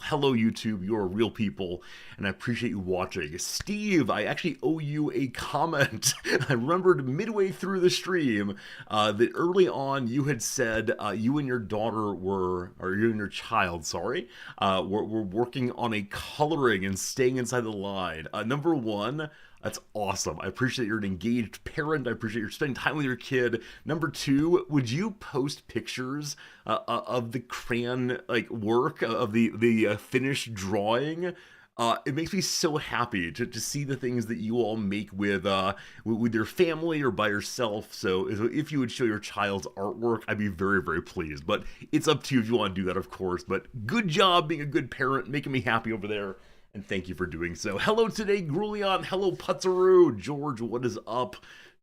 hello YouTube, you're real people, and I appreciate you watching. Steve, I actually owe you a comment. I remembered midway through the stream that early on you had said you and your daughter were, or you and your child, sorry, were working on a coloring and staying inside the line. Number one, that's awesome. I appreciate you're an engaged parent. I appreciate you're spending time with your kid. Number two, would you post pictures of the crayon like work of the finished drawing? It makes me so happy to see the things that you all make with your family or by yourself. So if you would show your child's artwork, I'd be very, very pleased. But it's up to you if you want to do that, of course. But good job being a good parent, making me happy over there. And thank you for doing so. Hello today, Grulion. Hello, Putzaroo. George, what is up?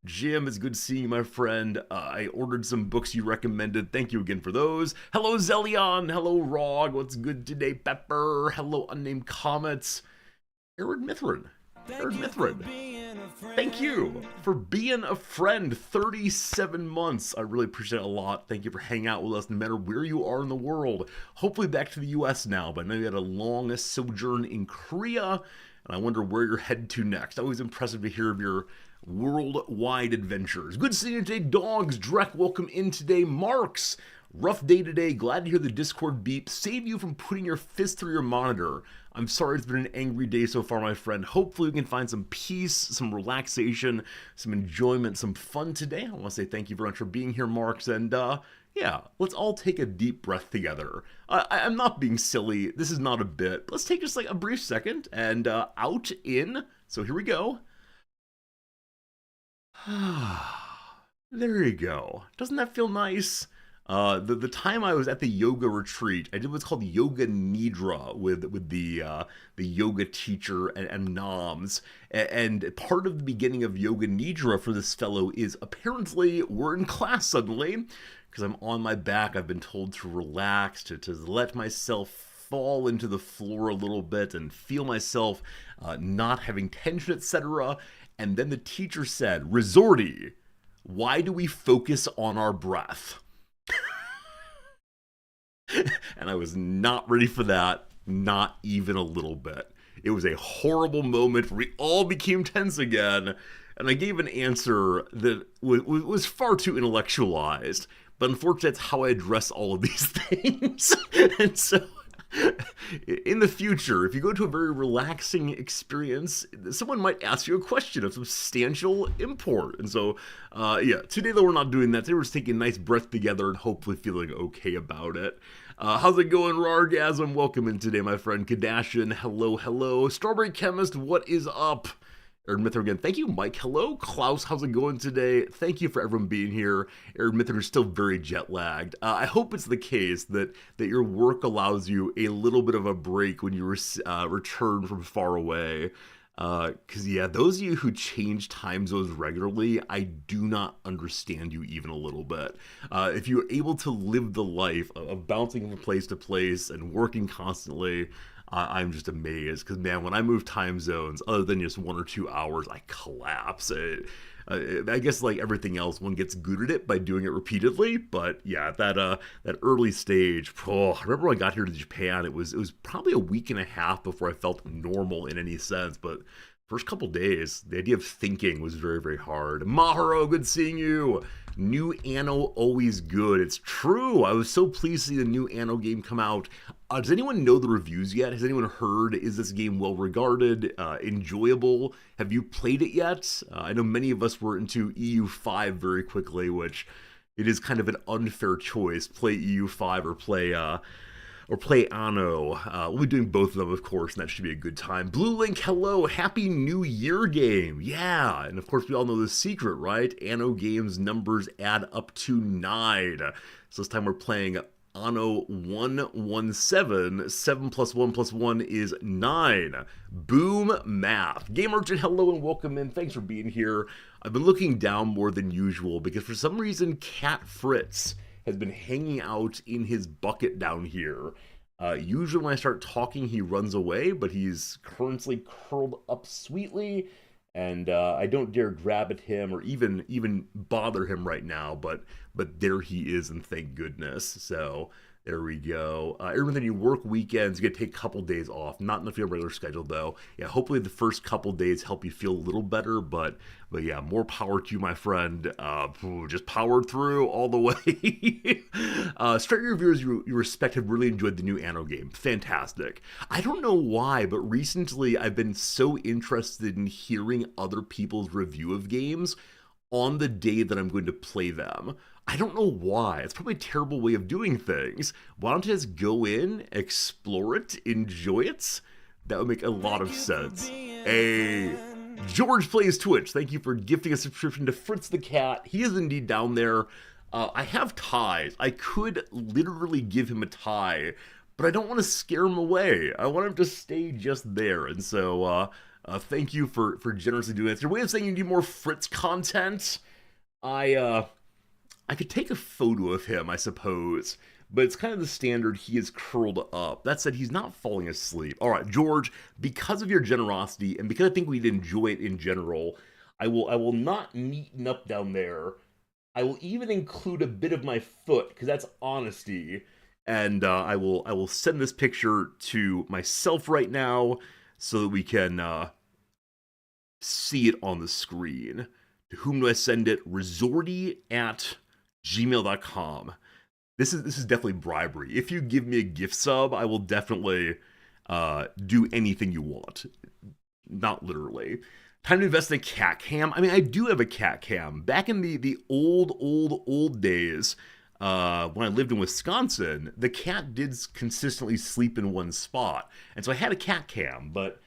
Jim, it's good seeing you, my friend. I ordered some books you recommended. Thank you again for those. Hello, Zelion. Hello, Rog. What's good today, Pepper? Hello, Unnamed Comets. Aaron Mithrin. Aaron Mithrin. Thank you for being a friend. 37 months. I really appreciate it a lot. Thank you for hanging out with us no matter where you are in the world. Hopefully back to the US now, but I know you had a long sojourn in Korea, and I wonder where you're headed to next. Always impressive to hear of your worldwide adventures. Good seeing you today, Dogs. Drek, welcome in today. Marks, rough day today. Glad to hear the Discord beep. Save you from putting your fist through your monitor. I'm sorry it's been an angry day so far, my friend. Hopefully we can find some peace, some relaxation, some enjoyment, some fun today. I want to say thank you very much for being here, Marks, and yeah, let's all take a deep breath together. I'm not being silly. This is not a bit. Let's take just like a brief second and out, in. So here we go. There you go. Doesn't that feel nice? The time I was at the yoga retreat, I did what's called yoga nidra with the yoga teacher and noms. And part of the beginning of yoga nidra for this fellow is apparently we're in class suddenly because I'm on my back. I've been told to relax, to let myself fall into the floor a little bit and feel myself not having tension, etc. And then the teacher said, "Resorty, why do we focus on our breath?" And I was not ready for that, not even a little bit. It was a horrible moment where we all became tense again, and I gave an answer that was far too intellectualized. But unfortunately, that's how I address all of these things. And so, in the future, if you go to a very relaxing experience, someone might ask you a question of substantial import. And so, yeah, today though we're not doing that. Today we're just taking a nice breath together and hopefully feeling okay about it. How's it going, Rargasm? Welcome in today, my friend Kadashian. Hello, hello. Strawberry Chemist, what is up? Aaron Mither again. Thank you, Mike. Hello, Klaus. How's it going today? Thank you for everyone being here. Aaron Mither is still very jet lagged. I hope it's the case that your work allows you a little bit of a break when you return from far away. Because, yeah, those of you who change time zones regularly, I do not understand you even a little bit. If you're able to live the life of bouncing from place to place and working constantly, I'm just amazed. Because, man, when I move time zones, other than just 1 or 2 hours, I collapse. I guess like everything else, one gets good at it by doing it repeatedly. But yeah, that early stage, I remember when I got here to Japan, it was probably a week and a half before I felt normal in any sense. But first couple days, the idea of thinking was very, very hard. Maharo, good seeing you. New Anno, always good. It's true. I was so pleased to see the new Anno game come out. Does anyone know the reviews yet? Has anyone heard? Is this game well regarded? Enjoyable? Have you played it yet? I know many of us were into EU5 very quickly, which it is kind of an unfair choice. Play EU5 or play Anno. We'll be doing both of them, of course, and that should be a good time. Blue Link, hello, Happy New Year game. Yeah, and of course we all know the secret, right? Anno games numbers add up to 9. So this time we're playing Anno 117. 7 plus 1 plus 1 is 9. Boom math. Game Merchant, hello and welcome in. Thanks for being here. I've been looking down more than usual because for some reason Cat Fritz has been hanging out in his bucket down here. Usually when I start talking, he runs away, but he's currently curled up sweetly, and I don't dare grab at him or even bother him right now, but there he is, and thank goodness. So There we go. Everyone, you work weekends, you get to take a couple days off. Not enough of your regular schedule though. Yeah, hopefully the first couple days help you feel a little better. But yeah, more power to you, my friend. Just powered through all the way. Straight reviewers you respect have really enjoyed the new Anno game. Fantastic. I don't know why, but recently I've been so interested in hearing other people's review of games on the day that I'm going to play them. I don't know why. It's probably a terrible way of doing things. Why don't you just go in, explore it, enjoy it? That would make a lot of sense. Hey, George Plays Twitch. Thank you for gifting a subscription to Fritz the Cat. He is indeed down there. I have ties. I could literally give him a tie, but I don't want to scare him away. I want him to stay just there. And so, thank you for generously doing that. It's your way of saying you need more Fritz content. I could take a photo of him, I suppose, but it's kind of the standard he is curled up. That said, he's not falling asleep. All right, George, because of your generosity and because I think we'd enjoy it in general, I will not neaten up down there. I will even include a bit of my foot because that's honesty, and I will send this picture to myself right now so that we can see it on the screen. To whom do I send it? Resorty at gmail.com. This is definitely bribery. If you give me a gift sub, I will definitely do anything you want. Not literally. Time to invest in a cat cam. I mean, I do have a cat cam. Back in the old days, when I lived in Wisconsin, the cat did consistently sleep in one spot. And so I had a cat cam, but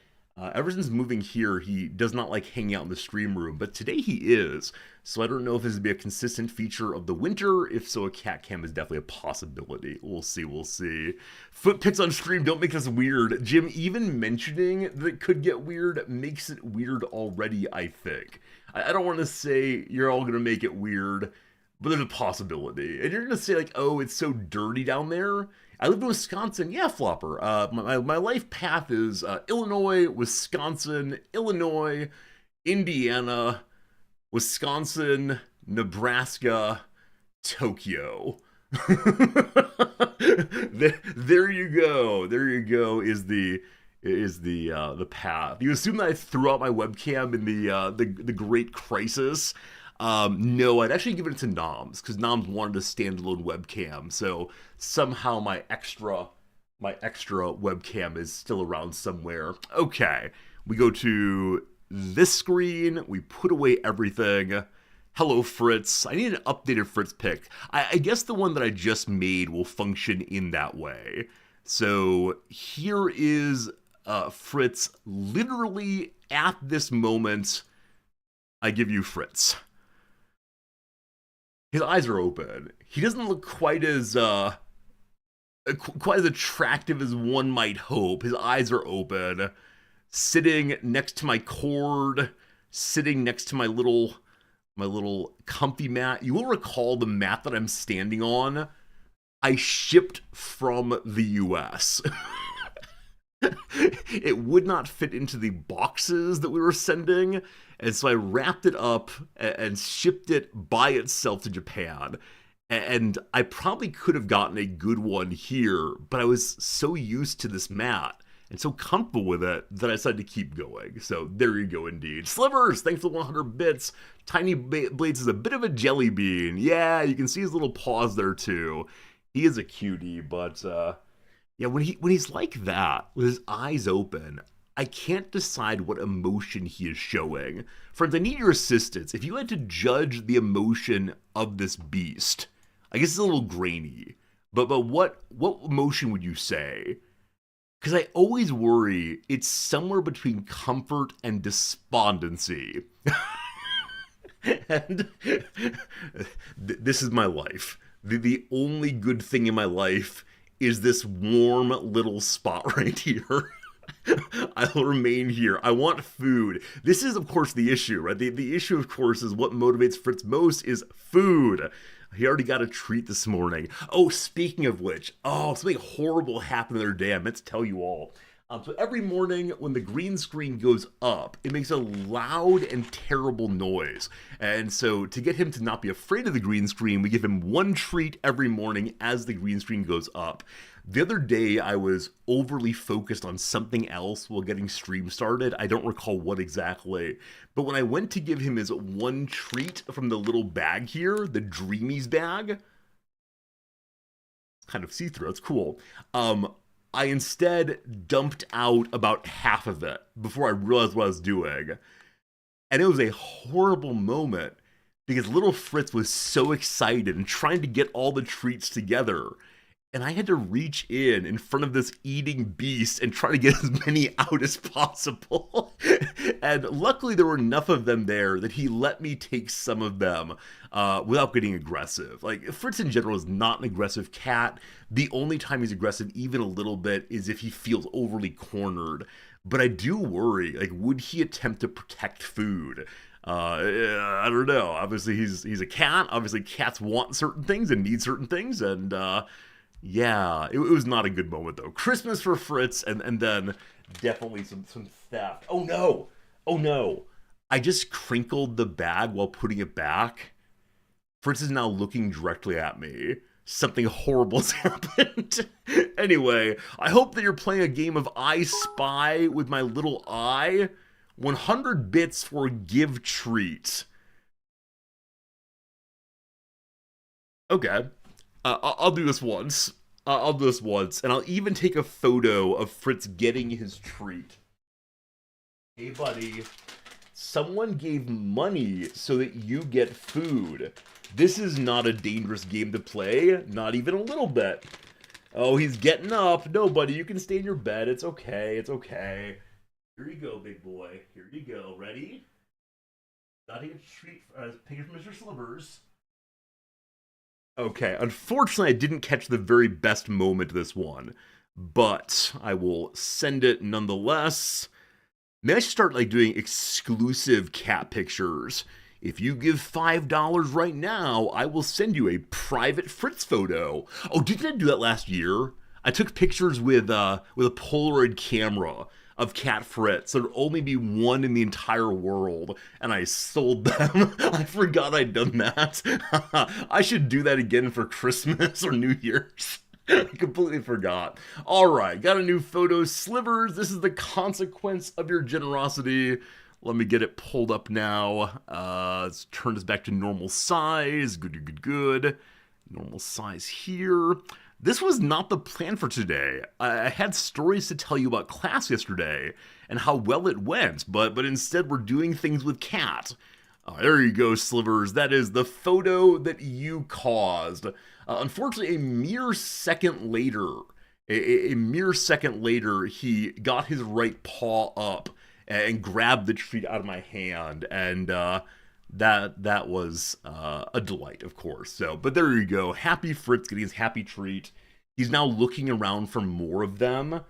ever since moving here, he does not like hanging out in the stream room, but today he is. So I don't know if this would be a consistent feature of the winter. If so, a cat cam is definitely a possibility. We'll see, we'll see. Foot pics on stream don't make this weird. Jim, even mentioning that it could get weird makes it weird already, I think. I don't want to say you're all going to make it weird, but there's a possibility. And you're going to say like, oh, it's so dirty down there. I live in Wisconsin. Yeah, Flopper. My life path is Illinois, Wisconsin, Illinois, Indiana, Wisconsin, Nebraska, Tokyo. There you go. There you go. Is the path. You assume that I threw out my webcam in the Great Crisis. No, I'd actually given it to Noms because Noms wanted a standalone webcam. So somehow my extra webcam is still around somewhere. Okay, we go to this screen. We put away everything. Hello, Fritz. I need an updated Fritz pic. I guess the one that I just made will function in that way. So here is Fritz. Literally at this moment, I give you Fritz. His eyes are open. He doesn't look quite as attractive as one might hope. His eyes are open. Sitting next to my cord, sitting next to my little comfy mat. You will recall the mat that I'm standing on. I shipped from the US. It would not fit into the boxes that we were sending, and so I wrapped it up and shipped it by itself to Japan. And I probably could have gotten a good one here, but I was so used to this mat and so comfortable with it that I decided to keep going. So there you go indeed. Slivers, thanks for the 100 bits. Tiny Blades is a bit of a jelly bean. Yeah, you can see his little paws there too. He is a cutie, but yeah, when he's like that, with his eyes open, I can't decide what emotion he is showing. Friends, I need your assistance. If you had to judge the emotion of this beast, I guess it's a little grainy, but what emotion would you say? Because I always worry it's somewhere between comfort and despondency. And this is my life. The only good thing in my life is this warm little spot right here. I'll remain here. I want food. This is, of course, the issue, right? The issue, of course, is what motivates Fritz most is food. He already got a treat this morning. Oh, speaking of which, something horrible happened the other day. I meant to tell you all. So every morning when the green screen goes up, it makes a loud and terrible noise. And so to get him to not be afraid of the green screen, we give him one treat every morning as the green screen goes up. The other day, I was overly focused on something else while getting stream started. I don't recall what exactly. But when I went to give him his one treat from the little bag here, the Dreamies bag, kind of see-through, it's cool. I instead dumped out about half of it before I realized what I was doing. And it was a horrible moment because little Fritz was so excited and trying to get all the treats together. And I had to reach in front of this eating beast and try to get as many out as possible. And luckily there were enough of them there that he let me take some of them without getting aggressive. Like, Fritz in general is not an aggressive cat. The only time he's aggressive, even a little bit, is if he feels overly cornered. But I do worry, like, would he attempt to protect food? I don't know. Obviously he's a cat. Obviously cats want certain things and need certain things, and yeah, it was not a good moment though. Christmas for Fritz, and then definitely some theft. Oh no! Oh no! I just crinkled the bag while putting it back. Fritz is now looking directly at me. Something horrible has happened. Anyway, I hope that you're playing a game of I Spy with my little eye. 100 bits for give treat. Okay. I'll do this once. I'll do this once, and I'll even take a photo of Fritz getting his treat. Hey, buddy. Someone gave money so that you get food. This is not a dangerous game to play, not even a little bit. Oh, he's getting up. No, buddy, you can stay in your bed. It's okay. It's okay. Here you go, big boy. Here you go. Ready? Gotta get a treat. Take it from Mr. Slivers. Okay, unfortunately, I didn't catch the very best moment of this one, but I will send it nonetheless. Maybe I should start like doing exclusive cat pictures. If you give $5 right now, I will send you a private Fritz photo. Oh, didn't I do that last year? I took pictures with a Polaroid camera of Cat Fritz. There'd only be one in the entire world, and I sold them. I forgot I'd done that. I should do that again for Christmas or New Year's. I completely forgot. All right, got a new photo. Slivers, this is the consequence of your generosity. Let me get it pulled up now. Let's turn this back to normal size. Good. Normal size here. This was not the plan for today. I had stories to tell you about class yesterday and how well it went, but instead we're doing things with Cat. Oh, there you go, Slivers. That is the photo that you caused. Unfortunately, a mere second later, he got his right paw up and grabbed the treat out of my hand, and that was a delight, of course. So, but there you go. Happy Fritz getting his happy treat. He's now looking around for more of them.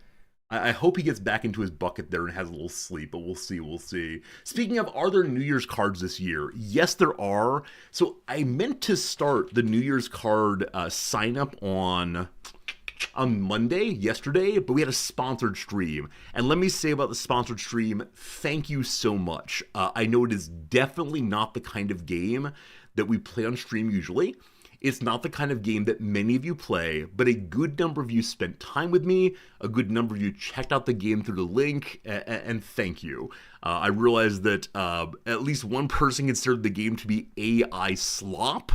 I hope he gets back into his bucket there and has a little sleep, but we'll see. Speaking of, are there New Year's cards this year? Yes, there are. So I meant to start the New Year's card sign up on Monday, yesterday, but we had a sponsored stream. And let me say about the sponsored stream, thank you so much. I know it is definitely not the kind of game that we play on stream usually. It's not the kind of game that many of you play, but a good number of you spent time with me, a good number of you checked out the game through the link, and thank you. I realized that at least one person considered the game to be AI slop.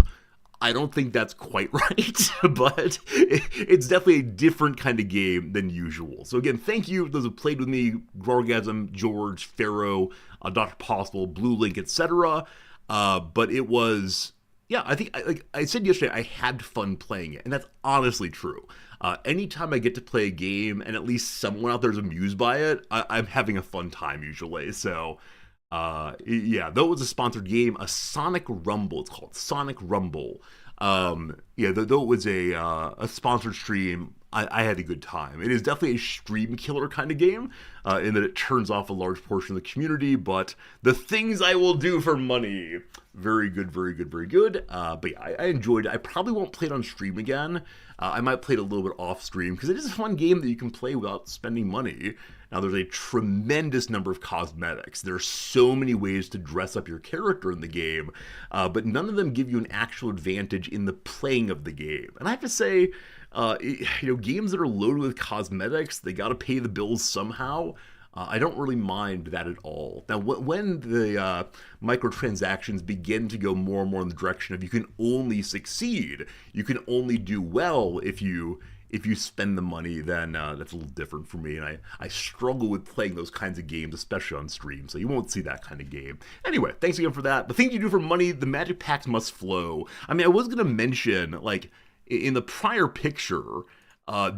I don't think that's quite right, but it's definitely a different kind of game than usual. So again, thank you those who played with me, Gorgasm, George, Pharaoh, Dr. Possible, Blue Link, etc. But it was... Yeah, I think, like I said yesterday, I had fun playing it, and that's honestly true. Anytime I get to play a game and at least someone out there is amused by it, I'm having a fun time usually. So, yeah, though it was a sponsored game, a Sonic Rumble, it's called Sonic Rumble. Yeah, though it was a sponsored stream, I had a good time. It is definitely a stream killer kind of game, in that it turns off a large portion of the community, but the things I will do for money. Very good, very good, very good. But yeah, I enjoyed it. I probably won't play it on stream again. I might play it a little bit off stream because it is a fun game that you can play without spending money. Now, there's a tremendous number of cosmetics. There are so many ways to dress up your character in the game, but none of them give you an actual advantage in the playing of the game. And I have to say, games that are loaded with cosmetics, they got to pay the bills somehow. I don't really mind that at all. Now, when the microtransactions begin to go more and more in the direction of you can only succeed, you can only do well if you spend the money, then that's a little different for me. And I struggle with playing those kinds of games, especially on stream, so you won't see that kind of game. Anyway, thanks again for that. The things you do for money, the magic packs must flow. I mean, I was going to mention, like, in the prior picture,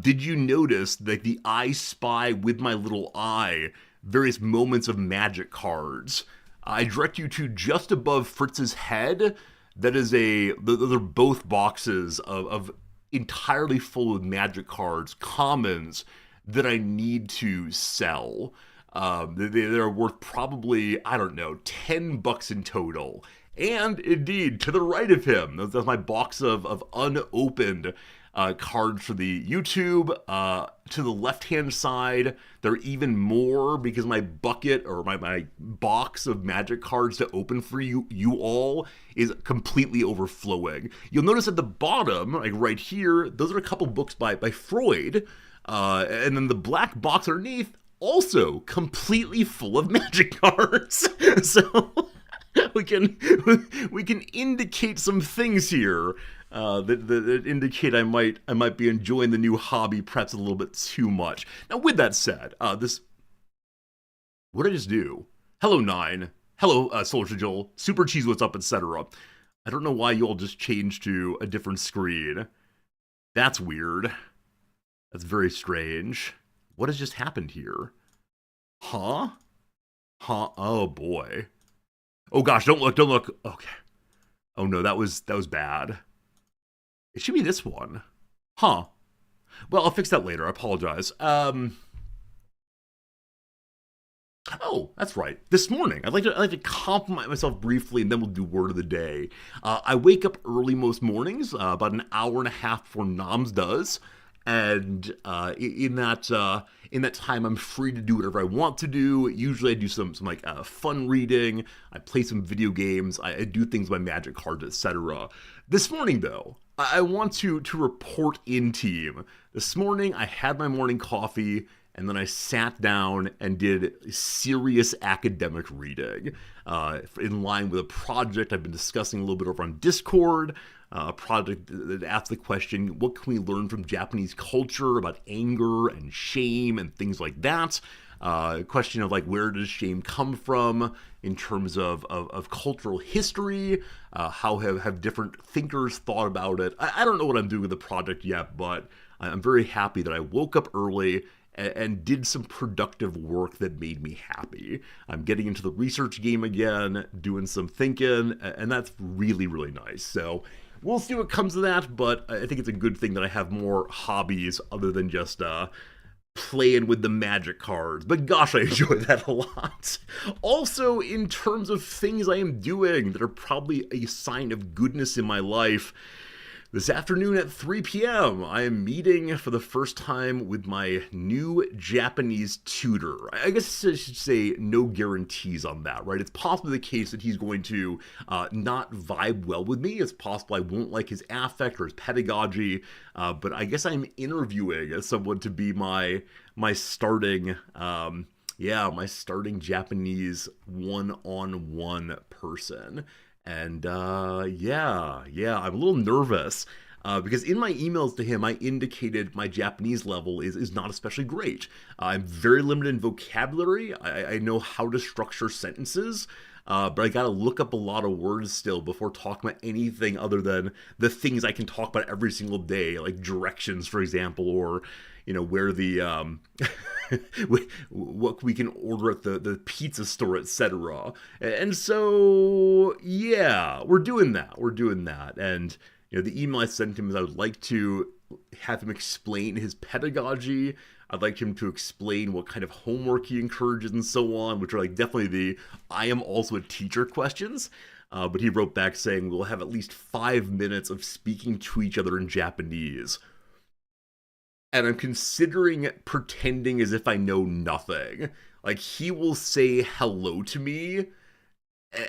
did you notice that the I Spy with my little eye various moments of magic cards? I direct you to just above Fritz's head. That is those are both boxes of entirely full of magic cards, commons, that I need to sell. They're worth probably, I don't know, $10 in total. And indeed, to the right of him, that's my box of unopened cards for the YouTube. To the left-hand side, there are even more because my bucket or my box of magic cards to open for you all is completely overflowing. You'll notice at the bottom, like right here, those are a couple books by Freud. And then the black box underneath, also completely full of magic cards. So we can indicate some things here that indicate I might be enjoying the new hobby perhaps a little bit too much. Now, with that said, what did I just do? Hello, Nine. Hello, Soldier Joel. Super Cheese, what's up, etc. I don't know why you all just changed to a different screen. That's weird. That's very strange. What has just happened here? Huh? Oh boy. Oh gosh, don't look. Okay. Oh no, that was bad. It should be this one. Huh. Well, I'll fix that later. I apologize. Oh, that's right. This morning, I'd like to compliment myself briefly, and then we'll do word of the day. I wake up early most mornings, about an hour and a half before Noms does. And in that time, I'm free to do whatever I want to do. Usually, I do some like fun reading. I play some video games. I do things by magic cards, etc. This morning, though, I want to report in team. This morning, I had my morning coffee, and then I sat down and did serious academic reading in line with a project I've been discussing a little bit over on Discord. A project that asks the question, what can we learn from Japanese culture about anger and shame and things like that? A question of like, where does shame come from in terms of cultural history? How have different thinkers thought about it? I don't know what I'm doing with the project yet, but I'm very happy that I woke up early and did some productive work that made me happy. I'm getting into the research game again, doing some thinking, and that's really, really nice. So we'll see what comes of that, but I think it's a good thing that I have more hobbies other than just playing with the magic cards. But gosh, I enjoy that a lot. Also, in terms of things I am doing that are probably a sign of goodness in my life, this afternoon at 3 p.m., I am meeting for the first time with my new Japanese tutor. I guess I should say no guarantees on that, right? It's possibly the case that he's going to not vibe well with me. It's possible I won't like his affect or his pedagogy, but I guess I'm interviewing someone to be my starting my starting Japanese one-on-one person. And I'm a little nervous because in my emails to him, I indicated my Japanese level is not especially great. I'm very limited in vocabulary. I know how to structure sentences, but I gotta look up a lot of words still before talking about anything other than the things I can talk about every single day, like directions, for example, or where the what we can order at the pizza store, etc. And so we're doing that. And the email I sent him is I would like to have him explain his pedagogy. I'd like him to explain what kind of homework he encourages and so on, which are like definitely the I am also a teacher questions. But he wrote back saying, we'll have at least 5 minutes of speaking to each other in Japanese. And I'm considering pretending as if I know nothing. Like, he will say hello to me,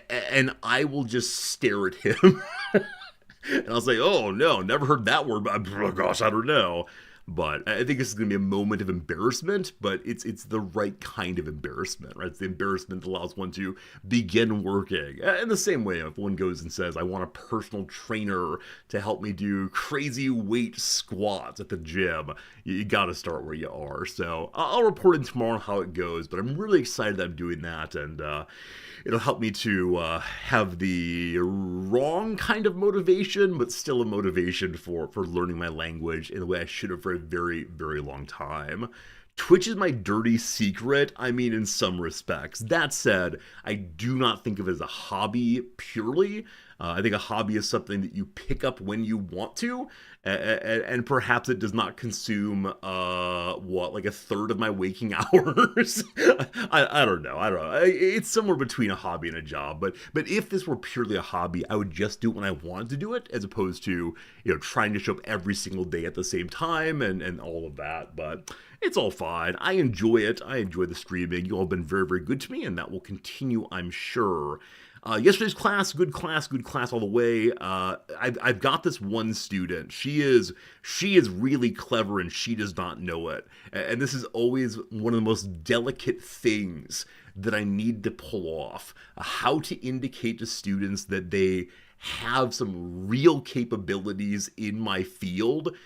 and I will just stare at him. And I'll say, oh no, never heard that word, but oh, gosh, I don't know. But I think this is going to be a moment of embarrassment, but it's the right kind of embarrassment, right? It's the embarrassment that allows one to begin working. In the same way, if one goes and says, I want a personal trainer to help me do crazy weight squats at the gym, you got to start where you are. So I'll report in tomorrow how it goes, but I'm really excited that I'm doing that, and it'll help me to have the wrong kind of motivation, but still a motivation for learning my language in the way I should have for a very, very long time. Twitch is my dirty secret, I mean, in some respects. That said, I do not think of it as a hobby purely. I think a hobby is something that you pick up when you want to, and perhaps it does not consume, like a third of my waking hours? I don't know. It's somewhere between a hobby and a job, but if this were purely a hobby, I would just do it when I wanted to do it, as opposed to, trying to show up every single day at the same time and all of that. But it's all fine. I enjoy it. I enjoy the streaming. You all have been very, very good to me, and that will continue, I'm sure. Yesterday's class, good class all the way. I've got this one student. She is really clever, and she does not know it. And this is always one of the most delicate things that I need to pull off. How to indicate to students that they have some real capabilities in my field,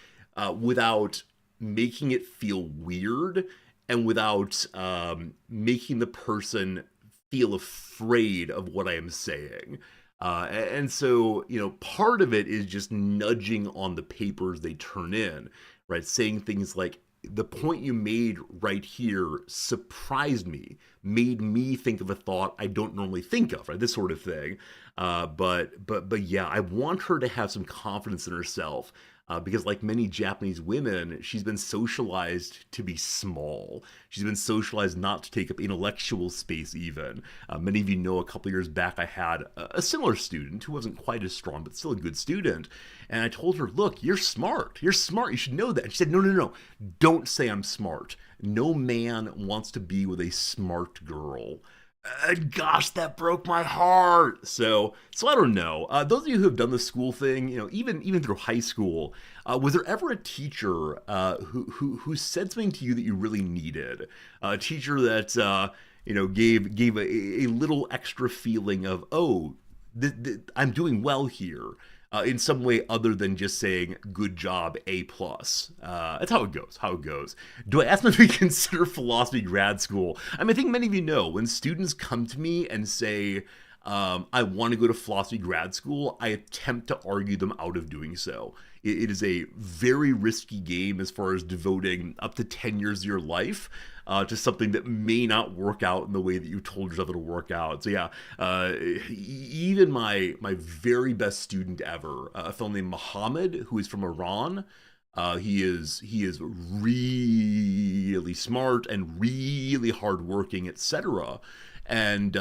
without making it feel weird, and without making the person feel afraid of what I am saying. And so, part of it is just nudging on the papers they turn in, right? Saying things like, the point you made right here surprised me, made me think of a thought I don't normally think of, right? This sort of thing. But yeah, I want her to have some confidence in herself. Because like many Japanese women, she's been socialized to be small. She's been socialized not to take up intellectual space even. Many of you know a couple years back I had a similar student who wasn't quite as strong, but still a good student. And I told her, look, you're smart. You're smart. You should know that. And she said, no. Don't say I'm smart. No man wants to be with a smart girl. Gosh, that broke my heart. So I don't know. Those of you who have done the school thing, even through high school, was there ever a teacher who said something to you that you really needed? A teacher that gave a little extra feeling of, oh, I'm doing well here. In some way other than just saying good job, A+. That's how it goes. Do I ask them to consider philosophy grad school? I think many of you know, when students come to me and say, I want to go to philosophy grad school, I attempt to argue them out of doing so. It is a very risky game as far as devoting up to 10 years of your life to something that may not work out in the way that you told yourself it'll work out. So yeah, even my very best student ever, a fellow named Muhammad, who is from Iran, he is really smart and really hardworking, etc. And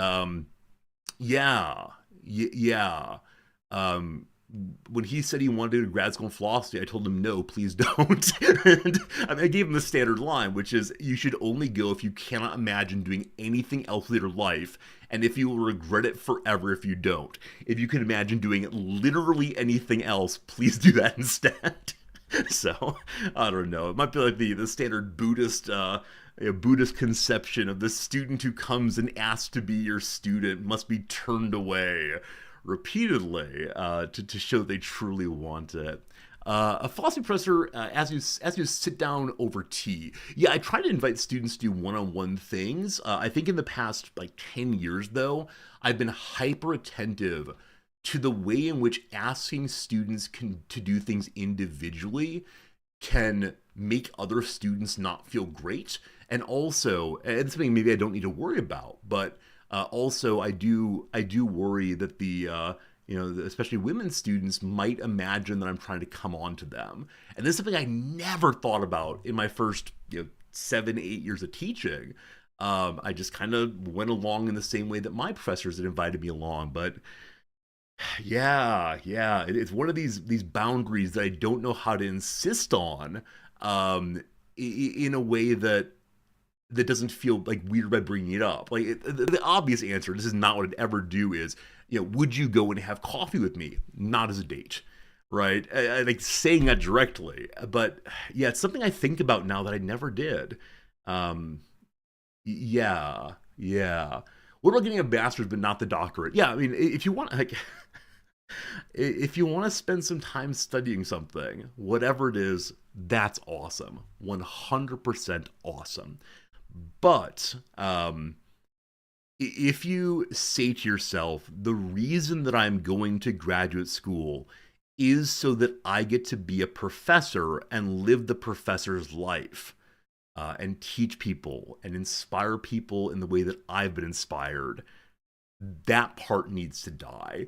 when he said he wanted to go to grad school in philosophy, I told him, no, please don't. And I gave him the standard line, which is, you should only go if you cannot imagine doing anything else with your life, and if you will regret it forever if you don't. If you can imagine doing literally anything else, please do that instead. So, I don't know. It might be like the standard Buddhist conception of the student who comes and asks to be your student must be turned away repeatedly to show they truly want it. A philosophy professor, as you sit down over tea. Yeah, I try to invite students to do one-on-one things. I think in the past 10 years, though, I've been hyper attentive to the way in which asking students to do things individually can make other students not feel great, and also, and it's something maybe I don't need to worry about, but also, I do worry that especially women students might imagine that I'm trying to come on to them. And this is something I never thought about in my first 7-8 years of teaching. I just kind of went along in the same way that my professors had invited me along. But Yeah. It's one of these boundaries that I don't know how to insist on, in a way that doesn't feel like weird by bringing it up. Like the obvious answer, this is not what I'd ever do. Is would you go and have coffee with me? Not as a date, right? Like saying that directly, but yeah, it's something I think about now that I never did. Um, yeah. What about getting a master's but not the doctorate? Yeah, I mean, if you want, like, if you want to spend some time studying something, whatever it is, that's awesome. 100% awesome. But if you say to yourself, the reason that I'm going to graduate school is so that I get to be a professor and live the professor's life, and teach people and inspire people in the way that I've been inspired, that part needs to die.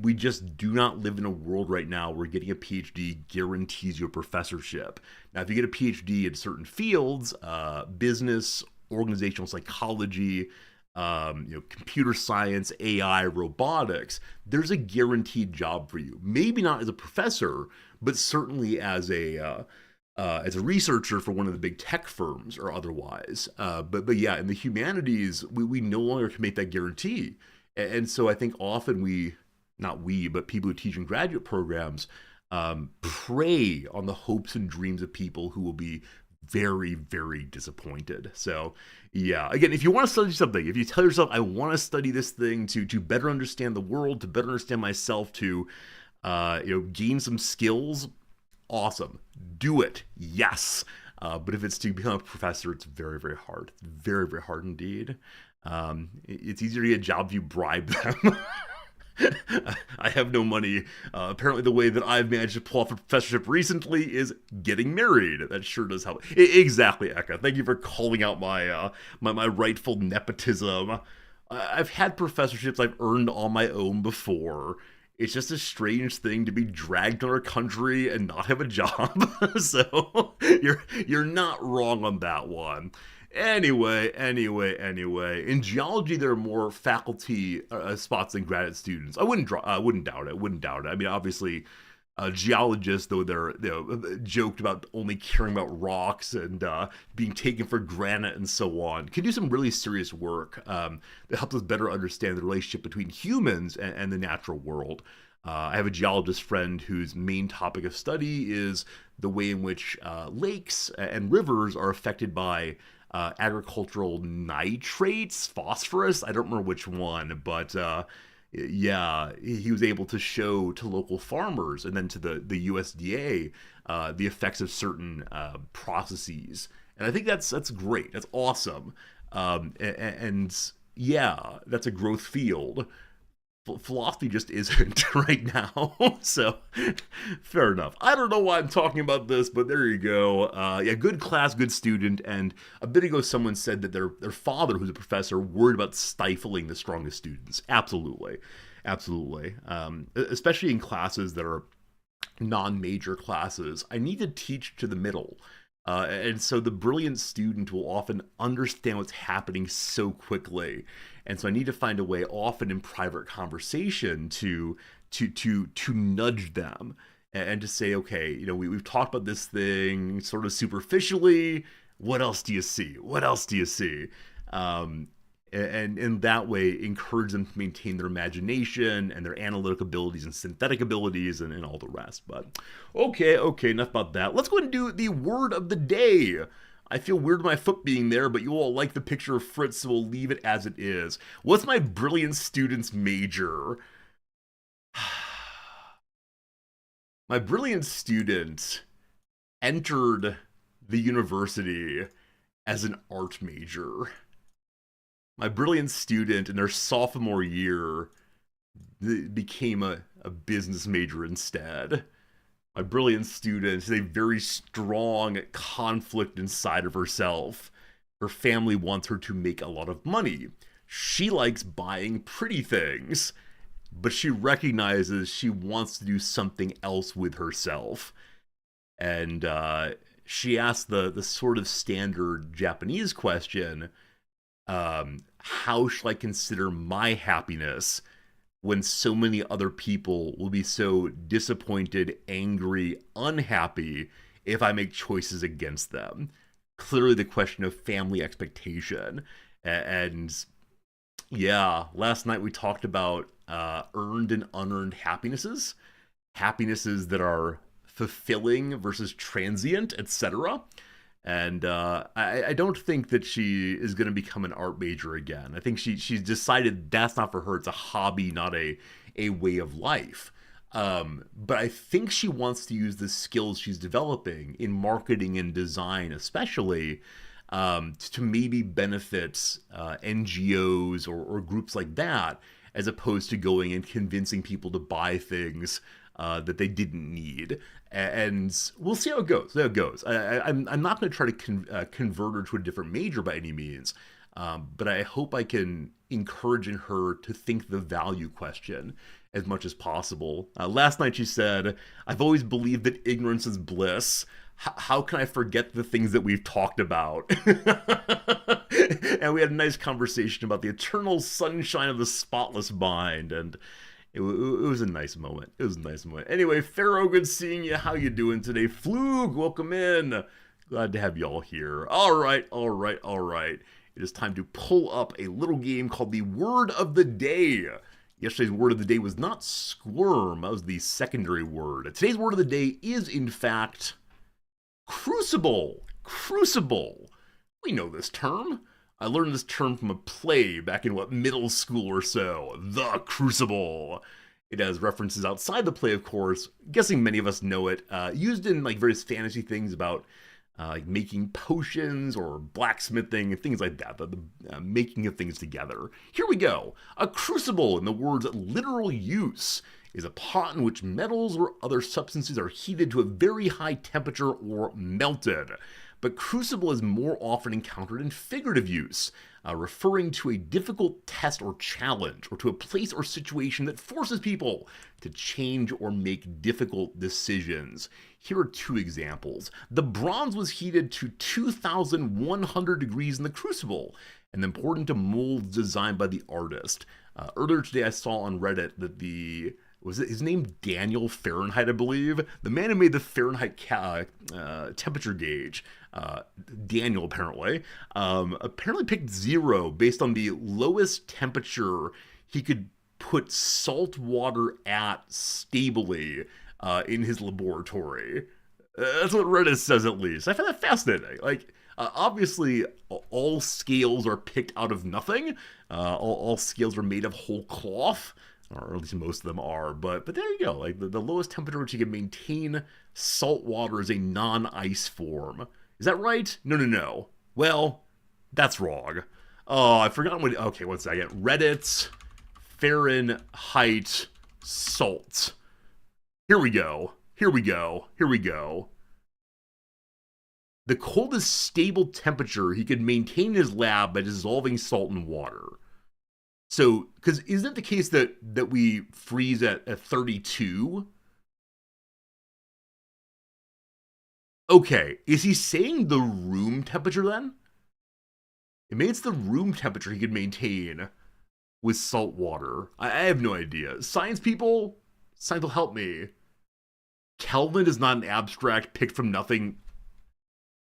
We just do not live in a world right now where getting a PhD guarantees you a professorship. Now, if you get a PhD in certain fields, business, organizational psychology, computer science, AI, robotics, there's a guaranteed job for you. Maybe not as a professor, but certainly as a researcher for one of the big tech firms or otherwise. But yeah, in the humanities, we no longer can make that guarantee. And so I think often not we, but people who teach in graduate programs, prey on the hopes and dreams of people who will be very, very disappointed. So, yeah, again, if you want to study something, if you tell yourself, I want to study this thing to better understand the world, to better understand myself, to gain some skills, awesome. Do it. Yes. But if it's to become a professor, it's very, very hard. Very, very hard indeed. It's easier to get a job if you bribe them. I have no money. Apparently, the way that I've managed to pull off a professorship recently is getting married. That sure does help. Exactly, Eka. Thank you for calling out my rightful nepotism. I've had professorships I've earned on my own before. It's just a strange thing to be dragged to our country and not have a job. So you're not wrong on that one. Anyway. In geology, there are more faculty spots than graduate students. I wouldn't doubt it. Wouldn't doubt it. I mean, obviously, geologists, though they're joked about only caring about rocks and being taken for granite and so on, can do some really serious work that helps us better understand the relationship between humans and the natural world. I have a geologist friend whose main topic of study is the way in which lakes and rivers are affected by agricultural nitrates, phosphorus. I don't remember which one, but yeah, he was able to show to local farmers and then to the USDA the effects of certain processes. And I think that's great. That's awesome. And yeah, that's a growth field. Philosophy just isn't right now. So, fair enough. I don't know why I'm talking about this, but there you go. Yeah, good class, good student. And a bit ago, someone said that their father, who's a professor, worried about stifling the strongest students. Absolutely. Especially in classes that are non-major classes. I need to teach to the middle. And so the brilliant student will often understand what's happening so quickly. And so I need to find a way, often in private conversation, to nudge them and to say, okay, we've talked about this thing sort of superficially. What else do you see? What else do you see? And in that way, encourage them to maintain their imagination and their analytic abilities and synthetic abilities and all the rest. But okay, enough about that. Let's go ahead and do the word of the day. I feel weird with my foot being there, but you all like the picture of Fritz, so we'll leave it as it is. What's my brilliant student's major? My brilliant student entered the university as an art major. My brilliant student in their sophomore year became a business major instead. My brilliant student is a very strong conflict inside of herself. Her family wants her to make a lot of money. She likes buying pretty things, but she recognizes she wants to do something else with herself. And she asks the sort of standard Japanese question, how should I consider my happiness when so many other people will be so disappointed, angry, unhappy if I make choices against them. Clearly, the question of family expectation. And yeah, last night we talked about earned and unearned happinesses, happinesses that are fulfilling versus transient, etc. And I don't think that she is going to become an art major again. I think she's decided that's not for her. It's a hobby, not a way of life. But I think she wants to use the skills she's developing in marketing and design, especially, to maybe benefit NGOs or groups like that, as opposed to going and convincing people to buy things that they didn't need. And we'll see how it goes. I'm not going to try to convert her to a different major by any means, but I hope I can encourage in her to think the value question as much as possible. Last night she said, "I've always believed that ignorance is bliss. How can I forget the things that we've talked about?" And we had a nice conversation about the eternal sunshine of the spotless mind, and it was a nice moment. It was a nice moment. Anyway, Pharaoh, good seeing you. How you doing today? Flug, welcome in. Glad to have y'all here. All right. It is time to pull up a little game called the Word of the Day. Yesterday's word of the day was not squirm. That was the secondary word. Today's word of the day is, in fact, crucible. Crucible. We know this term. I learned this term from a play back in, middle school or so. The Crucible. It has references outside the play, of course. Guessing many of us know it. Used in various fantasy things about making potions or blacksmithing and things like that. The making of things together. Here we go. A crucible, in the word's literal use, is a pot in which metals or other substances are heated to a very high temperature or melted. But crucible is more often encountered in figurative use, referring to a difficult test or challenge, or to a place or situation that forces people to change or make difficult decisions. Here are two examples. The bronze was heated to 2,100 degrees in the crucible, and then poured into molds designed by the artist. Earlier today I saw on Reddit that was it his name Daniel Fahrenheit, I believe? The man who made the Fahrenheit temperature gauge, Daniel apparently picked 0 based on the lowest temperature he could put salt water at stably in his laboratory. That's what Reddit says, at least. I find that fascinating. Obviously, all scales are picked out of nothing. All scales are made of whole cloth, or at least most of them are. But there you go. The lowest temperature which you can maintain salt water is a non-ice form. Is that right? No. Well, that's wrong. Oh, I forgot what. Okay, one second. Reddit Fahrenheit salt. Here we go. The coldest stable temperature he could maintain in his lab by dissolving salt in water. So, because isn't it the case that we freeze at 32? Okay, is he saying the room temperature then? Maybe it's the room temperature he could maintain with salt water. I have no idea. Science people will help me. Kelvin is not an abstract picked from nothing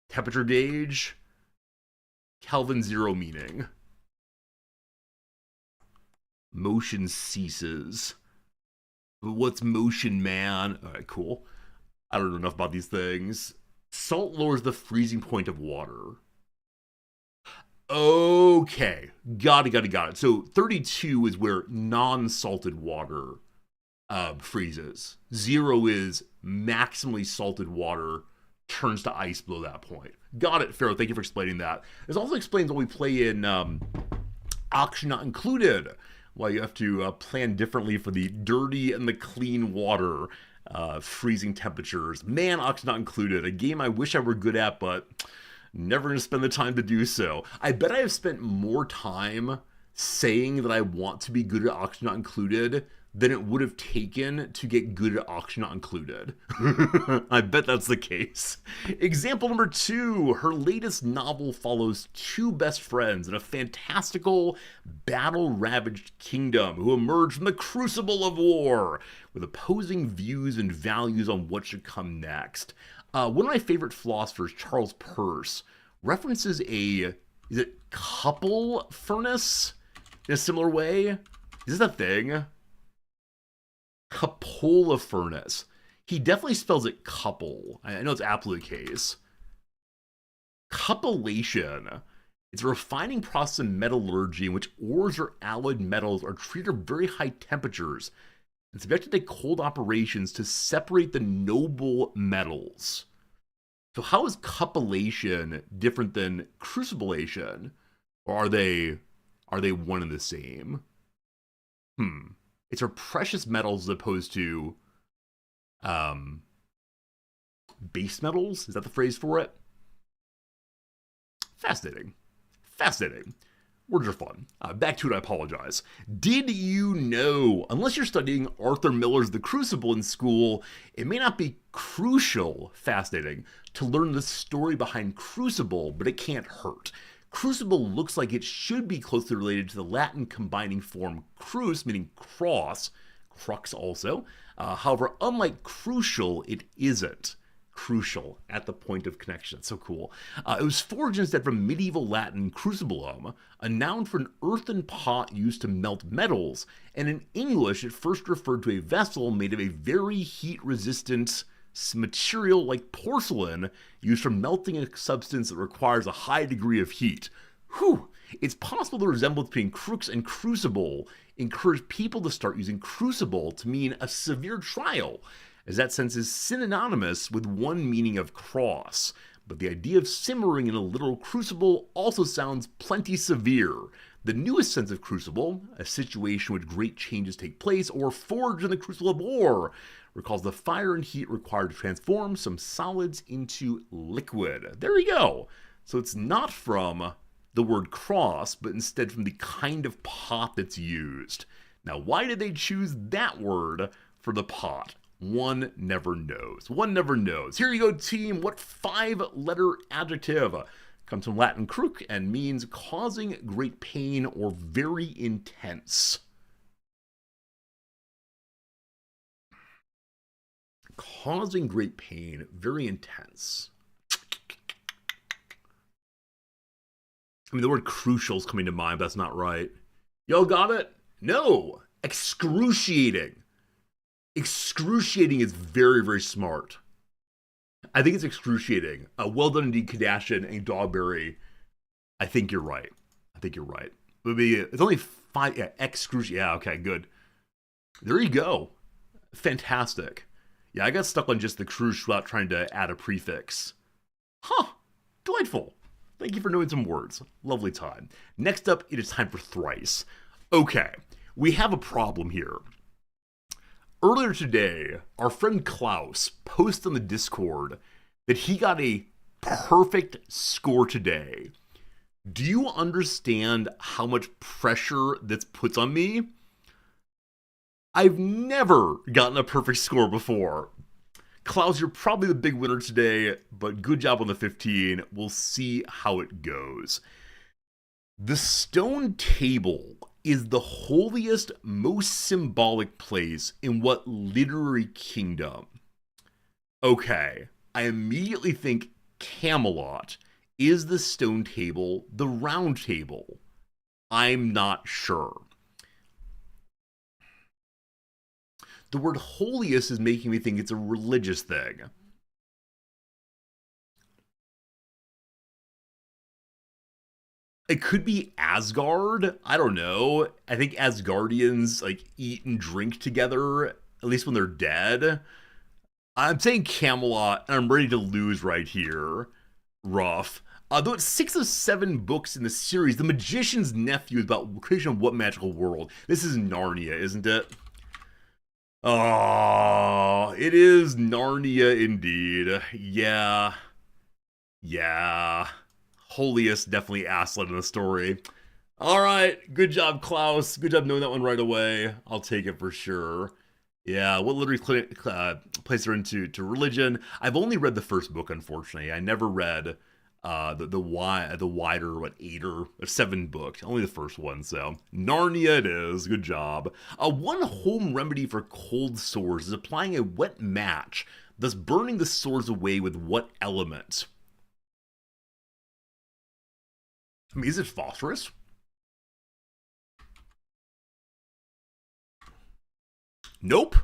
temperature gauge. Kelvin 0 meaning. Motion ceases. What's motion, man? Alright, cool. I don't know enough about these things. Salt lowers the freezing point of water. Okay. Got it. So 32 is where non-salted water freezes. 0 is maximally salted water turns to ice below that point. Got it, Pharaoh. Thank you for explaining that. This also explains what we play in Oxygen Not Included, why you have to plan differently for the dirty and the clean water freezing temperatures. Man, Oxygen Not Included, a game I wish I were good at, but never going to spend the time to do so. I bet I have spent more time saying that I want to be good at Oxygen Not Included than it would have taken to get good at auction not included. I bet that's the case. Example number 2, her latest novel follows 2 best friends in a fantastical, battle-ravaged kingdom who emerge from the crucible of war with opposing views and values on what should come next. One of my favorite philosophers, Charles Peirce, references is it couple furnace in a similar way? Is this a thing? Cupola furnace. He definitely spells it couple. I know it's absolutely the case. Cupellation. It's a refining process in metallurgy in which ores or alloyed metals are treated at very high temperatures and subjected to cold operations to separate the noble metals. So how is cupellation different than cruciblation? Or are they one and the same? It's our precious metals as opposed to base metals? Is that the phrase for it? Fascinating. Words are fun. Back to it, I apologize. Did you know, unless you're studying Arthur Miller's The Crucible in school, it may not be fascinating, to learn the story behind Crucible, but it can't hurt. Crucible looks like it should be closely related to the Latin combining form cruce, meaning cross, crux also. However, unlike crucial, it isn't. Crucial, at the point of connection. So cool. It was forged instead from medieval Latin crucibolum, a noun for an earthen pot used to melt metals, and in English it first referred to a vessel made of a very heat-resistant material like porcelain used for melting a substance that requires a high degree of heat. Whew! It's possible the resemblance between crux and crucible encouraged people to start using crucible to mean a severe trial, as that sense is synonymous with one meaning of cross. But the idea of simmering in a literal crucible also sounds plenty severe. The newest sense of crucible, a situation in which great changes take place, or forged in the crucible of war, recalls the fire and heat required to transform some solids into liquid. There we go. So it's not from the word cross, but instead from the kind of pot that's used. Now, why did they choose that word for the pot? One never knows. Here you go, team. What 5-letter adjective comes from Latin cruc and means causing great pain or very intense? Causing great pain, very intense. I mean, the word crucial is coming to mind, but that's not right. Y'all got it? No. Excruciating. Excruciating is very, very smart. I think it's excruciating. Well done indeed, Kardashian and Dogberry. I think you're right. It's only 5. Yeah, excruciating. Yeah, okay, good. There you go. Fantastic. Yeah, I got stuck on just the cruise without trying to add a prefix. Huh. Delightful. Thank you for knowing some words. Lovely time. Next up, it is time for thrice. Okay, we have a problem here. Earlier today, our friend Klaus posted on the Discord that he got a perfect score today. Do you understand how much pressure this puts on me? I've never gotten a perfect score before. Klaus, you're probably the big winner today, but good job on the 15. We'll see how it goes. The stone table is the holiest, most symbolic place in what literary kingdom? Okay, I immediately think Camelot. Is the stone table the round table? I'm not sure. The word holiest is making me think it's a religious thing. It could be Asgard. I don't know. I think Asgardians eat and drink together, at least when they're dead. I'm saying Camelot, and I'm ready to lose right here. Rough. Though it's 6 of 7 books in the series, The Magician's Nephew is about the creation of what magical world? This is Narnia, isn't it? Oh, it is Narnia indeed. Yeah. Holiest definitely Aslan in the story. All right, good job, Klaus. Good job knowing that one right away. I'll take it for sure. Yeah, what literary plays her into religion? I've only read the first book, unfortunately. I never read the wider what 8 or 7 books. Only the first one. So Narnia it is. Good job. One home remedy for cold sores is applying a wet match, thus burning the sores away with what element? I mean, is it phosphorus? Nope.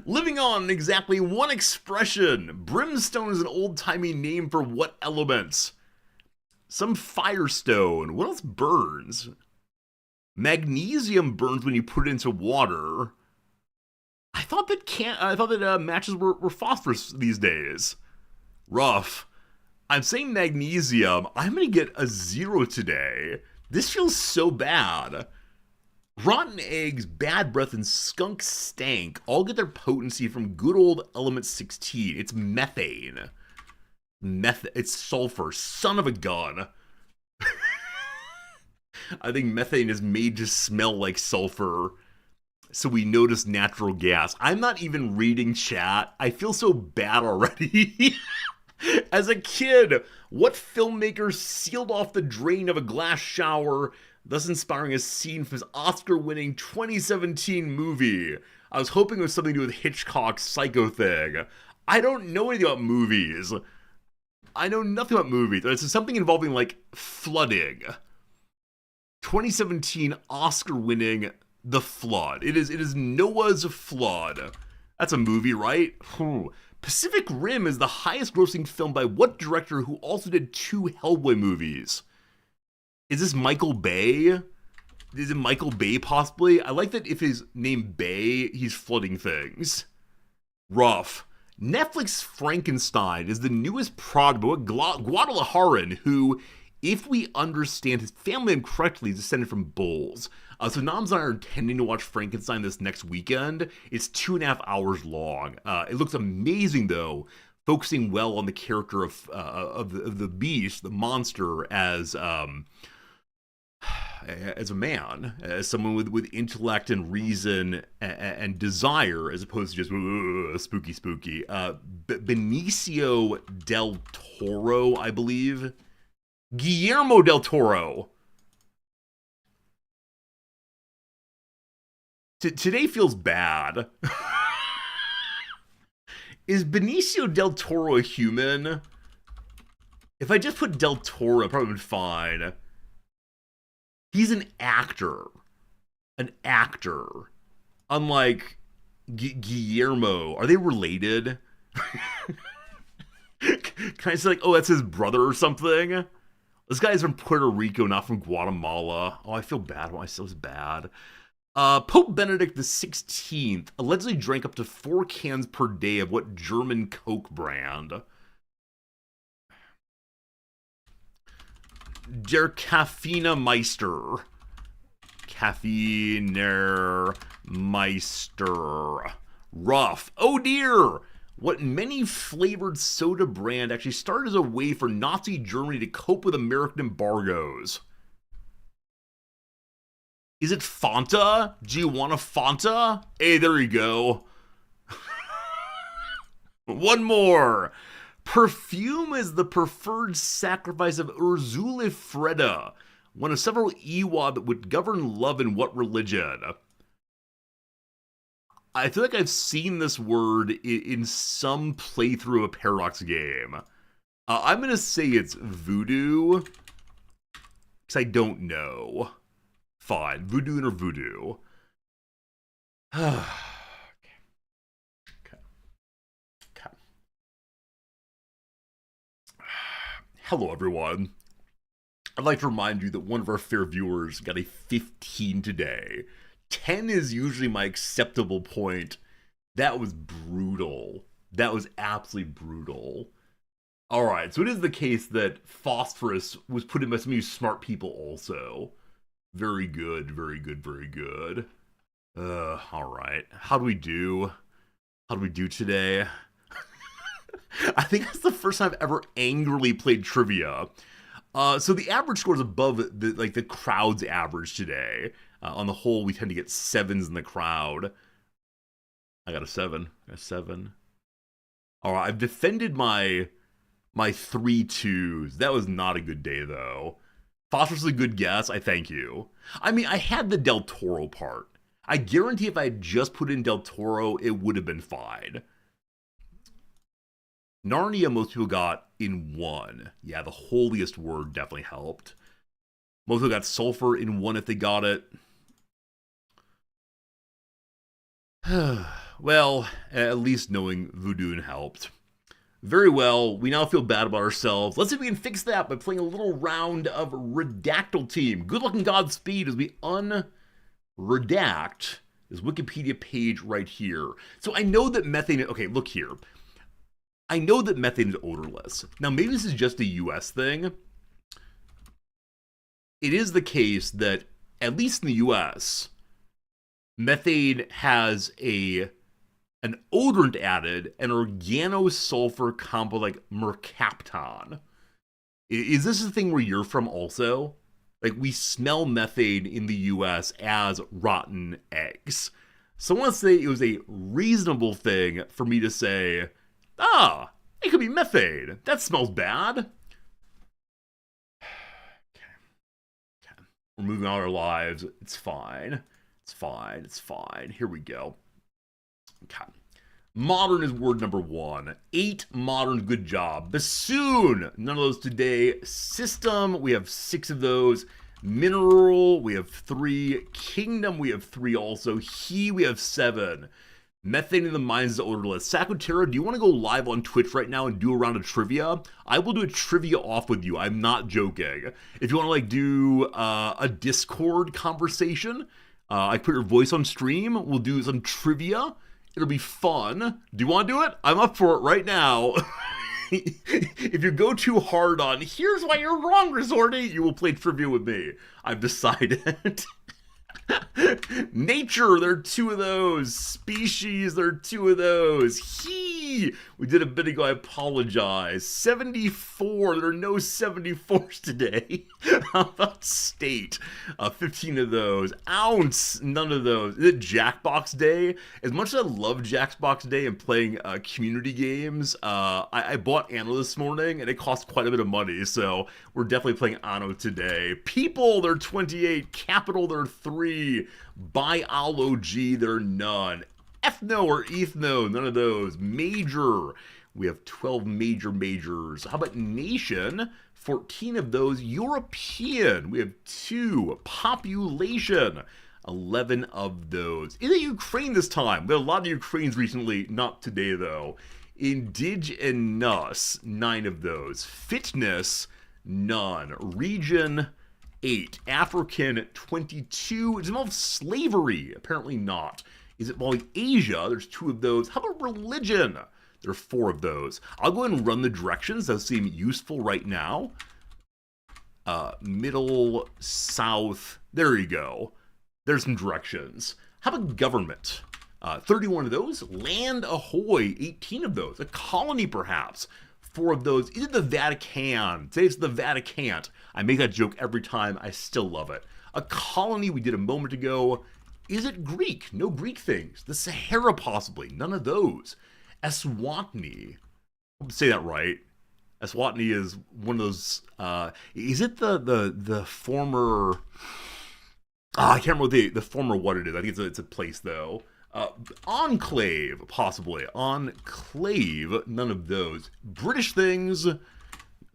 Living on exactly one expression. Brimstone is an old-timey name for what element? Some firestone. What else burns? Magnesium burns when you put it into water. I thought that matches were phosphorus these days. Rough. I'm saying magnesium. I'm gonna get a 0 today. This feels so bad. Rotten eggs, bad breath, and skunk stank all get their potency from good old element 16. It's methane. It's sulfur. Son of a gun. I think methane is made to smell like sulfur, so we notice natural gas. I'm not even reading chat. I feel so bad already. As a kid, what filmmaker sealed off the drain of a glass shower, thus inspiring a scene from his Oscar-winning 2017 movie? I was hoping it was something to do with Hitchcock's Psycho thing. I don't know anything about movies. I know nothing about movies. It's something involving, like, flooding. 2017 Oscar-winning The Flood. It is Noah's Flood. That's a movie, right? Pacific Rim is the highest grossing film by what director who also did 2 Hellboy movies? Is this Michael Bay? Is it Michael Bay possibly? I like that if his name Bay, he's flooding things. Rough. Netflix Frankenstein is the newest product by Guadalajaran, who, if we understand his family name correctly, is descended from bulls. So Noms and I are intending to watch Frankenstein this next weekend. It's 2.5 hours long. It looks amazing though, focusing well on the character of the beast, the monster, as a man, as someone with intellect and reason and desire, as opposed to just spooky. Benicio del Toro, I believe. Guillermo del Toro. Today feels bad. Is Benicio del Toro a human? If I just put del Toro, I'd probably been fine. He's an actor. An actor. Unlike Guillermo. Are they related? Can I say, like, oh, that's his brother or something? This guy's from Puerto Rico, not from Guatemala. Oh, I feel bad. Why so bad? Pope Benedict XVI allegedly drank up to 4 cans per day of what German Coke brand? Der Kaffeinemeister. Kaffeinermeister. Rough. Oh dear! What many flavored soda brand actually started as a way for Nazi Germany to cope with American embargoes? Is it Fanta? Do you want a Fanta? Hey, there you go. One more. Perfume is the preferred sacrifice of Ursula Freda, one of several Iwa that would govern love in what religion? I feel like I've seen this word in some playthrough of a Paradox game. I'm going to say it's voodoo, because I don't know. Fine. Voodoo or voodoo. Okay. Hello, everyone. I'd like to remind you that one of our fair viewers got a 15 today. 10 is usually my acceptable point. That was brutal. That was absolutely brutal. Alright, so it is the case that phosphorus was put in by some of you smart people also. Very good, very good, very good. Alright. How do we do? How do we do today? I think that's the first time I've ever angrily played trivia. So the average score is above the crowd's average today. On the whole, we tend to get sevens in the crowd. I got a 7. I got a 7. All right, I've defended my 3-2s. That was not a good day, though. Phosphorus is a good guess. I thank you. I mean, I had the Del Toro part. I guarantee if I had just put in Del Toro, it would have been fine. Narnia, most people got in 1. Yeah, the holiest word definitely helped. Most people got sulfur in 1 if they got it. Well, at least knowing Voodoo helped. Very well, we now feel bad about ourselves. Let's see if we can fix that by playing a little round of Redactyl Team. Good luck and Godspeed as we unredact this Wikipedia page right here. So I know that methane, okay, look here. I know that methane is odorless. Now, maybe this is just a US thing. It is the case that, at least in the US, methane has an odorant added, an organosulfur compound like mercaptan. Is this the thing where you're from also? Like, we smell methane in the US as rotten eggs. So I want to say it was a reasonable thing for me to say, it could be methane. That smells bad. Okay. We're moving on our lives. It's fine. It's fine. It's fine. Here we go. Okay. Modern is word number 1. 8 modern, good job. Bassoon, none of those today. System, we have 6 of those. Mineral, we have 3. Kingdom, we have 3 also. He, we have 7. Methane in the mines is odorless. Sakutera, do you want to go live on Twitch right now and do a round of trivia? I will do a trivia off with you. I'm not joking. If you want to like do a Discord conversation, I put your voice on stream. We'll do some trivia. It'll be fun. Do you want to do it? I'm up for it right now. If you go too hard on, here's why you're wrong, Resorty, you will play trivia with me. I've decided. Nature, there are 2 of those. Species, there are 2 of those. We did a bit ago, I apologize. 74, there are no 74s today. How about state? 15 of those. Ounce, none of those. Is it Jackbox Day? As much as I love Jackbox Day and playing community games, I bought Anno this morning and it cost quite a bit of money, so we're definitely playing Anno today. People, there are 28. Capital, there are 3. Biology, there are none. Ethno or ethno, none of those. Major, we have 12 majors. How about nation? 14 of those. European, we have 2. Population, 11 of those. Is it Ukraine this time? There are a lot of Ukrainians recently, not today though. Indigenous, 9 of those. Fitness, none. Region, 8. African, 22. Does it involve slavery? Apparently not. Is it involving Asia? There's 2 of those. How about religion? There are 4 of those. I'll go ahead and run the directions. Those seem useful right now. Middle, south. There you go. There's some directions. How about government? 31 of those. Land ahoy, 18 of those. A colony, perhaps. 4 of those. Is it the Vatican? Today it's the Vatican. I make that joke every time. I still love it. A colony we did a moment ago. Is it Greek? No Greek things. The Sahara, possibly. None of those. Eswatini. I hope to say that right. Eswatini is one of those. Is it the former? I can't remember the former what it is. I think it's a place though. Enclave, possibly. Enclave. None of those. British things.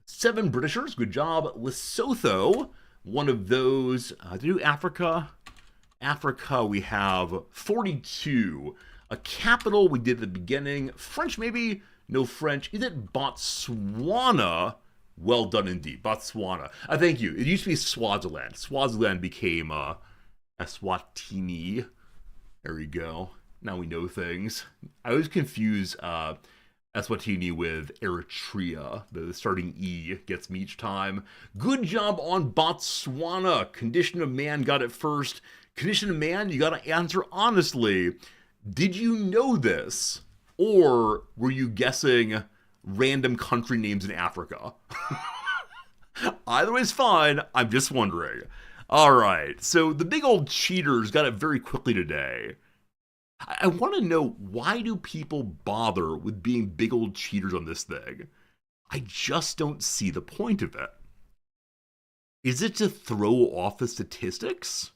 7 Britishers. Good job. Lesotho. One of those. To do Africa. Africa, we have 42. A capital we did at the beginning. French, maybe? No French. Is it Botswana? Well done indeed. Botswana. Thank you. It used to be Swaziland. Swaziland became Eswatini. There we go. Now we know things. I always confuse Eswatini with Eritrea. The starting E gets me each time. Good job on Botswana. Condition of man got it first. Condition of man, you gotta answer honestly. Did you know this? Or were you guessing random country names in Africa. Either way's fine. I'm just wondering. All right. So the big old cheaters got it very quickly today. I want to know, why do people bother with being big old cheaters on this thing? I just don't see the point of it. Is it to throw off the statistics?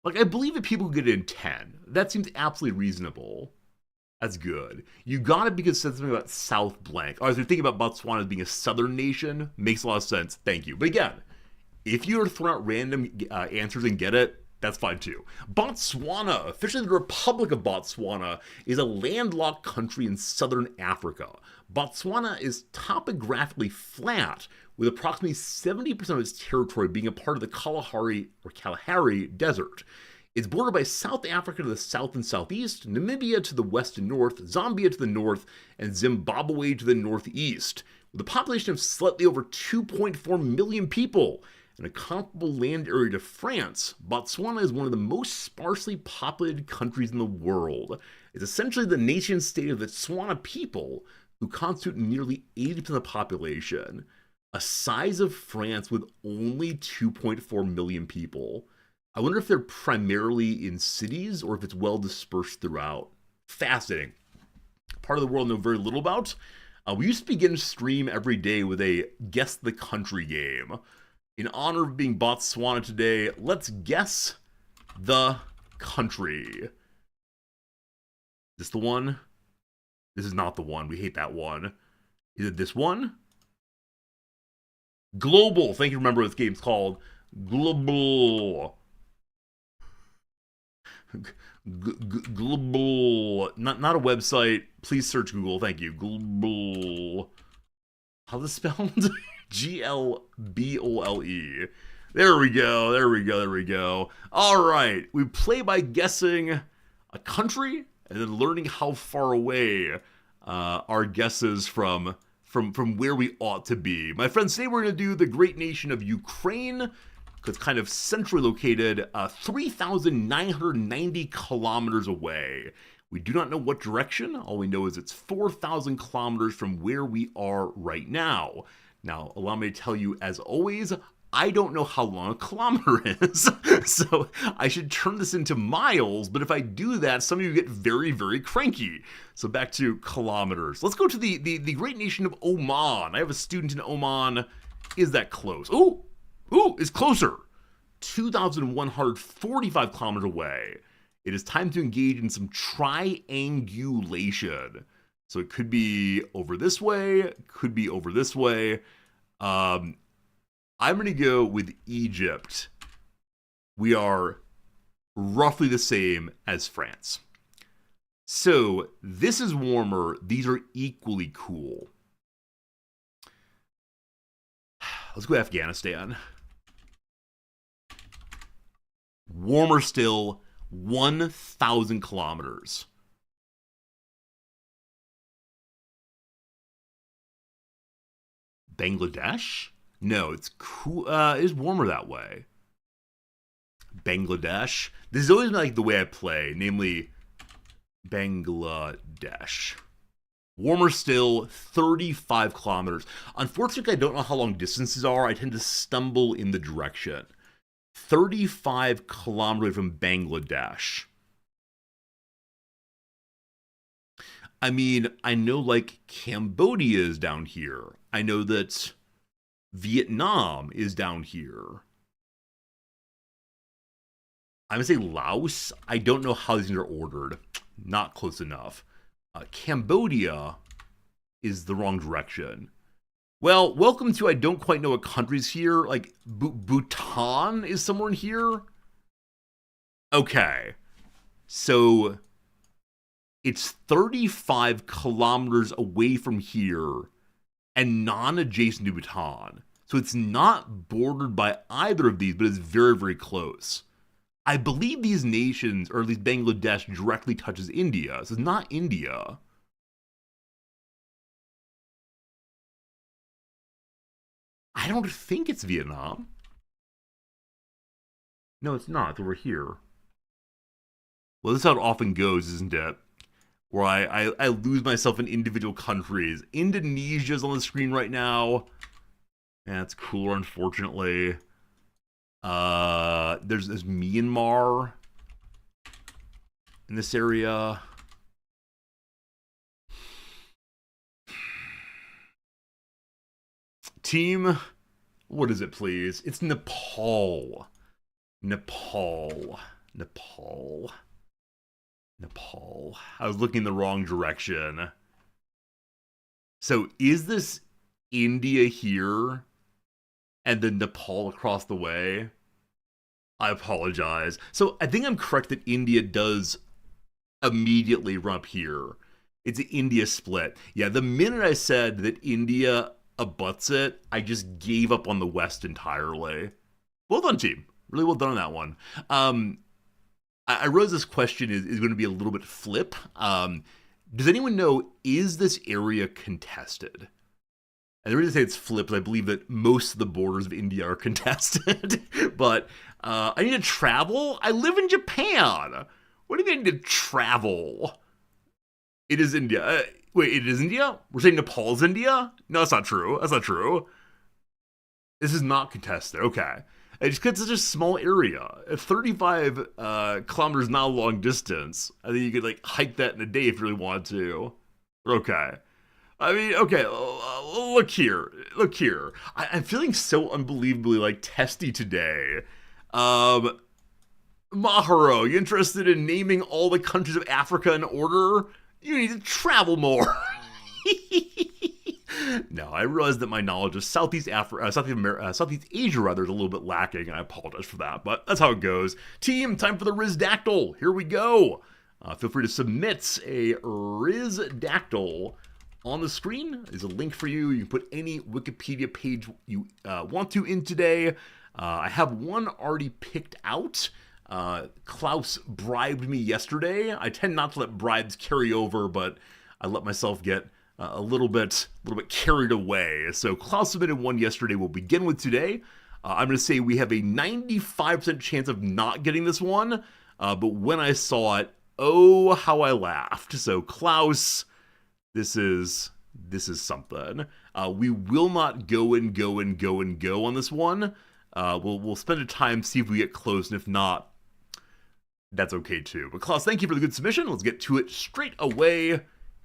Like, I believe that people get in 10. That seems absolutely reasonable. That's good. You got it because it said something about South blank. Or as we think about Botswana as being a southern nation, makes a lot of sense. Thank you. But again, if you were to throw out random answers and get it, that's fine too. Botswana, officially the Republic of Botswana, is a landlocked country in southern Africa. Botswana is topographically flat, with approximately 70% of its territory being a part of the Kalahari Desert. It's bordered by South Africa to the south and southeast, Namibia to the west and north, Zambia to the north, and Zimbabwe to the northeast. With a population of slightly over 2.4 million people and a comparable land area to France, Botswana is one of the most sparsely populated countries in the world. It's essentially the nation-state of the Tswana people, who constitute nearly 80% of the population, a size of France with only 2.4 million people. I wonder if they're primarily in cities or if it's well dispersed throughout. Fascinating. Part of the world I know very little about. We used to begin stream every day with a Guess the Country game. In honor of being Botswana today, let's guess the country. Is this the one? This is not the one. We hate that one. Is it this one? Global. Thank you. Remember what this game's called. Global. Global. Not a website. Please search Google. Thank you. Global. How's it spelled? Glbole. There we go. There we go. There we go. All right. We play by guessing a country and then learning how far away our guesses from where we ought to be. My friends, today we're going to do the great nation of Ukraine, because it's kind of centrally located, 3,990 kilometers away. We do not know what direction. All we know is it's 4,000 kilometers from where we are right now. Now, allow me to tell you, as always, I don't know how long a kilometer is, so I should turn this into miles, but if I do that, some of you get very, very cranky. So back to kilometers. Let's go to the great nation of Oman. I have a student in Oman. Is that close? Ooh, it's closer. 2,145 kilometers away. It is time to engage in some triangulation. So it could be over this way, could be over this way. I'm going to go with Egypt. We are roughly the same as France. So this is warmer. These are equally cool. Let's go Afghanistan. Warmer still, 1,000 kilometers. Bangladesh? No, it's cool. It is warmer that way. Bangladesh. This has always been like the way I play, namely Bangladesh. Warmer still, 35 kilometers. Unfortunately, I don't know how long distances are. I tend to stumble in the direction. 35 kilometers away from Bangladesh. I mean, I know like Cambodia is down here. I know that Vietnam is down here. I'm going to say Laos. I don't know how these things are ordered. Not close enough. Cambodia is the wrong direction. Well, welcome to I don't quite know what country's here. Like, Bhutan is somewhere in here? Okay. So, it's 35 kilometers away from here and non-adjacent to Bhutan. So it's not bordered by either of these, but it's very, very close. I believe these nations, or at least Bangladesh, directly touches India. So it's not India. I don't think it's Vietnam. No, it's not. We're here. Well, this is how it often goes, isn't it? where I lose myself in individual countries. Indonesia's on the screen right now. That's cooler, unfortunately. There's Myanmar in this area. Team, what is it, please? It's Nepal. Nepal. I was looking in the wrong direction. So is this India here and then Nepal across the way? I apologize. So I think I'm correct that India does immediately run up here. It's an India split. Yeah, the minute I said that India abuts it, I just gave up on the West entirely. Well done, team. Really well done on that one. I realize this question is going to be a little bit flip. Does anyone know, is this area contested? And the reason I say it's flipped is I believe that most of the borders of India are contested. But I need to travel? I live in Japan. What do you mean I need to travel? It is India. Wait, it is India? We're saying Nepal's India? No, that's not true. This is not contested. Okay. It's because it's such a small area. 35 kilometers not a long distance. I think you could hike that in a day if you really wanted to. Okay. I mean, okay, look here. I'm feeling so unbelievably testy today. Maharo, you interested in naming all the countries of Africa in order? You need to travel more. No, I realize that my knowledge of Southeast Asia is a little bit lacking, and I apologize for that, but that's how it goes. Team, time for the Rizdactyl. Here we go. Feel free to submit a Rizdactyl on the screen. There's a link for you. You can put any Wikipedia page you want to in today. I have one already picked out. Klaus bribed me yesterday. I tend not to let bribes carry over, but I let myself get a little bit carried away. So Klaus submitted one yesterday. We'll begin with today. I'm going to say we have a 95% chance of not getting this one, but when I saw it, oh, how I laughed. So Klaus, this is something. We will not go on this one. We'll spend a time, see if we get close, and if not, that's okay too. But Klaus, thank you for the good submission. Let's get to it straight away.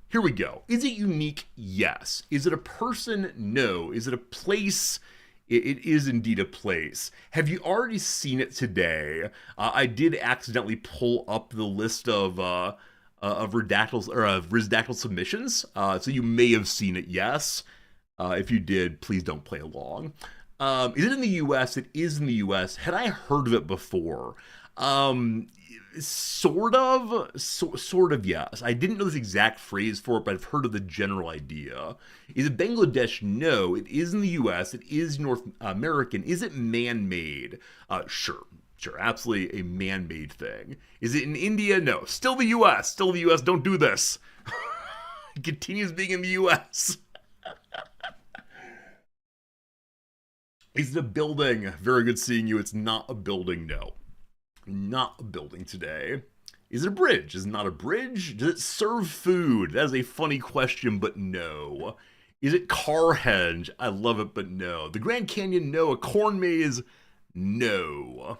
Here we go. Is it unique? Yes. Is it a person? No. Is it a place? It is indeed a place. Have you already seen it today? I did accidentally pull up the list of Rizdactyl submissions, so you may have seen it. Yes. If you did, please don't play along. Is it in the U.S.? It is in the U.S. Had I heard of it before? Sort of, yes. I didn't know this exact phrase for it, but I've heard of the general idea. Is it Bangladesh? No. It is in the U.S. It is North American. Is it man-made? Sure, absolutely a man-made thing. Is it in India? No. Still the U.S. Don't do this. It continues being in the U.S. Is it a building? Very good seeing you. It's not a building, no. Not a building today. Is it a bridge? Is it not a bridge? Does it serve food? That is a funny question, but no. Is it Carhenge? I love it, but no. The Grand Canyon? No. A corn maze? No.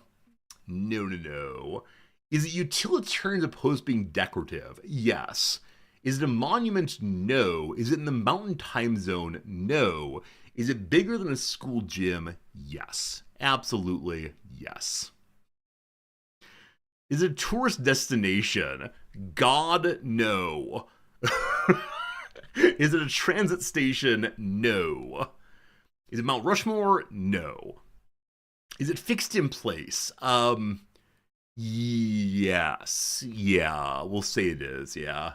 No. Is it utilitarian as opposed to being decorative? Yes. Is it a monument? No. Is it in the mountain time zone? No. Is it bigger than a school gym? Yes. Absolutely yes. Is it a tourist destination? God, no. Is it a transit station? No. Is it Mount Rushmore? No. Is it fixed in place? Yes. Yeah, we'll say it is. Yeah.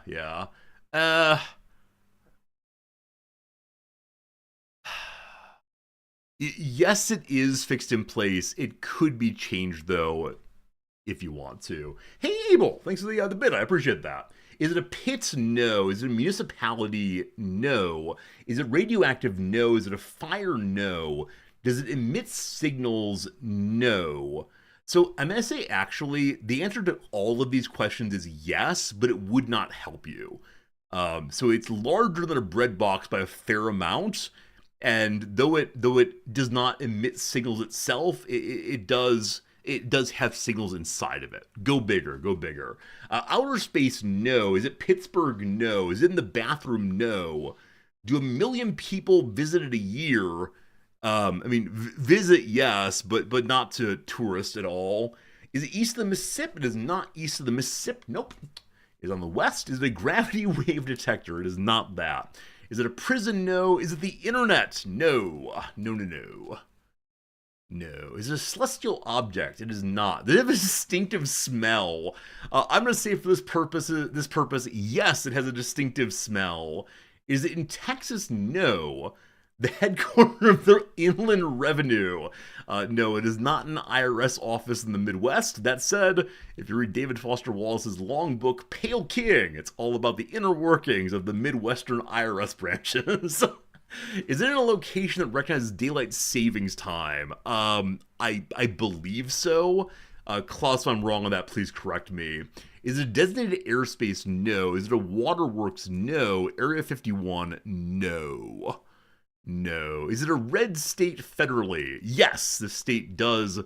Yes, it is fixed in place. It could be changed, though, if you want to. Hey, Abel, thanks for the bid. I appreciate that. Is it a pit? No. Is it a municipality? No. Is it radioactive? No. Is it a fire? No. Does it emit signals? No. So I'm gonna say actually the answer to all of these questions is yes, but it would not help you. So it's larger than a bread box by a fair amount, and though it does not emit signals itself, it does have signals inside of it. Go bigger, go bigger. Outer space, no. Is it Pittsburgh? No. Is it in the bathroom? No. Do a million people visit it a year? I mean, visit, yes, but not to tourists at all. Is it east of the Mississippi? It is not east of the Mississippi. Nope. Is it on the west? Is it a gravity wave detector? It is not that. Is it a prison? No. Is it the internet? No. No, no, no. No. Is it a celestial object? It is not. Does it have a distinctive smell? I'm going to say for this purpose, yes, it has a distinctive smell. Is it in Texas? No. The headquarters of their inland revenue. No, it is not an IRS office in the Midwest. That said, if you read David Foster Wallace's long book, Pale King, it's all about the inner workings of the Midwestern IRS branches. Is it in a location that recognizes daylight savings time? I believe so. Klaus, if I'm wrong on that, please correct me. Is it a designated airspace? No. Is it a waterworks? No. Area 51? No. No. Is it a red state federally? Yes, the state does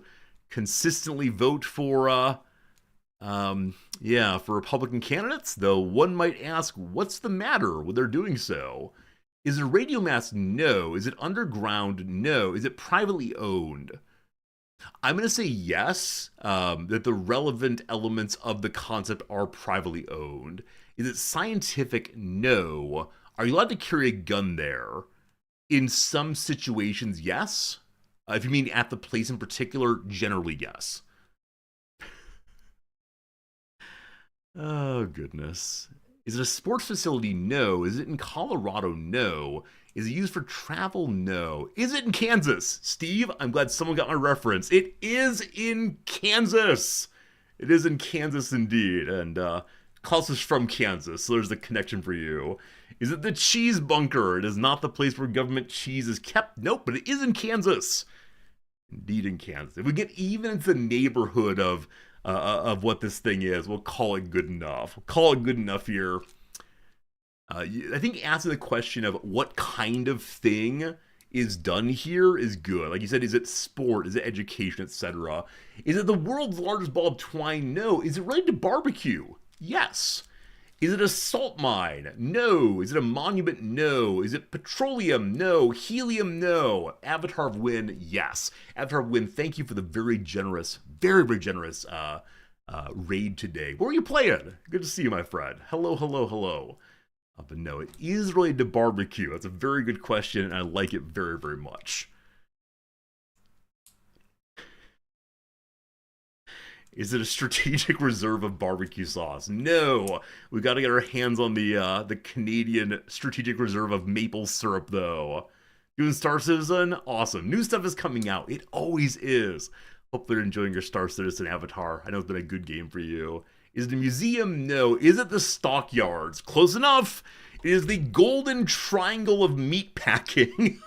consistently vote for, for Republican candidates, though one might ask, what's the matter with their doing so? Is it a radio mast? No. Is it underground? No. Is it privately owned? I'm going to say yes, that the relevant elements of the concept are privately owned. Is it scientific? No. Are you allowed to carry a gun there? In some situations, yes. If you mean at the place in particular, generally, yes. Oh, goodness. Is it a sports facility? No. Is it in Colorado? No. Is it used for travel? No. Is it in Kansas? Steve, I'm glad someone got my reference. It is in Kansas. It is in Kansas indeed. And Klaus is from Kansas, so there's the connection for you. Is it the cheese bunker? It is not the place where government cheese is kept. Nope, but it is in Kansas. Indeed in Kansas. If we get even into the neighborhood of what this thing is, we'll call it good enough. We'll call it good enough here. I think asking the question of what kind of thing is done here is good. Like you said, is it sport? Is it education, etc.? Is it the world's largest ball of twine? No. Is it related to barbecue? Yes. Is it a salt mine? No. Is it a monument? No. Is it petroleum? No. Helium? No. Avatar of Wind? Yes. Avatar of Wind, thank you for the very generous, very, very generous raid today. What were you playing? Good to see you, my friend. Hello, hello, hello. But no, it is related to barbecue. That's a very good question, and I like it very, very much. Is it a strategic reserve of barbecue sauce? No. We got to get our hands on the Canadian strategic reserve of maple syrup, though. Doing Star Citizen? Awesome. New stuff is coming out. It always is. Hope they're enjoying your Star Citizen avatar. I know it's been a good game for you. Is it a museum? No. Is it the stockyards? Close enough. It is the Golden Triangle of meat packing.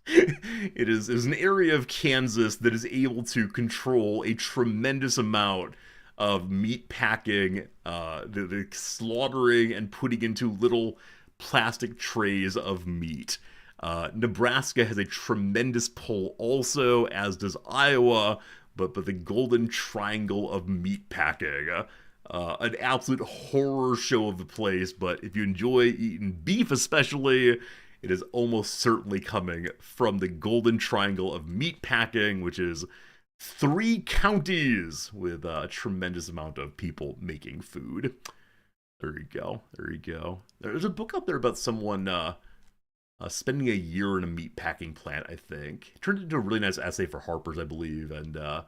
It is an area of Kansas that is able to control a tremendous amount of meat packing, the slaughtering and putting into little plastic trays of meat. Nebraska has a tremendous pull also, as does Iowa, but the Golden Triangle of meat packing. An absolute horror show of the place, but if you enjoy eating beef especially, it is almost certainly coming from the Golden Triangle of meat packing, which is 3 counties with a tremendous amount of people making food. There you go. There you go. There's a book out there about someone spending a year in a meat packing plant, I think. It turned into a really nice essay for Harper's, I believe, and talk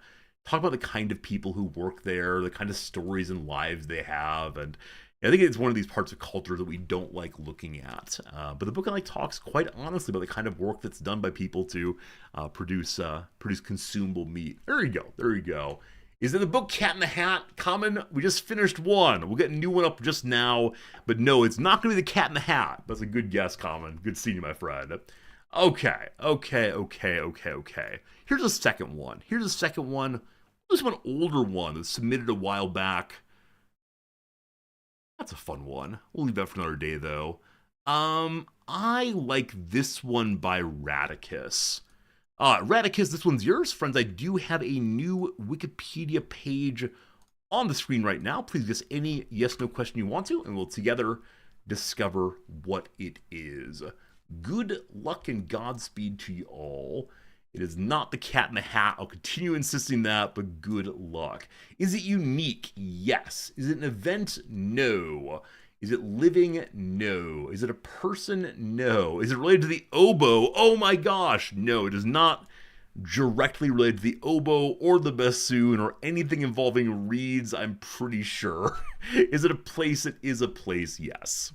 about the kind of people who work there, the kind of stories and lives they have, and I think it's one of these parts of culture that we don't like looking at. But the book talks quite honestly about the kind of work that's done by people to produce consumable meat. There you go. There you go. Is it the book Cat in the Hat? Common, we just finished one. We'll get a new one up just now. But no, it's not going to be the Cat in the Hat. That's a good guess, Common. Good seeing you, my friend. Okay. Here's a second one. This one older one that's submitted a while back. That's a fun one. We'll leave that for another day, though. I like this one by Radicus. Radicus, this one's yours. Friends, I do have a new Wikipedia page on the screen right now. Please guess any yes/no question you want to, and we'll together discover what it is. Good luck and Godspeed to you all. It is not the Cat in the Hat. I'll continue insisting that, but good luck. Is it unique? Yes. Is it an event? No. Is it living? No. Is it a person? No. Is it related to the oboe? Oh my gosh. No, it is not directly related to the oboe or the bassoon or anything involving reeds, I'm pretty sure. Is it a place? It is a place, yes.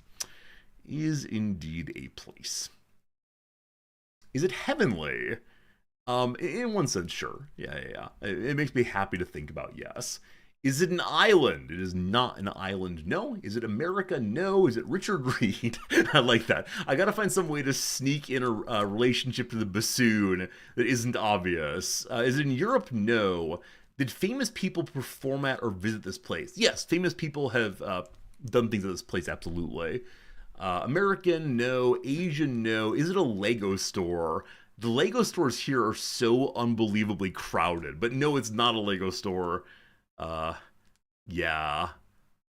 Is indeed a place. Is it heavenly? In one sense, sure. Yeah. It makes me happy to think about, yes. Is it an island? It is not an island, no. Is it America? No. Is it Richard Reed? I like that. I gotta find some way to sneak in a relationship to the bassoon that isn't obvious. Is it in Europe? No. Did famous people perform at or visit this place? Yes, famous people have done things at this place, absolutely. American, no. Asian, no. Is it a Lego store? The Lego stores here are so unbelievably crowded, but no, it's not a Lego store. Yeah.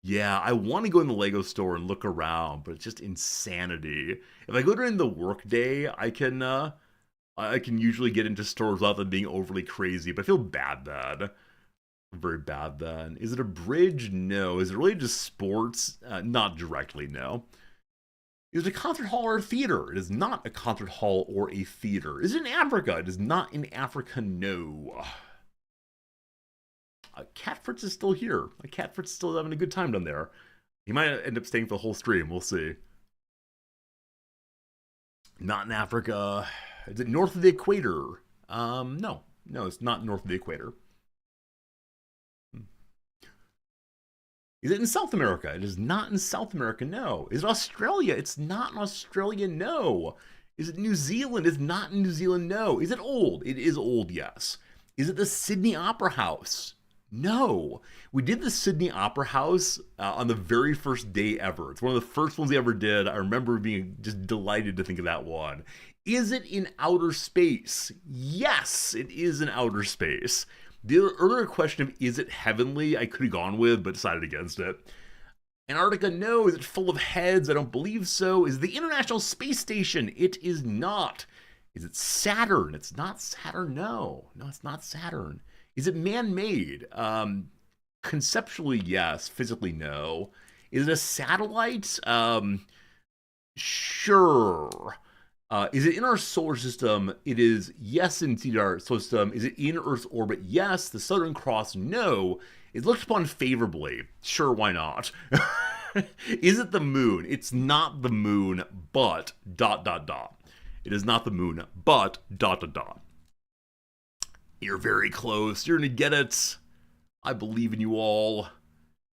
I want to go in the Lego store and look around, but it's just insanity. If I go during the workday, I can usually get into stores without them being overly crazy, but I feel bad then. Very bad then. Is it a bridge? No. Is it related to sports? Not directly, no. Is it a concert hall or a theater? It is not a concert hall or a theater. Is it in Africa? It is not in Africa, no. Cat Fritz is still here. Cat Fritz is still having a good time down there. He might end up staying for the whole stream. We'll see. Not in Africa. Is it north of the equator? No, it's not north of the equator. Is it in South America? It is not in South America, no. Is it Australia? It's not in Australia, no. Is it New Zealand? It's not in New Zealand, no. Is it old? It is old, yes. Is it the Sydney Opera House? No. We did the Sydney Opera House on the very first day ever. It's one of the first ones we ever did. I remember being just delighted to think of that one. Is it in outer space? Yes, it is in outer space. The earlier question of is it heavenly, I could have gone with, but decided against it. Antarctica, no. Is it full of heads? I don't believe so. Is it the International Space Station? It is not. Is it Saturn? It's not Saturn, no. No, it's not Saturn. Is it man-made? Conceptually, yes. Physically, no. Is it a satellite? Sure. Is it in our solar system? It is, yes, indeed, our solar system. Is it in Earth's orbit? Yes. The Southern Cross? No. It's looked upon favorably. Sure, why not? Is it the moon? It's not the moon, but ... It is not the moon, but ... You're very close. You're gonna get it. I believe in you all.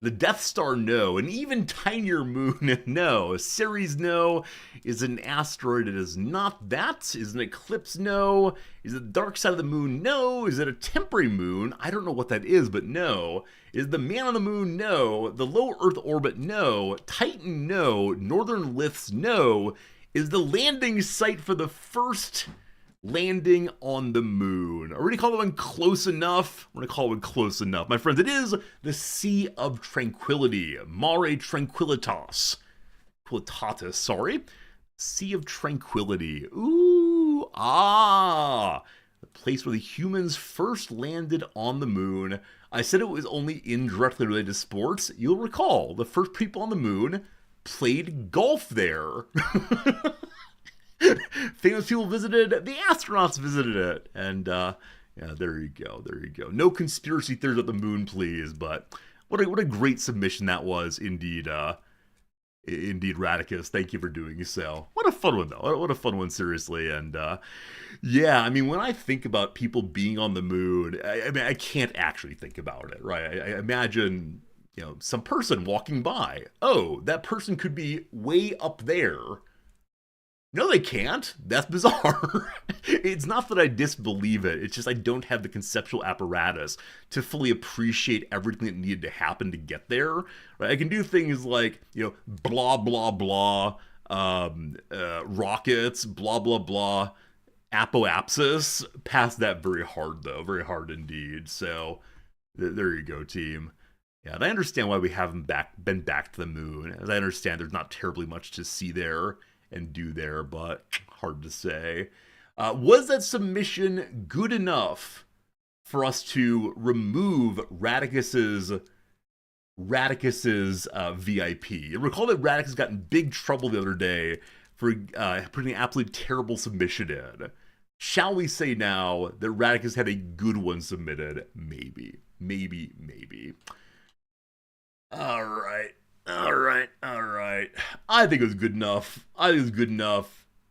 The Death Star, no. An even tinier moon, no. Ceres, no. Is it an asteroid? It is not that. Is it an eclipse? No. Is it the dark side of the moon? No. Is it a temporary moon? I don't know what that is, but no. Is the man on the moon? No. The low Earth orbit? No. Titan? No. Northern Liths? No. Is the landing site for the first landing on the moon? Are we gonna call that one close enough? We're gonna call it close enough. My friends, it is the Sea of Tranquility. Mare Tranquillitas. Tranquillitatis, sorry. Sea of Tranquility. Ooh, the place where the humans first landed on the moon. I said it was only indirectly related to sports. You'll recall, the first people on the moon played golf there. Famous people visited, the astronauts visited it, and yeah, there you go. No conspiracy theories about the moon, please. But what a great submission that was, indeed. Indeed, Radicus. Thank you for doing so. What a fun one, though. What a fun one, seriously. And yeah, I mean, when I think about people being on the moon, I mean, I can't actually think about it, right? I imagine, some person walking by. Oh, that person could be way up there. No, they can't. That's bizarre. It's not that I disbelieve it. It's just I don't have the conceptual apparatus to fully appreciate everything that needed to happen to get there. Right? I can do things like, blah, blah, blah, rockets, blah, blah, blah, apoapsis. Past that very hard, though. Very hard indeed. So there you go, team. Yeah, and I understand why we haven't been back to the moon. As I understand, there's not terribly much to see there and do there, but hard to say. Was that submission good enough for us to remove Radicus's VIP? You recall that Radicus got in big trouble the other day for putting an absolutely terrible submission in. Shall we say now that Radicus had a good one submitted? Maybe. All right. I think it was good enough.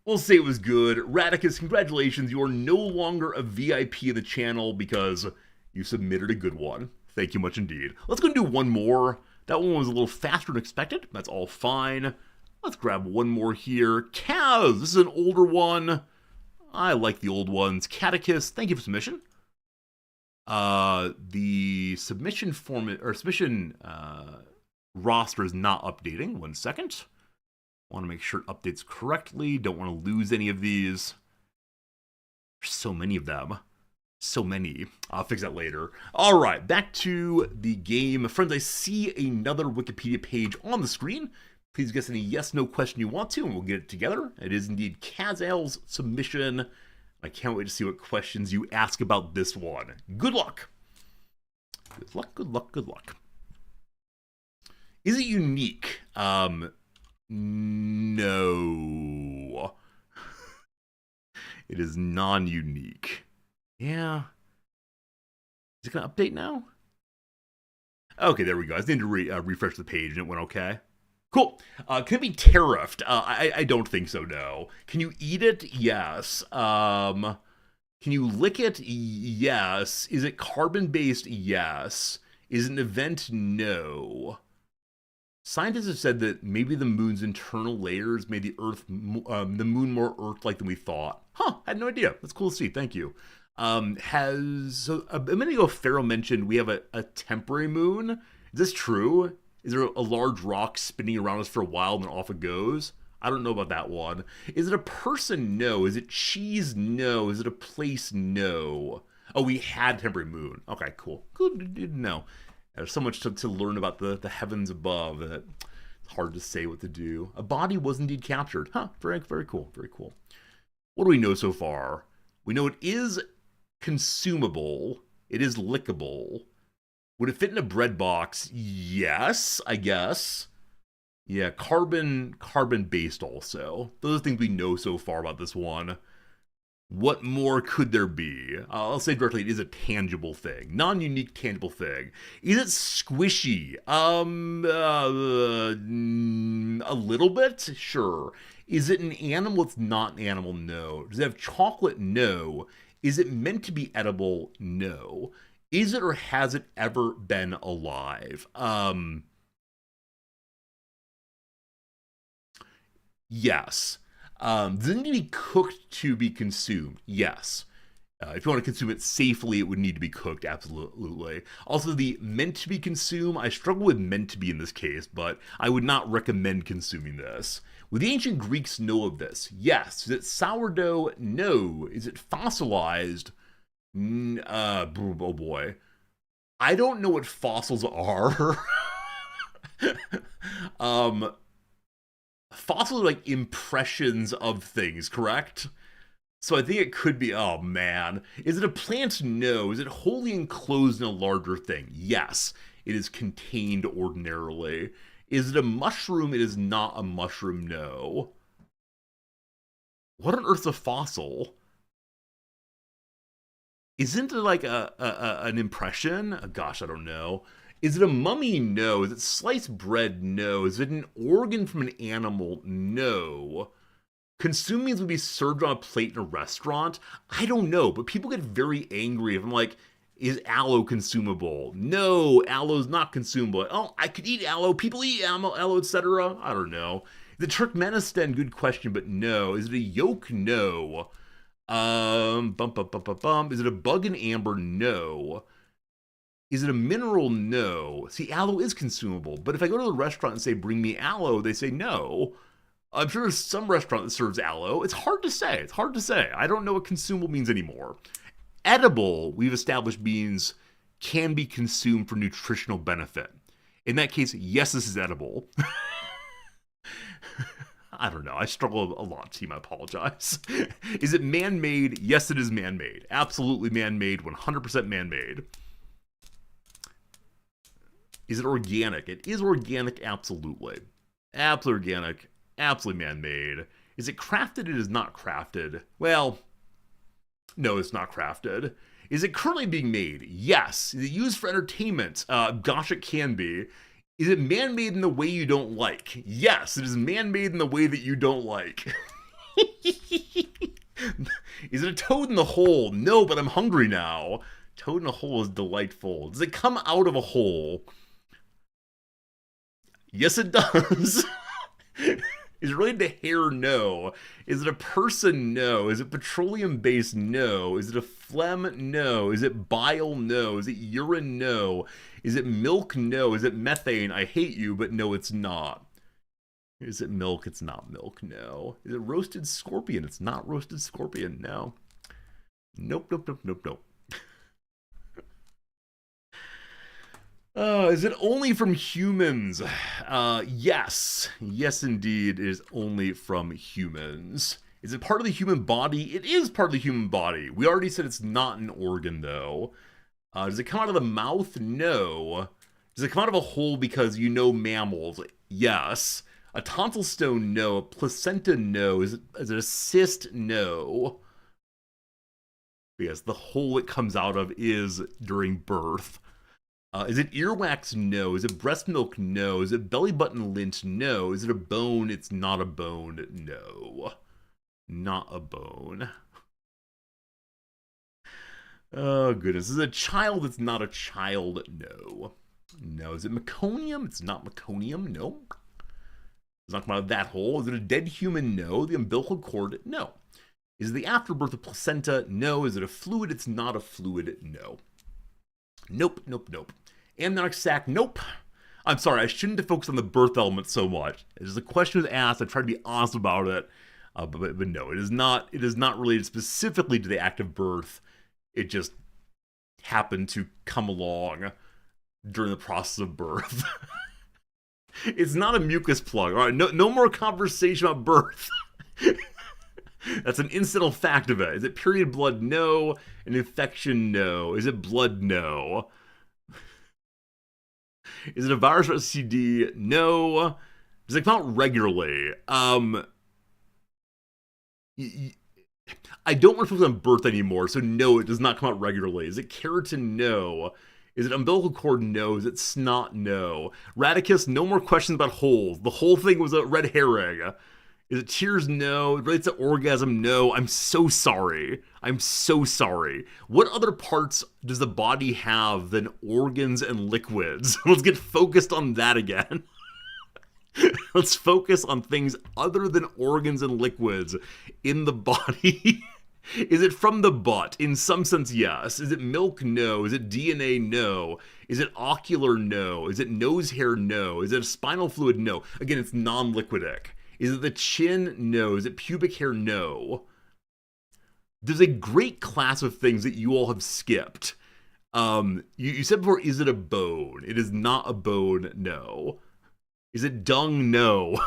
We'll say it was good. Radicus, congratulations. You are no longer a VIP of the channel because you submitted a good one. Thank you much indeed. Let's go and do one more. That one was a little faster than expected. That's all fine. Let's grab one more here. Kaz, this is an older one. I like the old ones. Catechist, thank you for submission. The submission form or submission roster is not updating. 1 second. Want to make sure it updates correctly. Don't want to lose any of these. There's so many of them. So many. I'll fix that later. All right, back to the game. Friends, I see another Wikipedia page on the screen. Please guess any yes/no question you want to, and we'll get it together. It is indeed Kazal's submission. I can't wait to see what questions you ask about this one. Good luck. Good luck. Is it unique? No. It is non-unique. Yeah. Is it going to update now? Okay, there we go. I just need to refresh the page and it went okay. Cool. Can it be tariffed? I don't think so, no. Can you eat it? Yes. Can you lick it? Yes. Is it carbon-based? Yes. Is it an event? No. Scientists have said that maybe the moon's internal layers made the moon more Earth-like than we thought. Huh, I had no idea. That's cool to see. Thank you. A minute ago, Pharaoh mentioned we have a temporary moon. Is this true? Is there a large rock spinning around us for a while and then off it goes? I don't know about that one. Is it a person? No. Is it cheese? No. Is it a place? No. Oh, we had temporary moon. Okay, cool. Good to know. There's so much to learn about the heavens above that it's hard to say what to do. A body was indeed captured. Huh, very cool, very cool. What do we know so far? We know it is consumable. It is lickable. Would it fit in a bread box? Yes, I guess. Yeah, carbon-based also. Those are things we know so far about this one. What more could there be? I'll say directly, it is a tangible thing. Non-unique tangible thing. Is it squishy? A little bit? Sure. Is it an animal? It's not an animal? No. Does it have chocolate? No. Is it meant to be edible? No. Is it or has it ever been alive? Yes. Does it need to be cooked to be consumed? Yes. If you want to consume it safely, it would need to be cooked, absolutely. Also, the meant to be consumed, I struggle with meant to be in this case, but I would not recommend consuming this. Would the ancient Greeks know of this? Yes. Is it sourdough? No. Is it fossilized? Oh boy. I don't know what fossils are. Fossils are like impressions of things, correct? So I think it could be, oh man. Is it a plant? No. Is it wholly enclosed in a larger thing? Yes. It is contained ordinarily. Is it a mushroom? It is not a mushroom, no. What on earth's a fossil? Isn't it like an impression? Gosh, I don't know. Is it a mummy? No. Is it sliced bread? No. Is it an organ from an animal? No. Consuming would be served on a plate in a restaurant? I don't know, but people get very angry if I'm like, is aloe consumable? No, aloe's not consumable. Oh, I could eat aloe. People eat aloe, etc. I don't know. Is it Turkmenistan? Good question, but no. Is it a yolk? No. Is it a bug and amber? No. Is it a mineral? No. See, aloe is consumable, but if I go to the restaurant and say, bring me aloe, they say no. I'm sure there's some restaurant that serves aloe. It's hard to say. It's hard to say. I don't know what consumable means anymore. Edible, we've established, means can be consumed for nutritional benefit. In that case, yes, this is edible. I don't know. I struggle a lot, team. I apologize. Is it man-made? Yes, it is man-made. Absolutely man-made. 100% man-made. Is it organic? It is organic, absolutely. Absolutely organic. Absolutely man-made. Is it crafted? It is not crafted. Well, no, it's not crafted. Is it currently being made? Yes. Is it used for entertainment? Gosh, it can be. Is it man-made in the way you don't like? Yes, it is man-made in the way that you don't like. Is it a toad in the hole? No, but I'm hungry now. Toad in a hole is delightful. Does it come out of a hole? Yes, it does. Is it related to hair? No. Is it a person? No. Is it petroleum-based? No. Is it a phlegm? No. Is it bile? No. Is it urine? No. Is it milk? No. Is it methane? I hate you, but no, it's not. Is it milk? It's not milk. No. Is it roasted scorpion? It's not roasted scorpion. No. Nope, nope, nope, nope, nope. Is it only from humans? Yes. Yes, indeed, it is only from humans. Is it part of the human body? It is part of the human body. We already said it's not an organ, though. Does it come out of the mouth? No. Does it come out of a hole because you know mammals? Yes. A tonsil stone? No. A placenta? No. Is it a cyst? No. Yes, the hole it comes out of is during birth. Is it earwax? No. Is it breast milk? No. Is it belly button lint? No. Is it a bone? It's not a bone. No. Not a bone. Oh, goodness. Is it a child? It's not a child. No. No. Is it meconium? It's not meconium. No. It's not come out of that hole. Is it a dead human? No. The umbilical cord? No. Is it the afterbirth of placenta? No. Is it a fluid? It's not a fluid. No. Nope, nope, nope. Amniotic sac? Nope. I'm sorry, I shouldn't have focused on the birth element so much. As the question was asked, I tried to be honest about it. But no, it is not related specifically to the act of birth. It just happened to come along during the process of birth. It's not a mucus plug. All right, no more conversation about birth. That's an incidental fact of it. Is it period blood? No. An infection? No. Is it blood? No. Is it a virus or STD? No. Does it come out regularly? I don't want to focus on birth anymore, so no, it does not come out regularly. Is it keratin? No. Is it umbilical cord? No. Is it snot? No. Radicus? No more questions about holes. The whole thing was a red herring. Is it tears? No. It relates to orgasm? No. I'm so sorry. I'm so sorry. What other parts does the body have than organs and liquids? Let's get focused on that again. Let's focus on things other than organs and liquids in the body. Is it from the butt? In some sense, yes. Is it milk? No. Is it DNA? No. Is it ocular? No. Is it nose hair? No. Is it a spinal fluid? No. Again, it's non-liquidic. Is it the chin? No. Is it pubic hair? No. There's a great class of things that you all have skipped. You said before, is it a bone? It is not a bone, no. Is it dung? No.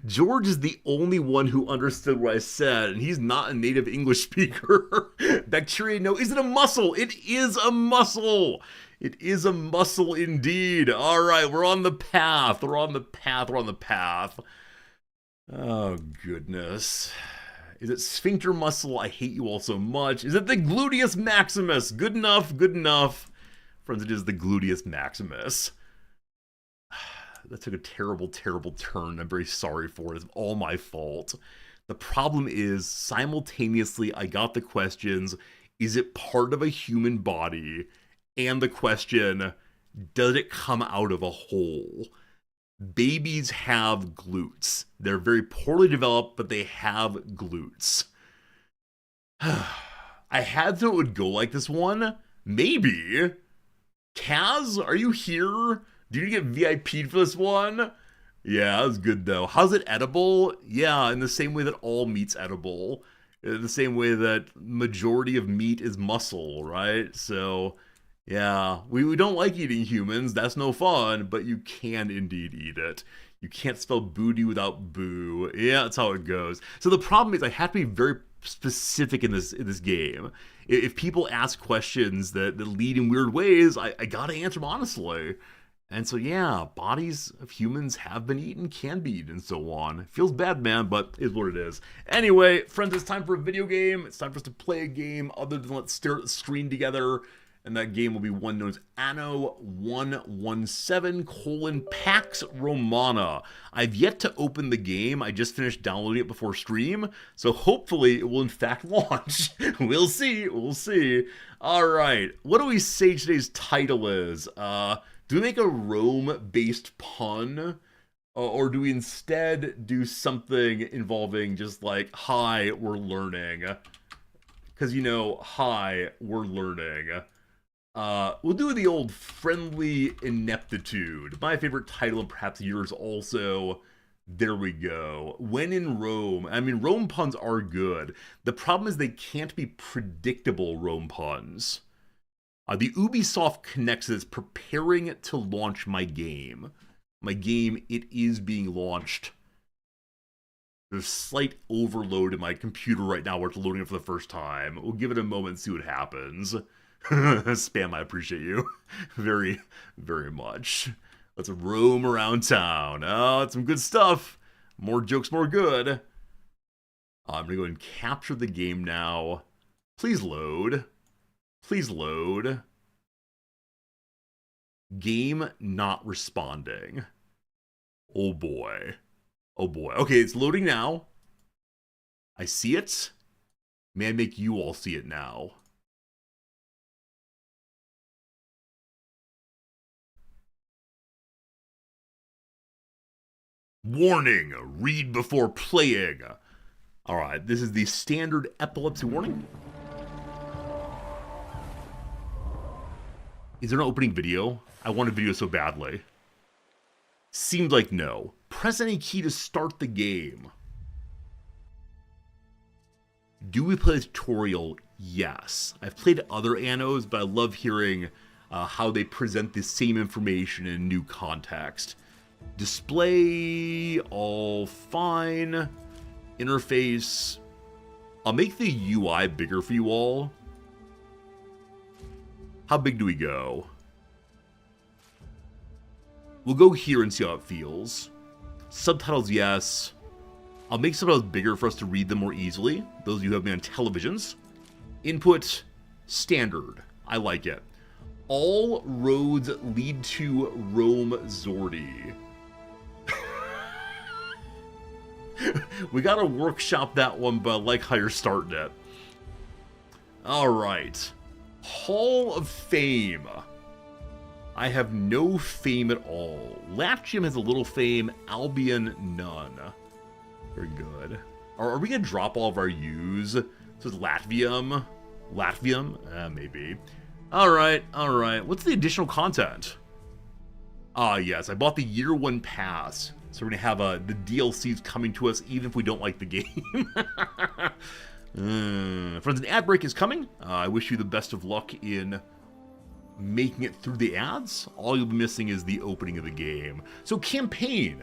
George is the only one who understood what I said, and he's not a native English speaker. Bacteria? No. Is it a muscle? It is a muscle. It is a muscle indeed. All right, we're on the path. We're on the path. We're on the path. Oh, goodness. Is it sphincter muscle? I hate you all so much. Is it the gluteus maximus? Good enough, good enough. Friends, it is the gluteus maximus. That took a terrible, terrible turn. I'm very sorry for it. It's all my fault. The problem is, simultaneously, I got the questions, is it part of a human body? And the question, does it come out of a hole? Babies have glutes. They're very poorly developed, but they have glutes. I had to know it would go like this one. Maybe. Kaz, are you here? Do you get VIP'd for this one? Yeah, that was good though. How's it edible? Yeah, in the same way that all meat's edible. In the same way that majority of meat is muscle, right? So, yeah, we don't like eating humans. That's no fun, but you can indeed eat it. You can't spell booty without boo. Yeah, that's how it goes. So the problem is I have to be very specific in this game. If people ask questions that lead in weird ways, I gotta answer them honestly. And so, yeah, bodies of humans have been eaten, can be eaten, and so on. Feels bad, man, but is what it is. Anyway, friends, it's time for a video game. It's time for us to play a game other than let's stare at the screen together. And that game will be one known as Anno 117: Pax Romana. I've yet to open the game. I just finished downloading it before stream, so hopefully it will in fact launch. We'll see. We'll see. All right. What do we say today's title is? Do we make a Rome-based pun? Or do we instead do something involving just like, hi, we're learning? Because, you know, hi, we're learning. We'll do the old friendly ineptitude. My favorite title, and perhaps yours also. There we go. When in Rome. I mean, Rome puns are good. The problem is they can't be predictable Rome puns. The Ubisoft Connect is preparing to launch my game. My game, it is being launched. There's slight overload in my computer right now where it's loading it for the first time. We'll give it a moment and see what happens. Spam, I appreciate you very, very much. Let's roam around town. Oh, that's some good stuff. More jokes, more good. I'm going to go and capture the game now. Please load. Please load. Game not responding. Oh boy. Oh boy. Okay, it's loading now. I see it. May I make you all see it now? Warning, read before playing. Alright, this is the standard epilepsy warning. Is there an opening video? I want a video so badly. Seemed like no. Press any key to start the game. Do we play the tutorial? Yes. I've played other Annos, but I love hearing how they present the same information in a new context. Display, all fine. Interface. I'll make the UI bigger for you all. How big do we go? We'll go here and see how it feels. Subtitles, yes. I'll make subtitles bigger for us to read them more easily. Those of you who have me on televisions. Input, standard. I like it. All roads lead to Rome Zordi. We gotta workshop that one, but I like how you're starting it. Alright. Hall of Fame. I have no fame at all. Latium has a little fame. Albion, none. Very good. Are we gonna drop all of our U's? So it's Latvium? Latvium? Maybe. Alright, alright. What's the additional content? Yes, I bought the year one pass. So we're gonna have the DLCs coming to us even if we don't like the game. Friends, an ad break is coming. I wish you the best of luck in making it through the ads. All you'll be missing is the opening of the game. So campaign,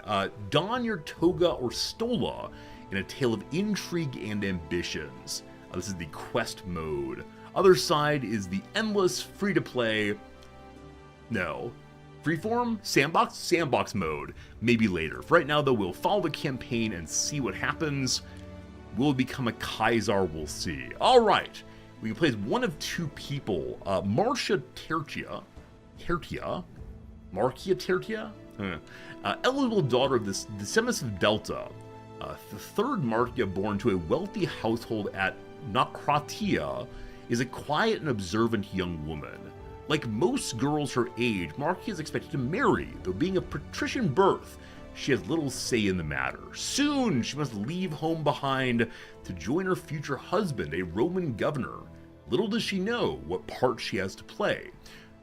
don your toga or stola in a tale of intrigue and ambitions. This is the quest mode. Other side is the endless free-to-play, no, freeform? Sandbox mode, maybe later. For right now though, we'll follow the campaign and see what happens. Will it become a Kaiser? We'll see. Alright, we can play as one of two people. Marcia Tertia, eligible daughter of the descendants of Delta. The third Marcia born to a wealthy household at Nokratia is a quiet and observant young woman. Like most girls her age, Markia is expected to marry, though being of patrician birth, she has little say in the matter. Soon, she must leave home behind to join her future husband, a Roman governor. Little does she know what part she has to play.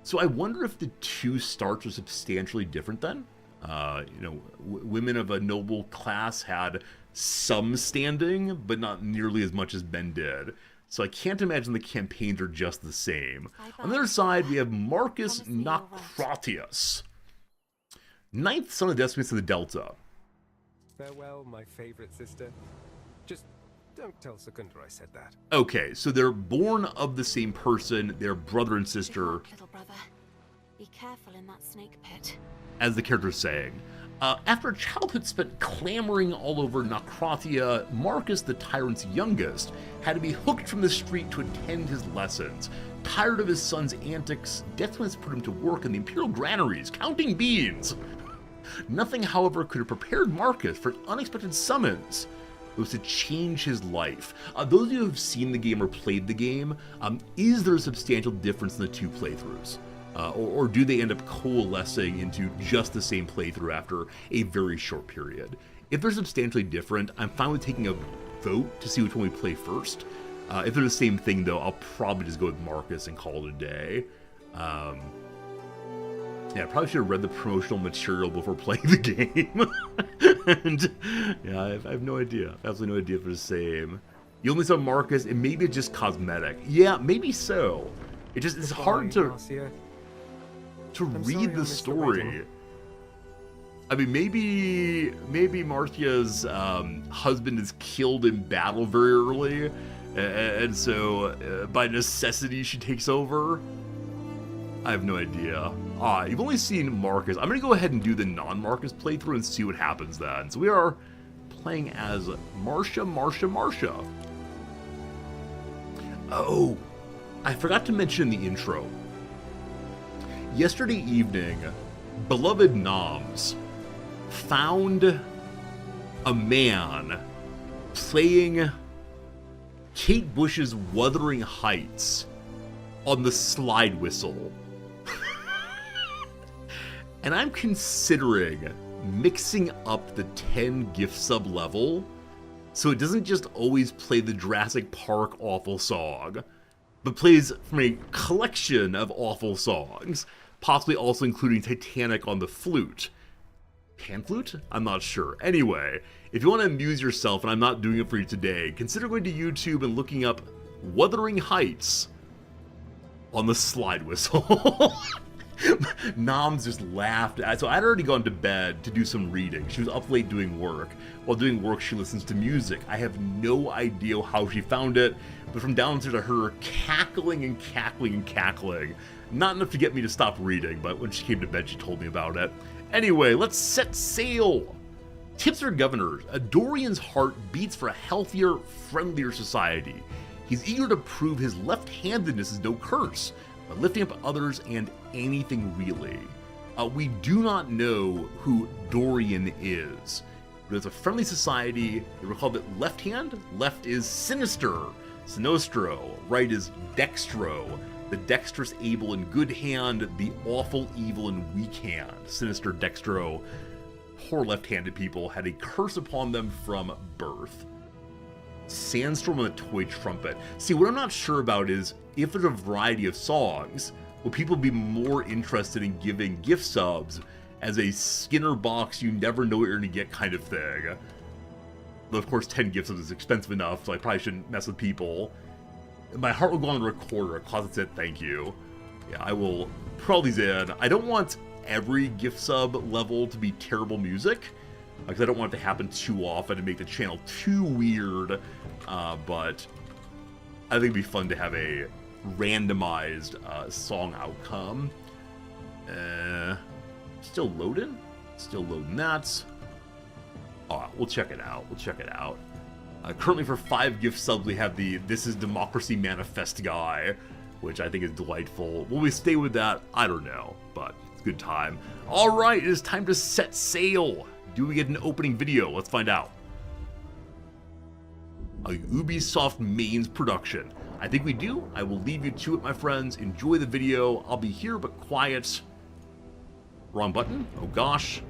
So I wonder if the two starts are substantially different then? Women of a noble class had some standing, but not nearly as much as men did. So I can't imagine the campaigns are just the same. On the other side, we have Marcus Nocratius, ninth son of Decimus of the Delta. Farewell, my favorite sister. Just don't tell Secunda I said that. Okay, so they're born of the same person. They're brother and sister. Good luck, little brother. Be careful in that snake pit. As the character's saying. After a childhood spent clamoring all over Nocratia, Marcus, the tyrant's youngest, had to be hooked from the street to attend his lessons. Tired of his son's antics, Decimus put him to work in the imperial granaries, counting beans. Nothing, however, could have prepared Marcus for an unexpected summons. It was to change his life. Those of you who have seen the game or played the game, is there a substantial difference in the two playthroughs? Or do they end up coalescing into just the same playthrough after a very short period? If they're substantially different, I'm fine with taking a vote to see which one we play first. If they're the same thing, though, I'll probably just go with Marcus and call it a day. Yeah, I probably should have read the promotional material before playing the game. And yeah, I have no idea. I have absolutely no idea if they're the same. You only saw Marcus, and maybe it's just cosmetic. Yeah, maybe so. It's hard to read the story. I mean, maybe Marcia's husband is killed in battle very early, and so by necessity she takes over. I have no idea. You've only seen Marcus. I'm gonna go ahead and do the non-Marcus playthrough and see what happens then. So we are playing as Marcia. Oh, I forgot to mention the intro. Yesterday evening, beloved Noms found a man playing Kate Bush's Wuthering Heights on the slide whistle. And I'm considering mixing up the 10 gift sub level so it doesn't just always play the Jurassic Park awful song, but plays from a collection of awful songs, possibly also including Titanic on the flute. Pan flute? I'm not sure. Anyway, if you want to amuse yourself, and I'm not doing it for you today, consider going to YouTube and looking up Wuthering Heights on the slide whistle. Noms just laughed. So I'd already gone to bed to do some reading. She was up late doing work. While doing work, she listens to music. I have no idea how she found it, but from downstairs I heard her cackling and cackling and cackling. Not enough to get me to stop reading, but when she came to bed, she told me about it. Anyway, let's set sail. Tips for governors. Dorian's heart beats for a healthier, friendlier society. He's eager to prove his left-handedness is no curse, but lifting up others and anything really. We do not know who Dorian is, but it's a friendly society. They recall that left hand, left is sinister, sinostro, right is dextro, the dexterous able and good hand, the awful evil and weak hand, sinister dextro. Poor left-handed people had a curse upon them from birth. Sandstorm on a toy trumpet. See, what I'm not sure about is if there's a variety of songs, will people be more interested in giving gift subs as a Skinner box, you never know what you're going to get kind of thing? But of course, 10 gift subs is expensive enough, so I probably shouldn't mess with people. My heart will go on the recorder. Closet said thank you. Yeah, I will put all these in. I don't want every gift sub level to be terrible music, because I don't want it to happen too often and make the channel too weird, but I think it'd be fun to have a randomized song outcome. Still loading? Still loading that. We'll check it out. Currently for 5 gift subs we have the This is Democracy Manifest guy, which I think is delightful. Will we stay with that? I don't know, but it's a good time. Alright, it is time to set sail. Do we get an opening video? Let's find out. A Ubisoft Mains production. I think we do. I will leave you to it, my friends. Enjoy the video. I'll be here but quiet. Wrong button? Oh gosh.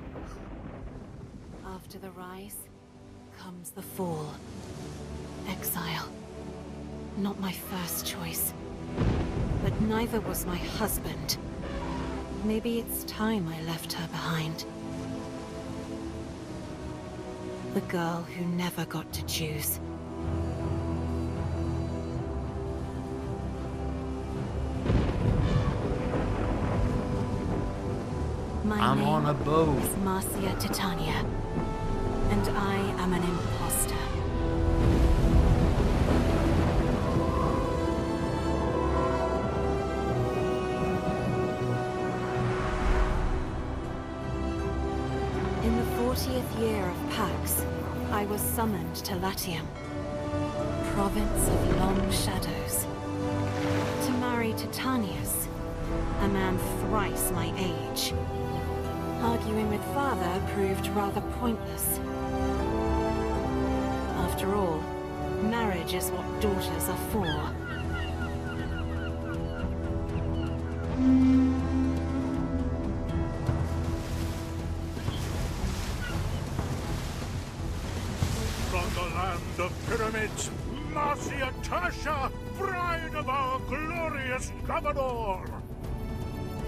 After the rise comes the fall. Exile. Not my first choice. But neither was my husband. Maybe it's time I left her behind. The girl who never got to choose. I'm My on a name boat. is Marcia Titania, and I am an imposter. In the 40th year of Pax, I was summoned to Latium, province of long shadows, to marry Titanius, a man thrice my age. Arguing with father proved rather pointless. After all, marriage is what daughters are for. From the land of pyramids, Marcia Tasha, bride of our glorious governor!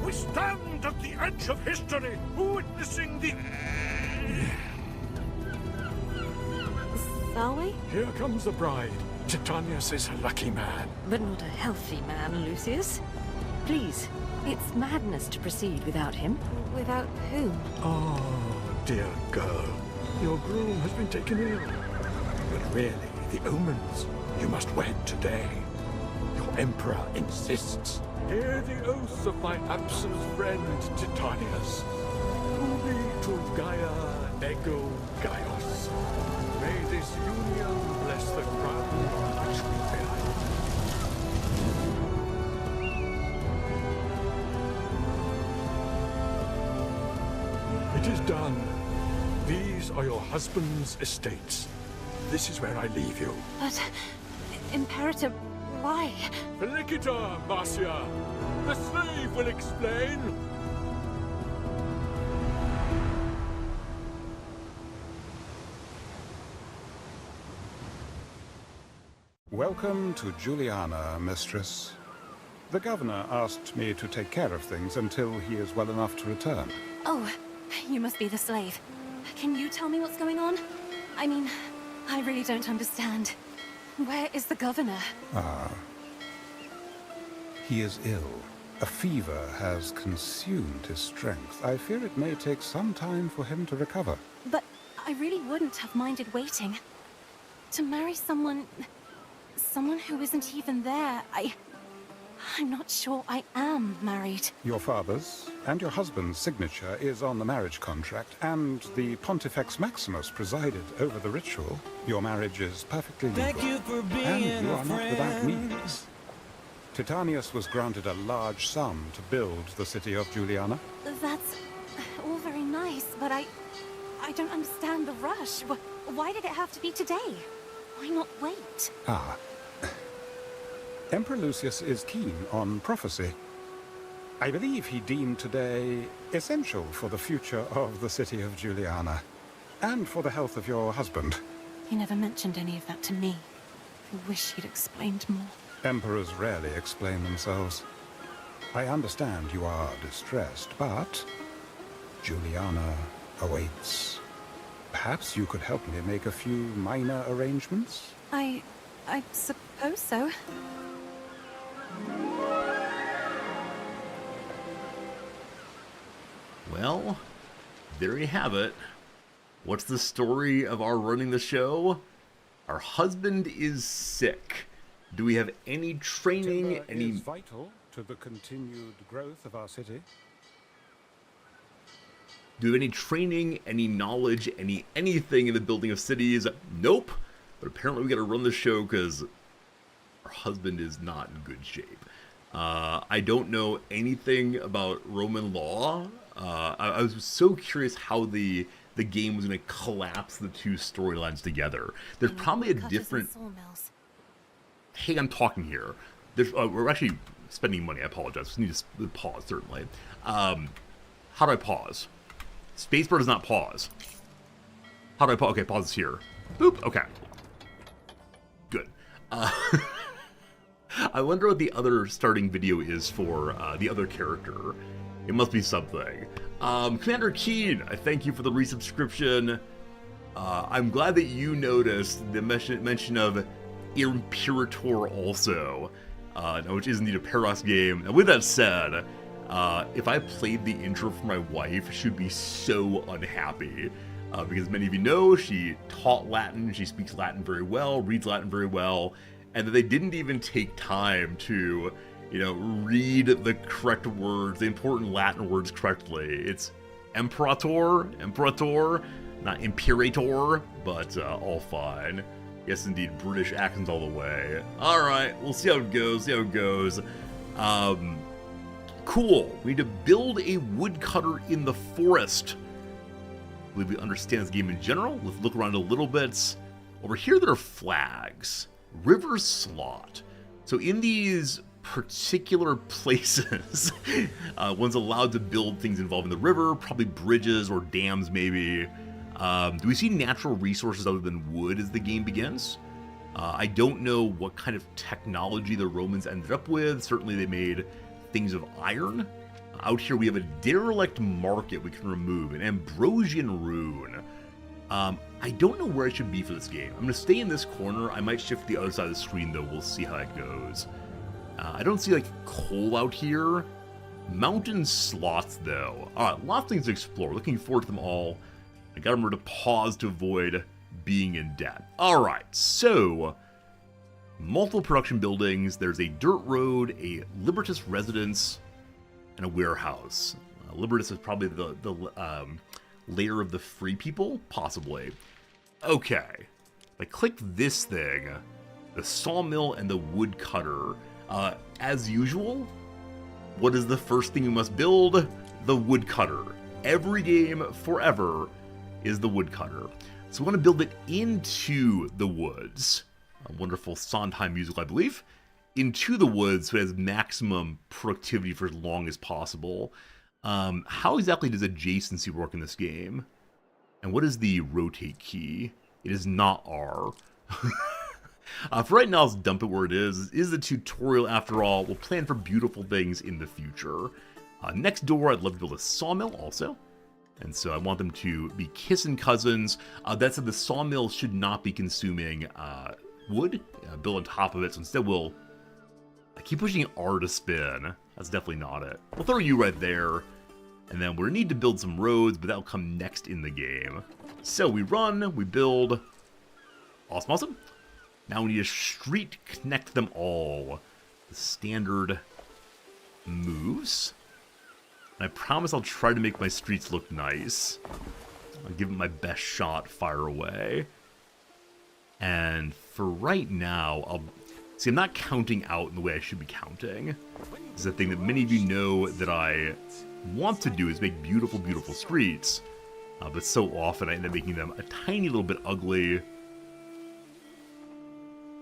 We stand at the edge of history, witnessing the... Are we? Here comes the bride. Titanius is a lucky man. But not a healthy man, Lucius. Please, it's madness to proceed without him. Without whom? Oh, dear girl. Your groom has been taken ill. But really, the omens. You must wed today. Your emperor insists. Hear the oath of my absent friend Titanius. Ubi tu Gaia ego Gaius. May this union bless the crown on which we bear. It is done. These are your husband's estates. This is where I leave you. But... Imperator, why? Felicita, Marcia! The slave will explain! Welcome to Juliana, mistress. The governor asked me to take care of things until he is well enough to return. Oh, you must be the slave. Can you tell me what's going on? I mean, I really don't understand. Where is the governor? He is ill. A fever has consumed his strength. I fear it may take some time for him to recover. But I really wouldn't have minded waiting. To marry someone who isn't even there, I'm not sure I am married. Your father's and your husband's signature is on the marriage contract, and the Pontifex Maximus presided over the ritual. Your marriage is perfectly legal. Thank you for being and you a are not without friend. means. Titanius was granted a large sum to build the city of Juliana. That's all very nice, but I don't understand the rush. Why did it have to be today? Why not wait? Emperor Lucius is keen on prophecy. I believe he deemed today essential for the future of the city of Juliana, and for the health of your husband. He never mentioned any of that to me. I wish he'd explained more. Emperors rarely explain themselves. I understand you are distressed, but Juliana awaits. Perhaps you could help me make a few minor arrangements? I suppose so. Well, there you have it. What's the story of our running the show? Our husband is sick. Do we have any training, Timber any... is vital to the continued growth of our city. Do we have any training, any knowledge, anything in the building of cities? Nope. But apparently we got to run the show because our husband is not in good shape. I don't know anything about Roman law. I was so curious how the game was going to collapse the two storylines together. There's probably a Cutters and different... sawmills. hey, I'm talking here. We're actually spending money. I apologize. We need to pause, certainly. How do I pause? Spacebar does not pause. How do I pause? Okay, pause is here. Boop. Okay. Good. I wonder what the other starting video is for the other character. It must be something. Commander Keen, I thank you for the resubscription. I'm glad that you noticed the mention of Imperator also, which is indeed a Paradox game. And with that said, if I played the intro for my wife, she would be so unhappy. Because many of you know, she taught Latin, she speaks Latin very well, reads Latin very well, and that they didn't even take time to, read the correct words, the important Latin words correctly. It's Imperator, not Imperator, but all fine. Yes, indeed, British accents all the way. Alright, we'll see how it goes, Cool, we need to build a woodcutter in the forest. I believe we understand this game in general. Let's look around a little bit. Over here there are flags. River slot. So in these particular places, one's allowed to build things involving the river, probably bridges or dams maybe. Do we see natural resources other than wood as the game begins? I don't know what kind of technology the Romans ended up with. Certainly they made things of iron. Out here we have a derelict market we can remove, an Ambrosian rune. I don't know where I should be for this game. I'm going to stay in this corner. I might shift to the other side of the screen though. We'll see how it goes. I don't see like coal out here. Mountain slots though. Alright, lots of things to explore. Looking forward to them all. I gotta remember to pause to avoid being in debt. Alright, so multiple production buildings. There's a dirt road, a Libertas residence, and a warehouse. Libertas is probably the layer of the free people, possibly. Okay, if I click this thing, the sawmill and the woodcutter. As usual, what is the first thing you must build? The woodcutter. Every game, forever, is the woodcutter. So we want to build it into the woods. A wonderful Sondheim musical, I believe. Into the woods so it has maximum productivity for as long as possible. How exactly does adjacency work in this game? And what is the rotate key? It is not R. For right now, let's dump it where it is. This is a tutorial after all. We'll plan for beautiful things in the future. Next door, I'd love to build a sawmill also. And so I want them to be kissing cousins. That said, the sawmill should not be consuming wood. Build on top of it. So instead we'll... I keep pushing R to spin. That's definitely not it. We'll throw you right there. And then we'll need to build some roads, but that'll come next in the game. So we run, we build. Awesome. Now we need a street to connect them all. The standard moves. And I promise I'll try to make my streets look nice. I'll give it my best shot, fire away. And for right now, See, I'm not counting out in the way I should be counting. This is a thing that many of you know that I want to do, is make beautiful, beautiful streets. But so often I end up making them a tiny little bit ugly.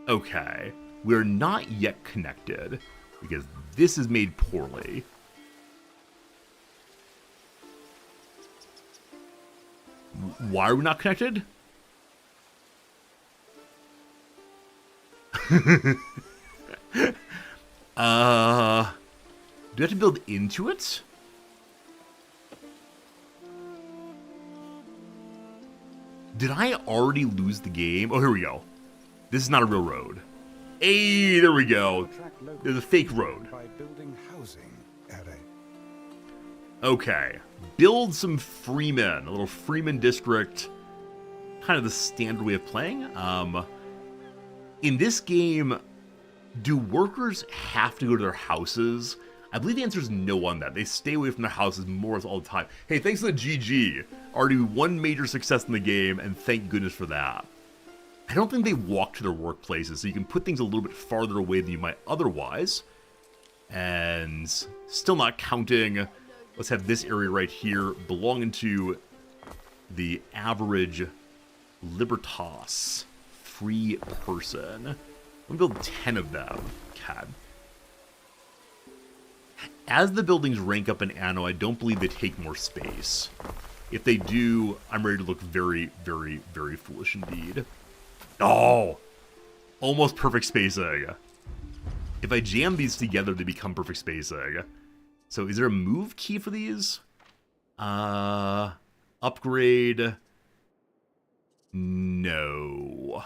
Okay, we're not yet connected, because this is made poorly. Why are we not connected? Do I have to build into it? Did I already lose the game? Oh, here we go. This is not a real road. Hey, there we go. There's a fake road. By building housing at Okay. Build some freemen. A little freeman district. Kind of the standard way of playing. In this game, do workers have to go to their houses? I believe the answer is no on that. They stay away from their houses more all the time. Hey, thanks to the GG. Already one major success in the game, and thank goodness for that. I don't think they walk to their workplaces, so you can put things a little bit farther away than you might otherwise. And still not counting. Let's have this area right here belonging to the average Libertas free person. I'm gonna build 10 of them. Okay. As the buildings rank up in Anno, I don't believe they take more space. If they do, I'm ready to look very, very, very foolish indeed. Oh! Almost perfect spacing. If I jam these together, they become perfect spacing. So is there a move key for these? Upgrade. No.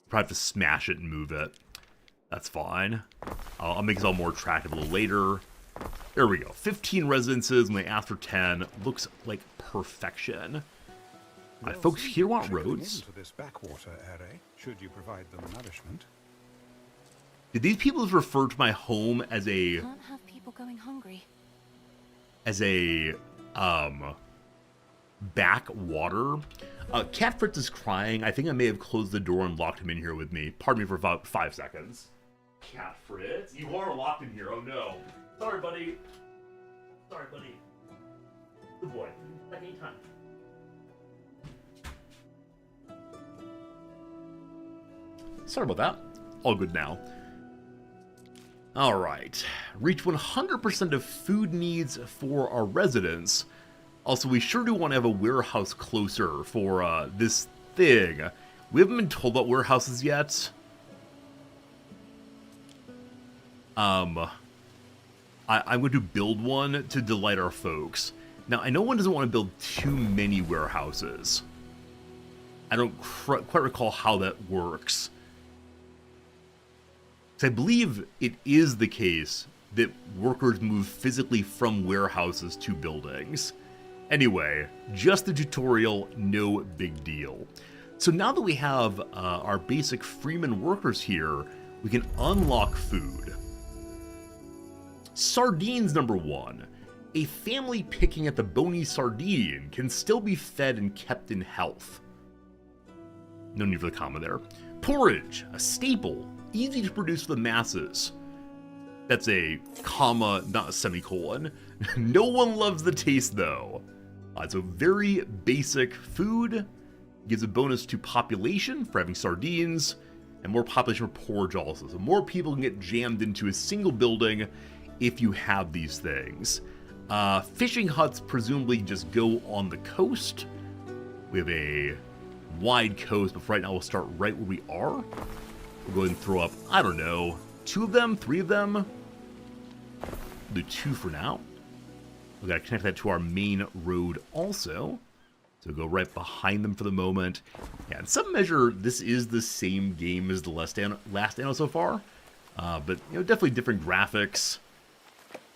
Probably have to smash it and move it. That's fine. I'll make this all more attractive a little later. There we go. 15 residences, when they ask for 10. Looks like perfection. Alright, folks here want roads. Into this backwater area, should you provide them nourishment. Did these people refer to my home as a... Can't have people going hungry. As a, backwater? Cat Fritz is crying. I think I may have closed the door and locked him in here with me. Pardon me for about 5 seconds. Cat Fritz? You are locked in here. Oh no. Sorry, buddy. Sorry, buddy. Good boy. Back anytime. Sorry about that. All good now. Alright. Reach 100% of food needs for our residents. Also, we sure do want to have a warehouse closer for this thing. We haven't been told about warehouses yet. I'm going to build one to delight our folks. Now, I know one doesn't want to build too many warehouses. I don't quite recall how that works. I believe it is the case that workers move physically from warehouses to buildings. Anyway, just a tutorial, no big deal. So now that we have our basic freeman workers here, we can unlock food. Sardines number 1. A family picking at the bony sardine can still be fed and kept in health. No need for the comma there. Porridge, a staple, easy to produce for the masses. That's a comma, not a semicolon. No one loves the taste though. So very basic food. Gives a bonus to population for having sardines, and more population for porridge also. So more people can get jammed into a single building if you have these things. Fishing huts presumably just go on the coast. We have a wide coast, but for right now we'll start right where we are. We'll go ahead and throw up, I don't know, 2 of them, 3 of them. We'll do 2 for now. We've got to connect that to our main road also. So go right behind them for the moment. Yeah, in some measure, this is the same game as the last Anno so far. But, you know, definitely different graphics,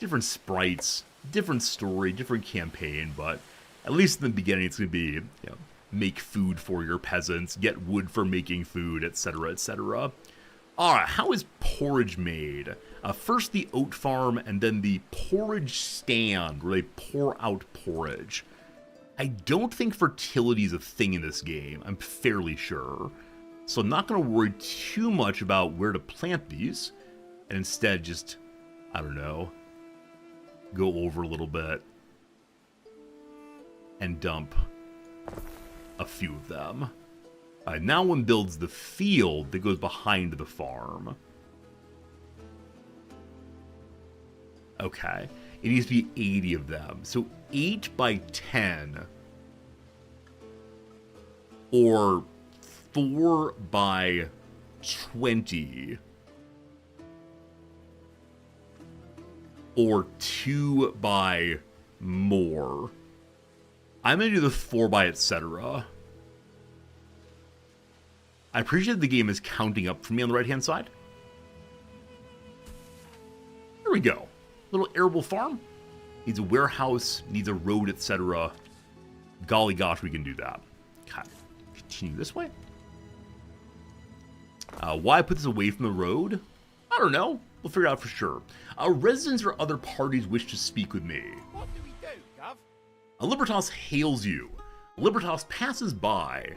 different sprites, different story, different campaign. But at least in the beginning, it's going to be, you know, make food for your peasants, get wood for making food, etc., etc. Alright, how is porridge made? First the oat farm, and then the porridge stand, where they pour out porridge. I don't think fertility is a thing in this game, I'm fairly sure. So I'm not going to worry too much about where to plant these, and instead just, I don't know, go over a little bit and dump a few of them. Now one builds the field that goes behind the farm. Okay, it needs to be 80 of them. So 8 by 10. Or 4 by 20. Or 2 by more. I'm going to do the 4 by etc. I appreciate the game is counting up for me on the right-hand side. There we go. Little arable farm. Needs a warehouse, needs a road, etc. Golly gosh, we can do that. Okay. Continue this way. Why I put this away from the road? I don't know. We'll figure it out for sure. Residents or other parties wish to speak with me. What do we do, Gov? A Libertas hails you. Libertas passes by,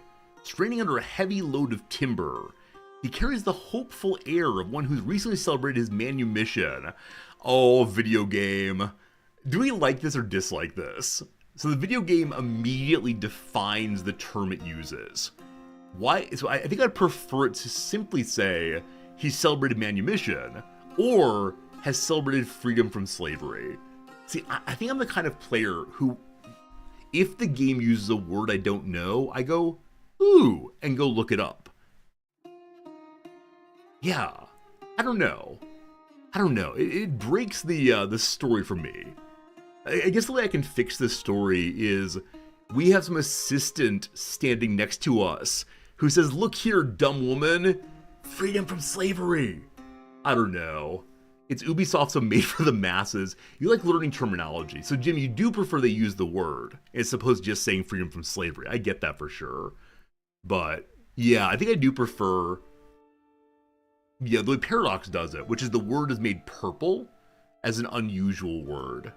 straining under a heavy load of timber. He carries the hopeful air of one who's recently celebrated his manumission. Oh, video game. Do we like this or dislike this? So the video game immediately defines the term it uses. Why? So I think I'd prefer it to simply say, he celebrated manumission, or has celebrated freedom from slavery. See, I think I'm the kind of player who, if the game uses a word I don't know, I go, ooh, and go look it up. Yeah, I don't know. It breaks the story for me. I guess the way I can fix this story is we have some assistant standing next to us who says, look here, dumb woman, freedom from slavery. I don't know. It's Ubisoft, so made for the masses. You like learning terminology. So Jim, you do prefer they use the word as opposed to just saying freedom from slavery. I get that for sure. But yeah, I think I do prefer, the way Paradox does it, which is the word is made purple as an unusual word.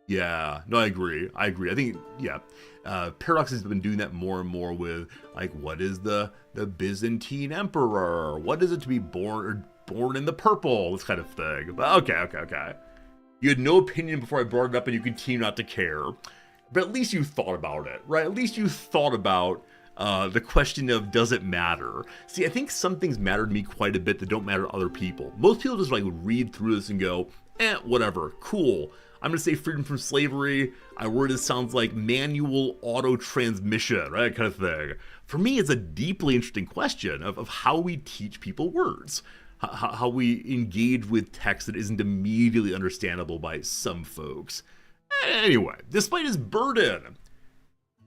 Yeah, no, I agree. I think, yeah, Paradox has been doing that more and more with, like, what is the Byzantine emperor? What is it to be born in the purple? This kind of thing. But okay. You had no opinion before I brought it up, and you continue not to care. But at least you thought about it, right? At least you thought about the question of, does it matter? See, I think some things matter to me quite a bit that don't matter to other people. Most people just, like, read through this and go, whatever, cool. I'm going to say freedom from slavery. I word it sounds like manual auto transmission, right? That kind of thing. For me, it's a deeply interesting question of how we teach people words, how we engage with text that isn't immediately understandable by some folks. Anyway, despite his burden,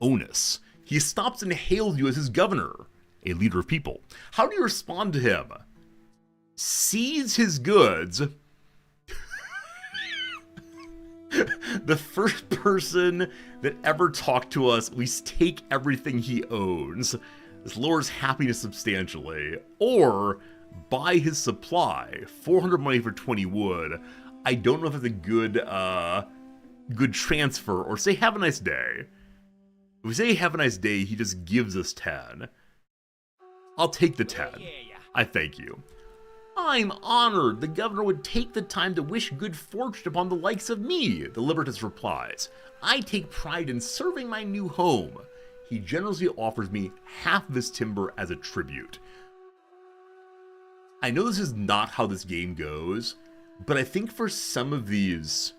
onus, he stops and hails you as his governor, a leader of people. How do you respond to him? Seize his goods. The first person that ever talked to us, we take everything he owns. This lowers happiness substantially. Or buy his supply, 400 money for 20 wood. I don't know if that's a good transfer, or say have a nice day. If we say have a nice day, he just gives us 10. I'll take the 10. I thank you. I'm honored the governor would take the time to wish good fortune upon the likes of me, the Libertus replies. I take pride in serving my new home. He generously offers me half this timber as a tribute. I know this is not how this game goes, but I think for some of these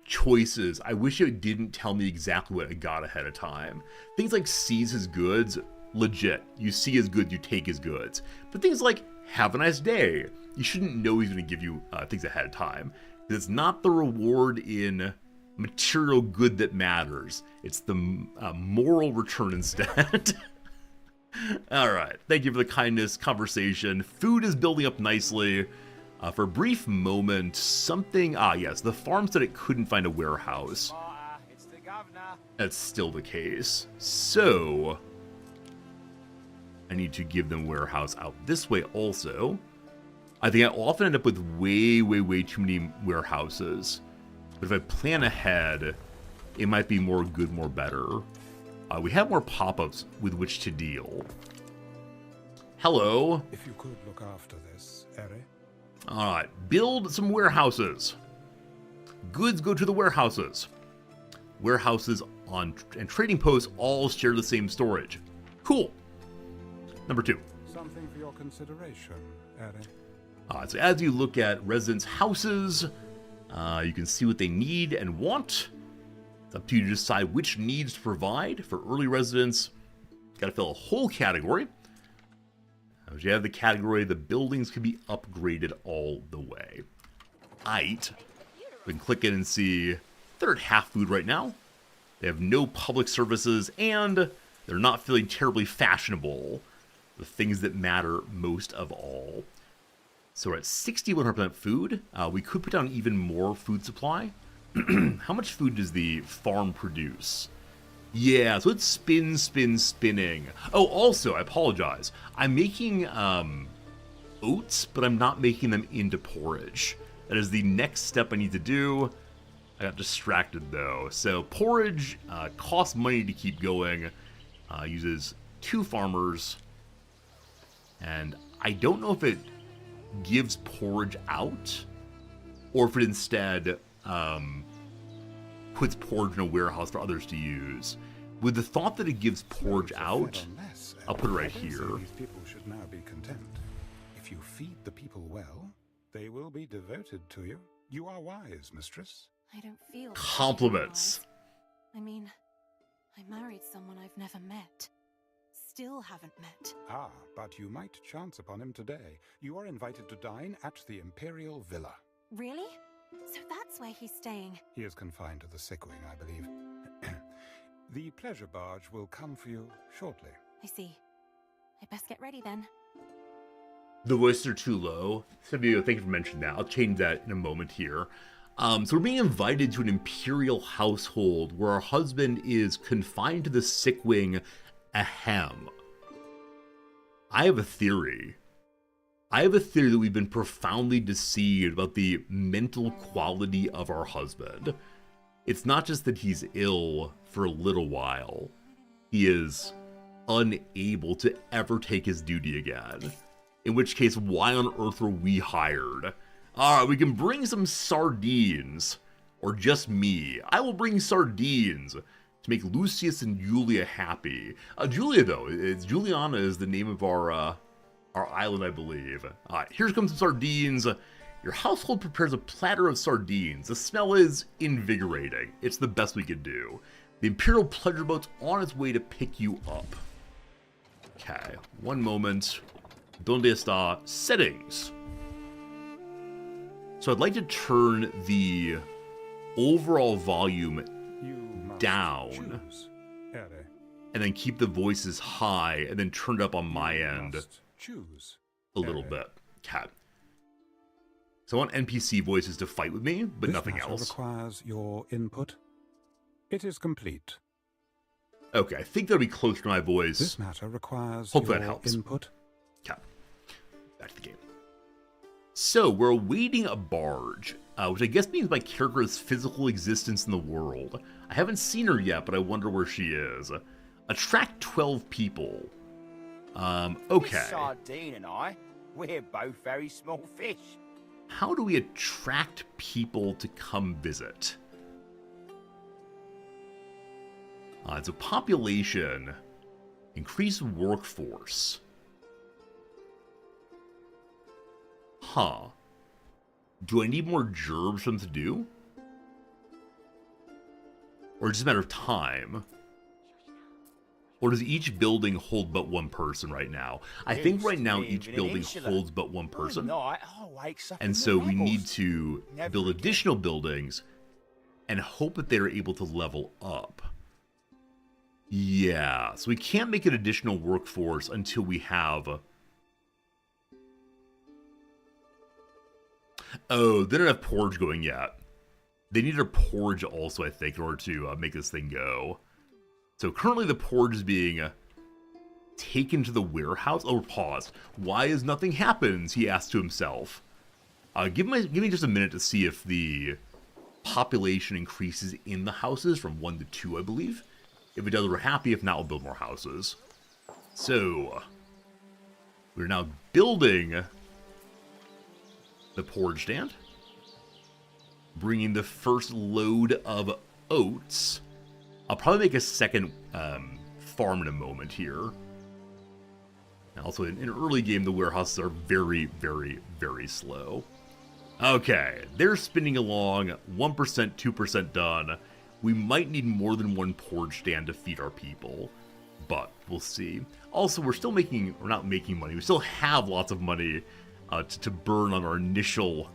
choices, I wish it didn't tell me exactly what I got ahead of time. Things like seize his goods, legit. You see his goods, you take his goods. But things like have a nice day, you shouldn't know he's going to give you things ahead of time. It's not the reward in material good that matters. It's the moral return instead. All right. Thank you for the kindness conversation. Food is building up nicely. For a brief moment, something... yes, the farm said it couldn't find a warehouse. It's the governor. That's still the case. So I need to give them warehouse out this way also. I think I often end up with way too many warehouses. But if I plan ahead, it might be more good, more better. We have more pop-ups with which to deal. Hello. If you could look after this, Eri. Alright, build some warehouses. Goods go to the warehouses. Warehouses and trading posts all share the same storage. Cool. Number 2. Something for your consideration, Eri. So as you look at residents' houses, you can see what they need and want. It's up to you to decide which needs to provide. For early residents, got to fill a whole category. As you have the category, the buildings can be upgraded all the way. Aight. We can click in and see they're at half food right now. They have no public services, and they're not feeling terribly fashionable. The things that matter most of all. So we're at 61% food. We could put down even more food supply. How much food does the farm produce? Yeah, so it's spinning. Oh, also, I apologize. I'm making oats, but I'm not making them into porridge. That is the next step I need to do. I got distracted, though. So porridge costs money to keep going. Uses 2 farmers. And I don't know if it gives porridge out, or if it instead puts porridge in a warehouse for others to use. With the thought that it gives porridge out, I'll put it right here. These people should now be content. If If you feed the people well, they will be devoted to you. You are wise, mistress. I don't feel Compliments. I mean, I married someone I've never met. Still haven't met. Ah, but you might chance upon him today. You are invited to dine at the Imperial Villa. Really? So that's where he's staying. He is confined to the sick wing, I believe. The pleasure barge will come for you shortly. I see. I best get ready then. The voices are too low. Sabio, thank you for mentioning that. I'll change that in a moment here. So we're being invited to an imperial household where our husband is confined to the sick wing, ahem. I have a theory. That we've been profoundly deceived about the mental quality of our husband. It's not just that he's ill for a little while. He is unable to ever take his duty again. In which case, why on earth were we hired? Alright, we can bring some sardines. Or just me. I will bring sardines to make Lucius and Julia happy. Julia, though, Juliana is the name of our island, I believe. Here comes some sardines. Your household prepares a platter of sardines. The smell is invigorating. It's the best we can do. The Imperial pleasure boat's on its way to pick you up. Okay, one moment. Donde está? Settings. So I'd like to turn the overall volume down. Choose. And then keep the voices high, and then turn it up on my end Choose. a little bit. Okay. So I want NPC voices to fight with me, but This nothing matter else. requires your input. It is complete. Okay, I think that'll be close to my voice. This matter requires Hopefully your that helps. input. Okay. Back to the game. So, we're awaiting a barge, which I guess means my character's physical existence in the world. I haven't seen her yet, but I wonder where she is. Attract 12 people. Okay. Miss Sardine and I, we're both very small fish. How do we attract people to come visit? So population, increase workforce. Huh. Do I need more gerbs for them to do? Or just a matter of time? Or does each building hold but one person right now? I think right now each building holds but one person. And so we need to build additional buildings and hope that they're able to level up. Yeah, so we can't make an additional workforce until we have... Oh, they don't have Porge going yet. They need a Porge also, I think, in order to make this thing go. So currently the Porge is being taken to the warehouse. Oh, paused. Why is nothing happens? He asked to himself. Give me just a minute to see if the population increases in the houses from 1 to 2, I believe. If it does, we're happy. If not, we'll build more houses. So, we're now building the Porge stand. Bringing the first load of oats. I'll probably make a second farm in a moment here. And also, in an early game, the warehouses are very, very, very slow. Okay, they're spinning along. 1%, 2% done. We might need more than one Porge stand to feed our people, but we'll see. Also, we're not making money. We still have lots of money to burn on our initial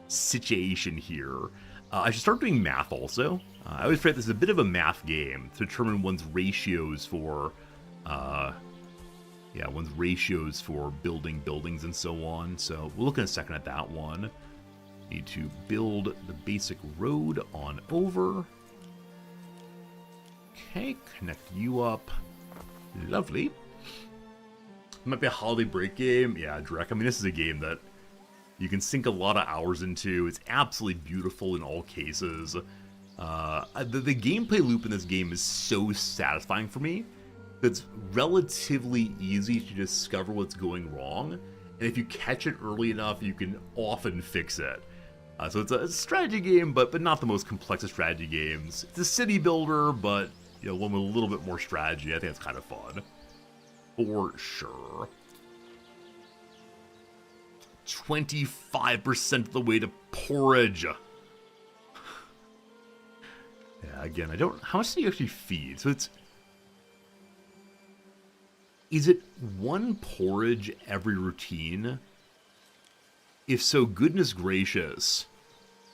situation here. I should start doing math also. I always forget this is a bit of a math game to determine one's ratios for, building buildings and so on. So we'll look in a second at that one. Need to build the basic road on over. Okay, connect you up. Lovely. Might be a holiday break game. Yeah, Drek. I mean, this is a game that you can sink a lot of hours into. It's absolutely beautiful in all cases. The gameplay loop in this game is so satisfying for me. It's relatively easy to discover what's going wrong. And if you catch it early enough, you can often fix it. So it's a strategy game, but not the most complex of strategy games. It's a city builder, but one with a little bit more strategy. I think it's kind of fun. For sure. 25% of the way to porridge. Yeah, again, I don't... How much do you actually feed? So it's... Is it one porridge every routine? If so, goodness gracious,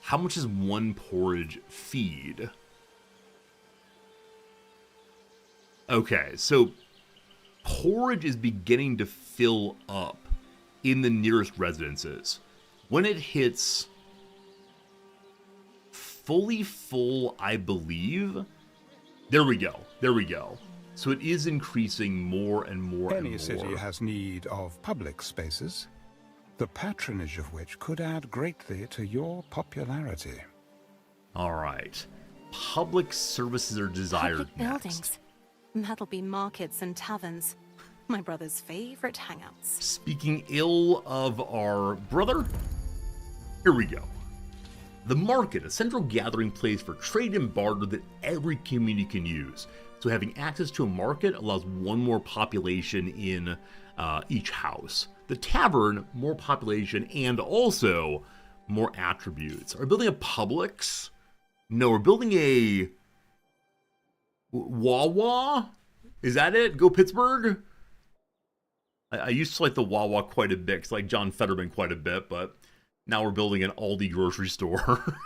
how much does one porridge feed? Okay, so porridge is beginning to fill up in the nearest residences. When it hits fully full, I believe, there we go. So it is increasing more and more and more. Any city has need of public spaces, the patronage of which could add greatly to your popularity. All right. Public services are desired Public next. buildings. That'll be markets and taverns. My brother's favorite hangouts. Speaking ill of our brother, here we go. The market, a central gathering place for trade and barter that every community can use. So having access to a market allows one more population in each house. The tavern, more population, and also more attributes. Are we building a Publix? No, we're building a Wawa? Is that it? Go Pittsburgh? I used to like the Wawa quite a bit, 'cause I like John Fetterman quite a bit, but now we're building an Aldi grocery store.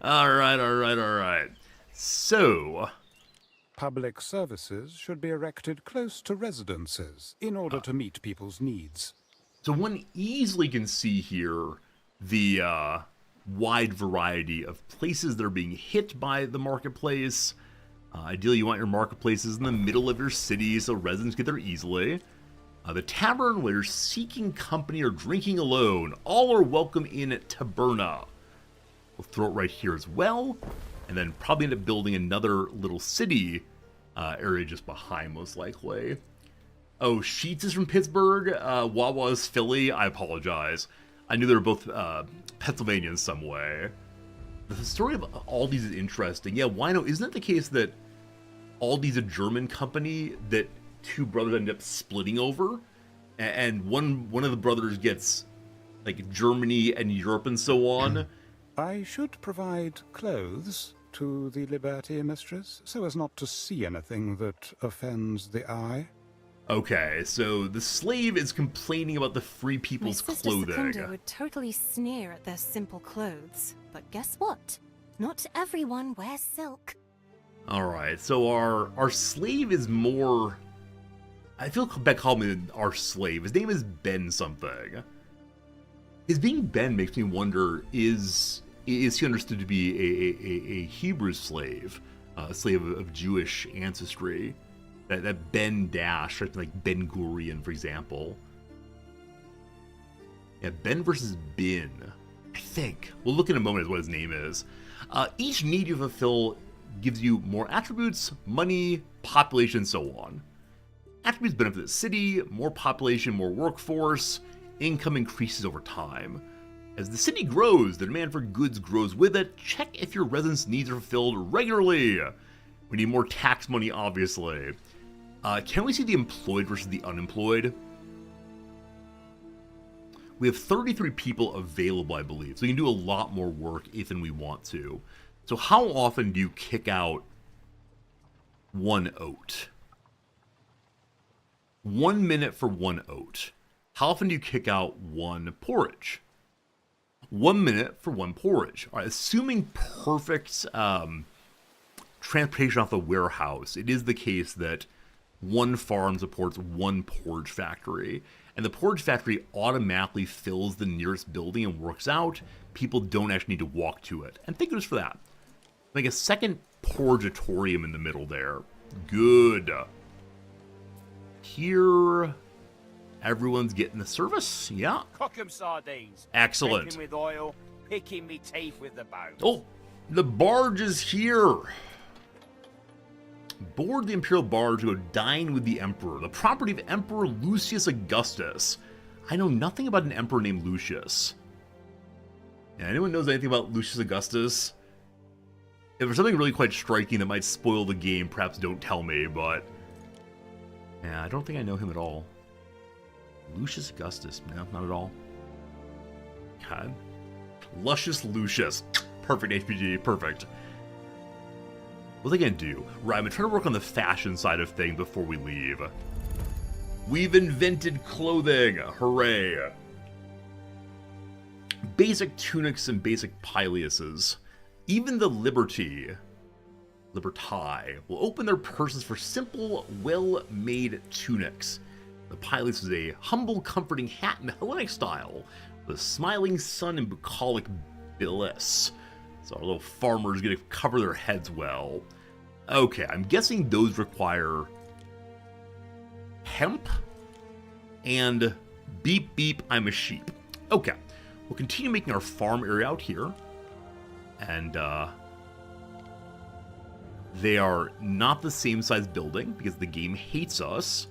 All right. So... Public services should be erected close to residences in order to meet people's needs. So one easily can see here the wide variety of places that are being hit by the marketplace. Ideally, you want your marketplaces in the middle of your city so residents get there easily. The tavern where you're seeking company or drinking alone. All are welcome in Taberna. We'll throw it right here as well. And then probably end up building another little city area just behind, most likely. Oh, Sheets is from Pittsburgh. Wawa is Philly. I apologize. I knew they were both Pennsylvania in some way. The story of Aldi's is interesting. Yeah, why no? Isn't it the case that Aldi's a German company that two brothers end up splitting over? And one of the brothers gets, like, Germany and Europe and so on. I should provide clothes to the Liberty Mistress, so as not to see anything that offends the eye. Okay, so the slave is complaining about the free people's My sister clothing. Secunda would totally sneer at their simple clothes. But guess what? Not everyone wears silk. Alright, so our slave is more... I feel bad calling him our slave. His name is Ben something. His being Ben makes me wonder, is he understood to be a Hebrew slave? A slave of Jewish ancestry? That Ben Dash, like Ben Gurion, for example. Yeah, Ben versus Bin, I think. We'll look in a moment at what his name is. Each need you fulfill gives you more attributes, money, population, and so on. Attributes benefit the city, more population, more workforce, income increases over time. As the city grows, the demand for goods grows with it. Check if your residents' needs are fulfilled regularly. We need more tax money, obviously. Can we see the employed versus the unemployed? We have 33 people available, I believe, so we can do a lot more work if and we want to. So how often do you kick out one oat? 1 minute for one oat. How often do you kick out one porridge? 1 minute for one porridge. All right, assuming perfect transportation off the warehouse, it is the case that one farm supports one porridge factory, and the porridge factory automatically fills the nearest building and works out. People don't actually need to walk to it. And thank goodness for that. Like a second porridgeatorium in the middle there. Good. Here, everyone's getting the service. Yeah. Cock 'em sardines. Excellent. Drinking with oil, picking me teeth with the bone. Oh, the barge is here. Board the Imperial barge to go dine with the Emperor, the property of Emperor Lucius Augustus. I know nothing about an emperor named Lucius. Yeah, anyone knows anything about Lucius Augustus? If there's something really quite striking that might spoil the game, perhaps don't tell me, but... yeah, I don't think I know him at all. Lucius Augustus, no, not at all. Okay. Luscious Lucius. Perfect HPG, perfect. What are they gonna do? Right, I'm gonna try to work on the fashion side of things before we leave. We've invented clothing! Hooray! Basic tunics and basic pileuses. Even the Liberty, will open their purses for simple, well-made tunics. The pileus is a humble, comforting hat in the Hellenic style, with a smiling sun and bucolic bliss. So our little farmers get to cover their heads well. Okay, I'm guessing those require hemp and beep beep, I'm a sheep. Okay, we'll continue making our farm area out here. And they are not the same size building because the game hates us.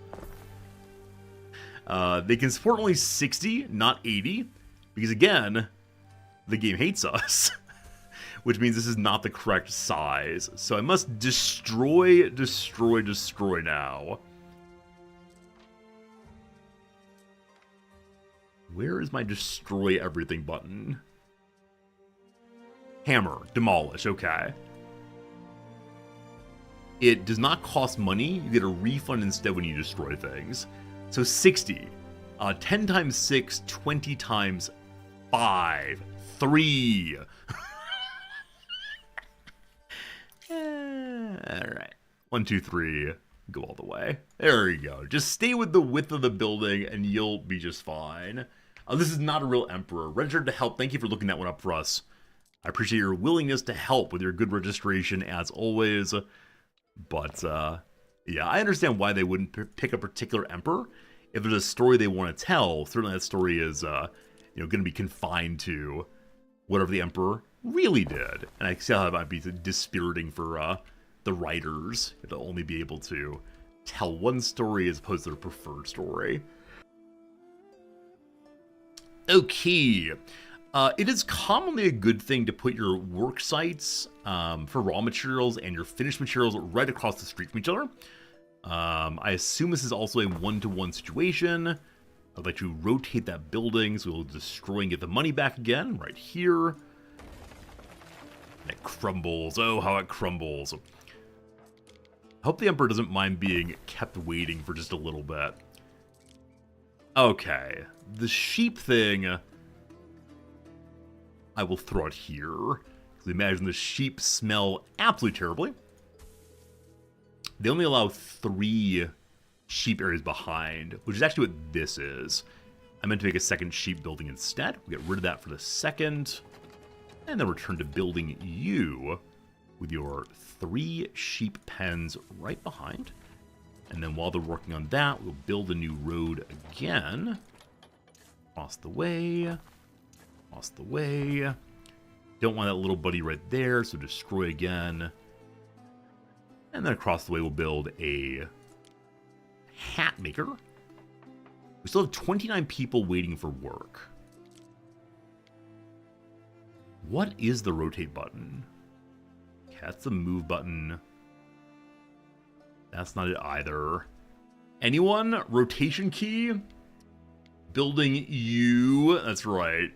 They can support only 60, not 80, because again, the game hates us. Which means this is not the correct size. So I must destroy now. Where is my destroy everything button? Hammer, demolish, okay. It does not cost money. You get a refund instead when you destroy things. So 60. 10 times 6, 20 times 5. 3. Alright. 1, 2, 3. Go all the way. There you go. Just stay with the width of the building and you'll be just fine. This is not a real emperor. Registered to help. Thank you for looking that one up for us. I appreciate your willingness to help with your good registration as always. But, yeah, I understand why they wouldn't pick a particular emperor. If there's a story they want to tell, certainly that story is, going to be confined to whatever the emperor really did. And I see how that might be dispiriting for the writers. They'll only be able to tell one story as opposed to their preferred story. Okay. It is commonly a good thing to put your work sites for raw materials and your finished materials right across the street from each other. I assume this is also a one-to-one situation. I'd like to rotate that building so we'll destroy and get the money back again right here. And it crumbles. Oh, how it crumbles. I hope the Emperor doesn't mind being kept waiting for just a little bit. Okay. The sheep thing, I will throw it here. Because imagine the sheep smell absolutely terribly. They only allow 3 sheep areas behind, which is actually what this is. I meant to make a second sheep building instead. We get rid of that for the second. And then return to building you with your 3 sheep pens right behind. And then while they're working on that, we'll build a new road again. Across the way. Across the way. Don't want that little buddy right there, so destroy again. And then across the way, we'll build a hat maker. We still have 29 people waiting for work. What is the rotate button? Okay, that's the move button. That's not it either. Anyone? Rotation key? Building you. That's right.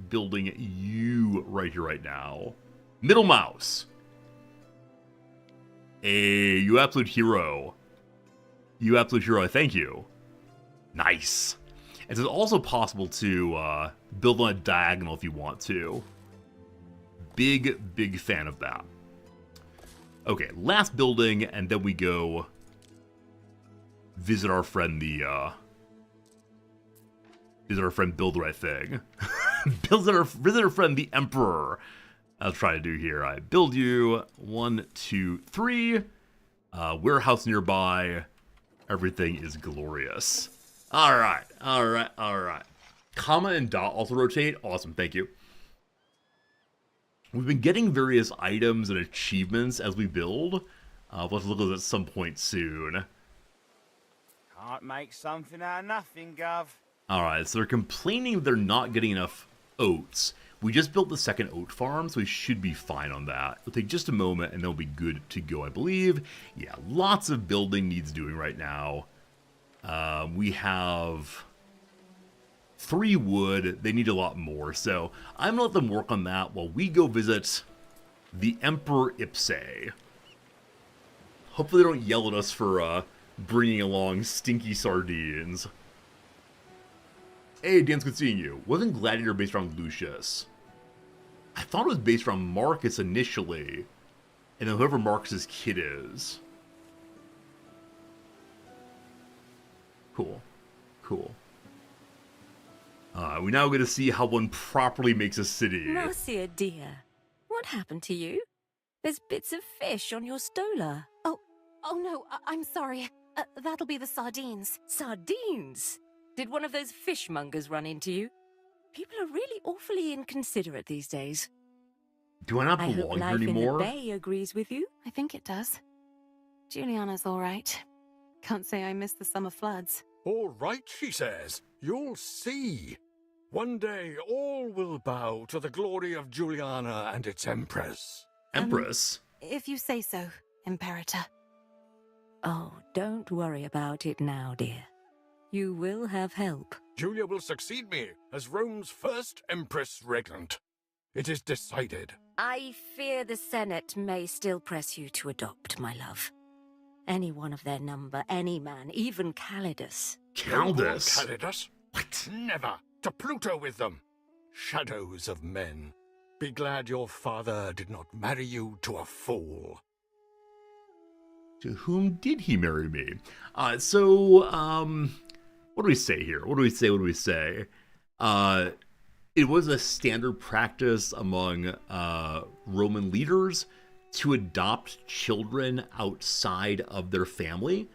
Building you right here, right now. Middle mouse. Hey, you absolute hero. You absolute hero, thank you. Nice. And it's also possible to build on a diagonal if you want to. Big fan of that. Okay, last building, and then we go visit our friend visit our friend Build the Right Thing. visit our friend the Emperor. I'll try to do here. I build you 1, 2, 3. Warehouse nearby. Everything is glorious. All right. Comma and dot also rotate. Awesome, thank you. We've been getting various items and achievements as we build. We'll have to look at that at some point soon. Can't make something out of nothing, Gov. Alright, so they're complaining they're not getting enough oats. We just built the second oat farm, so we should be fine on that. It'll take just a moment and they'll be good to go, I believe. Yeah, lots of building needs doing right now. We have 3 wood. They need a lot more. So I'm going to let them work on that while we go visit the Emperor Ipse. Hopefully they don't yell at us for bringing along stinky sardines. Hey, Dan's good seeing you. Wasn't Gladiator based around Lucius? I thought it was based around Marcus initially, and then whoever Marcus's kid is. Cool. Cool. We now get to see how one properly makes a city. Marcia, dear, what happened to you? There's bits of fish on your stola. Oh no, I'm sorry. That'll be the sardines. Sardines? Did one of those fishmongers run into you? People are really awfully inconsiderate these days. Do I not I hope belong here life anymore? in the Bay agrees with you. I think it does. Juliana's all right. Can't say I miss the summer floods. All right, she says. You'll see. One day all will bow to the glory of Juliana and its Empress. Empress? If you say so, Imperator. Oh, don't worry about it now, dear. You will have help. Julia will succeed me as Rome's first Empress Regnant. It is decided. I fear the Senate may still press you to adopt, my love. Any one of their number, any man, even Calidus. Caldus? Calidus? What? Never. To Pluto with them. Shadows of men. Be glad your father did not marry you to a fool. To whom did he marry me? What do we say here? What do we say? It was a standard practice among Roman leaders to adopt children outside of their family,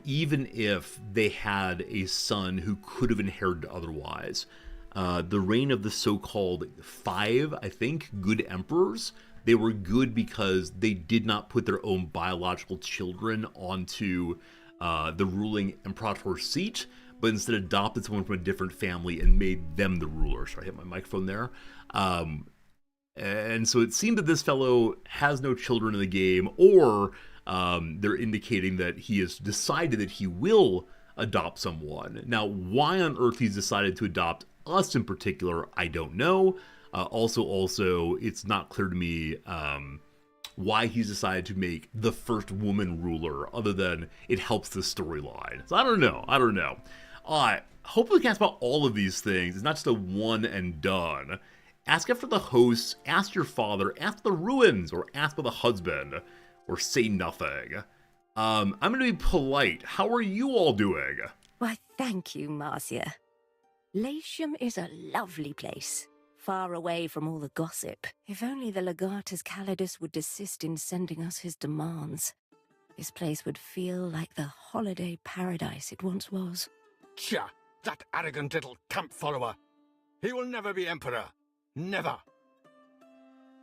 even if they had a son who could have inherited otherwise. The reign of the so-called 5, I think, good emperors, they were good because they did not put their own biological children onto the ruling imperator seat, but instead adopted someone from a different family and made them the ruler. Sorry, I hit my microphone there. And so it seemed that this fellow has no children in the game, or they're indicating that he has decided that he will adopt someone. Now, why on earth he's decided to adopt us in particular, I don't know. Also, it's not clear to me why he's decided to make the first woman ruler, other than it helps the storyline. So I don't know. Hopefully we can ask about all of these things. It's not just a one and done. Ask after the hosts, ask your father, ask the ruins, or ask about the husband, or say nothing. I'm going to be polite. How are you all doing? Why, thank you, Marcia. Latium is a lovely place, far away from all the gossip. If only the Legatus Calidus would desist in sending us his demands. This place would feel like the holiday paradise it once was. Tcha! That arrogant little camp follower. He will never be emperor. Never.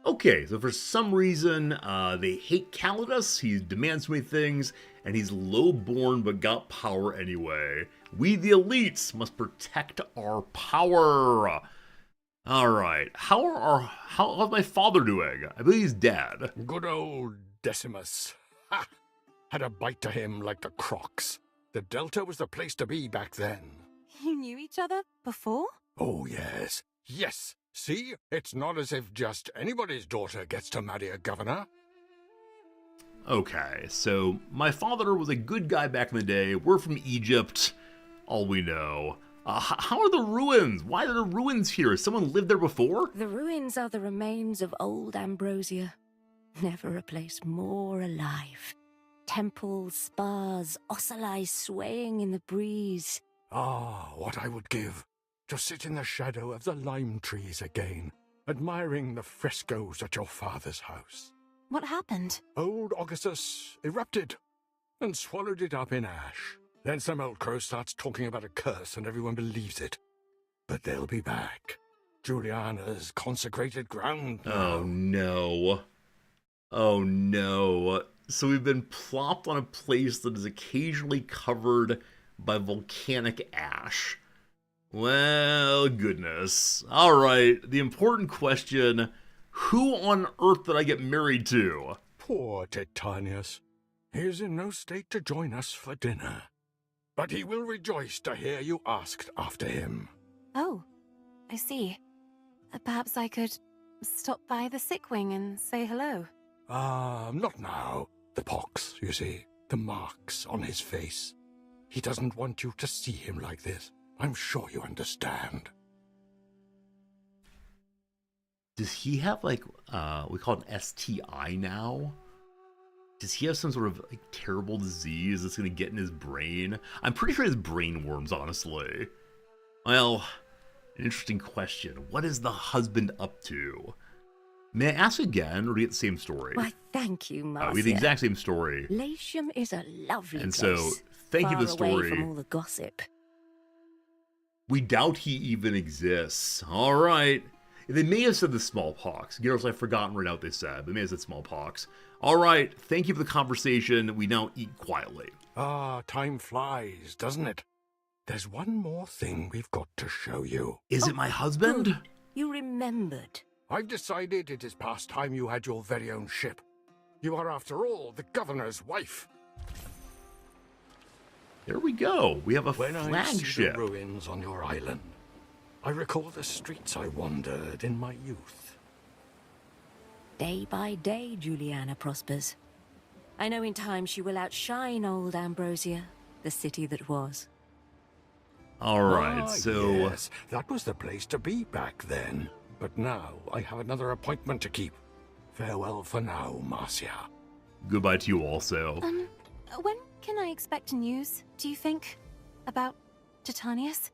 Okay, so for some reason, they hate Calidus, he demands so many things, and he's low-born but got power anyway. We, the elites, must protect our power. Alright, how's my father doing? I believe he's dead. Good old Decimus. Ha! Had a bite to him like the Crocs. The Delta was the place to be back then. You knew each other before? Oh, yes. Yes. See, it's not as if just anybody's daughter gets to marry a governor. Okay, so my father was a good guy back in the day. We're from Egypt, all we know. How are the ruins? Why are there ruins here? Someone lived there before? The ruins are the remains of old Ambrosia. Never a place more alive. Temples, spas, ocelli swaying in the breeze. Ah, what I would give to sit in the shadow of the lime trees again, admiring the frescoes at your father's house. What happened? Old Augustus erupted and swallowed it up in ash. Then some old crow starts talking about a curse and everyone believes it. But they'll be back. Juliana's consecrated ground now. Oh no. Oh no. So we've been plopped on a place that is occasionally covered by volcanic ash. Well, goodness. Alright, the important question, who on earth did I get married to? Poor Titanius. He is in no state to join us for dinner. But he will rejoice to hear you asked after him. Oh, I see. Perhaps I could stop by the sick wing and say hello. Not now. The pox, you see. The marks on his face. He doesn't want you to see him like this. I'm sure you understand. Does he have, like, we call it an STI now? Does he have some sort of, like, terrible disease that's going to get in his brain? I'm pretty sure his brain worms, honestly. Well, an interesting question. What is the husband up to? May I ask again, or do we get the same story? Why, thank you, Marcia. We have the exact same story. Latium is a lovely And place. so, thank you for the far away story. from all the gossip. We doubt he even exists. All right. They may have said the smallpox. Girls, I've forgotten right now what they said. They may have said smallpox. All right. Thank you for the conversation. We now eat quietly. Time flies, doesn't it? There's one more thing we've got to show you. Is it my husband? Good. You remembered. I've decided it is past time you had your very own ship. You are, after all, the governor's wife. There we go. We have a When I see flagship. the ruins on your island, I recall the streets I wandered in my youth. Day by day, Juliana prospers. I know in time she will outshine old Ambrosia, the city that was. All right. So Yes, that was the place to be back then. But now I have another appointment to keep. Farewell for now, Marcia. goodbye to you also. When can I expect news, do you think? About Titanius?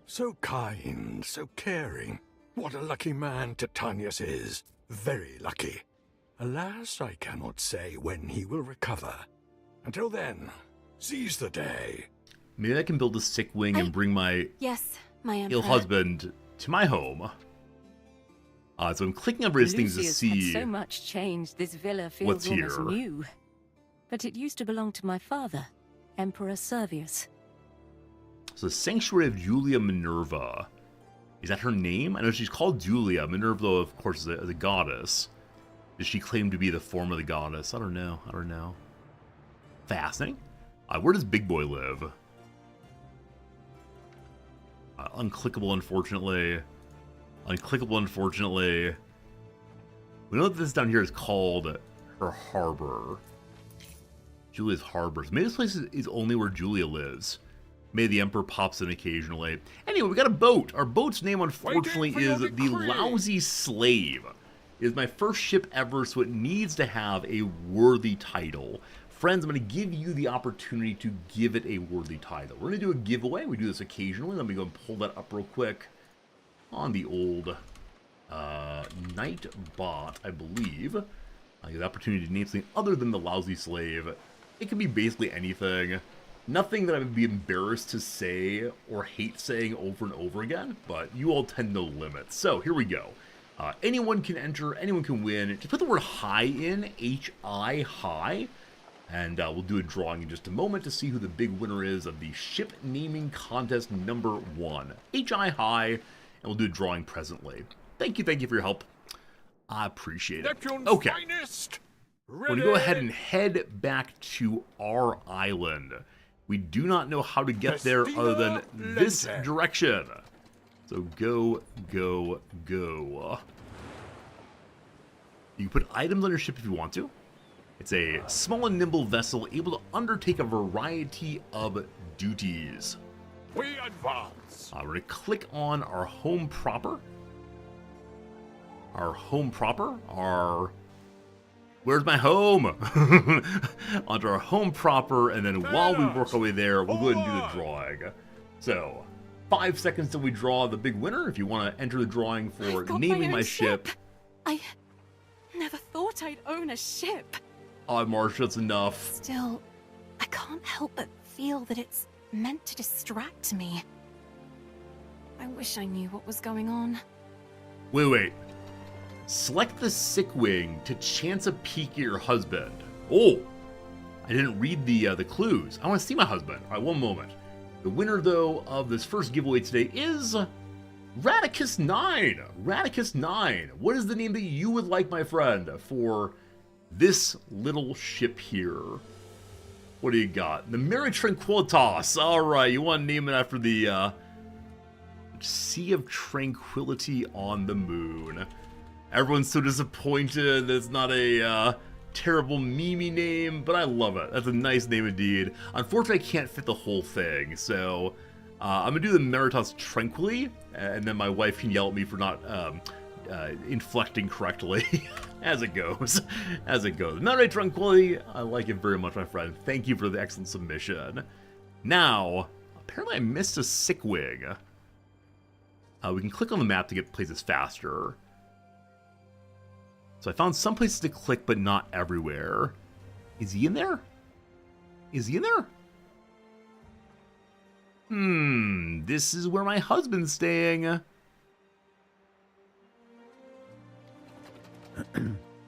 So kind, so caring. What a lucky man Titanius is. Very lucky. Alas, I cannot say when he will recover. Until then, seize the day. Maybe I can build a sick wing and bring my Yes, my ill emperor. husband to my home. So I'm clicking on various things to Lucius see. had so much change, this villa feels what's almost here. new. But it used to belong to my father, Emperor Servius. So Sanctuary of Julia Minerva. Is that her name? I know she's called Julia. Minerva, of course, is a goddess. Does she claim to be the form of the goddess? I don't know. Fascinating. Where does Big Boy live? Unclickable, unfortunately. We know that this down here is called her harbor. Julia's harbor. Maybe this place is only where Julia lives. Maybe the Emperor pops in occasionally. Anyway, we got a boat. Our boat's name, unfortunately, Waiting is for your the decree. Lousy Slave. It is my first ship ever, so it needs to have a worthy title. Friends, I'm going to give you the opportunity to give it a worthy title. We're going to do a giveaway. We do this occasionally. Let me go and pull that up real quick on the old Nightbot, I believe. I get the opportunity to name something other than the Lousy Slave. It can be basically anything. Nothing that I would be embarrassed to say or hate saying over and over again, but you all tend to know limits. So here we go. Anyone can enter, anyone can win. Just put the word high in, H-I, high. And we'll do a drawing in just a moment to see who the big winner is of the ship naming contest number 1. H-I high, and we'll do a drawing presently. Thank you for your help. I appreciate it. Neptune's Okay, finest. we're going to go ahead and head back to our island. We do not know how to get there other than this Lente. direction. So go, go, go. You can put items on your ship if you want to. It's a small and nimble vessel able to undertake a variety of duties. We advance. We're going to click on our home proper. Where's my home? Onto our home proper, and then while we work our way there, we'll go ahead and do the drawing. So, 5 seconds till we draw the big winner. If you want to enter the drawing for I've got naming own my ship. I never thought I'd own a ship. Oh, Marsha, that's enough. Still, I can't help but feel that it's meant to distract me. I wish I knew what was going on. Wait. Select the sick wing to chance a peek at your husband. Oh, I didn't read the clues. I want to see my husband. All right, one moment. The winner, though, of this first giveaway today is Radicus 9. Radicus 9. What is the name that you would like, my friend, for this little ship here? What do you got? The Mary Tranquilitas. All right, you want to name it after the Sea of Tranquility on the Moon. Everyone's so disappointed that it's not a terrible meme name, but I love it. That's a nice name indeed. Unfortunately, I can't fit the whole thing, so I'm going to do the Meritas Tranquilly, and then my wife can yell at me for not inflecting correctly. As it goes. As it goes. Meritas Tranquility, I like it very much, my friend. Thank you for the excellent submission. Now, apparently I missed a sick wing. We can click on the map to get places faster. So I found some places to click, but not everywhere. Is he in there? Is he in there? This is where my husband's staying.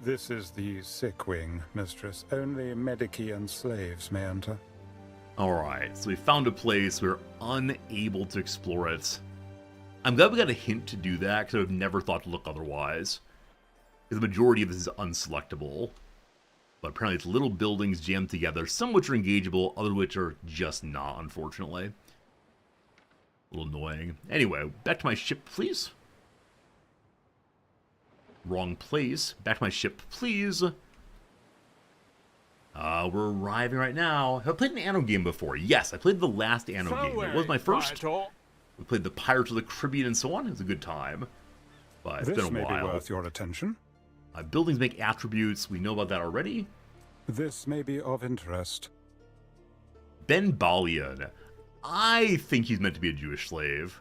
This is the sick wing, mistress. Only Medici and slaves may enter. Alright, so we found a place. We're unable to explore it. I'm glad we got a hint to do that, because I would have never thought to look otherwise. Because the majority of this is unselectable. But apparently it's little buildings jammed together, some of which are engageable, other which are just not, unfortunately. A little annoying. Anyway, back to my ship, please. Wrong place. Back to my ship, please. We're arriving right now. Have I played an Anno game before? Yes, I played the last Anno game. It was my first. We played the Pirates of the Caribbean and so on. It was a good time. But it's been a while. This may be worth your attention. Buildings make attributes. We know about that already. This may be of interest. Ben Balian. I think he's meant to be a Jewish slave.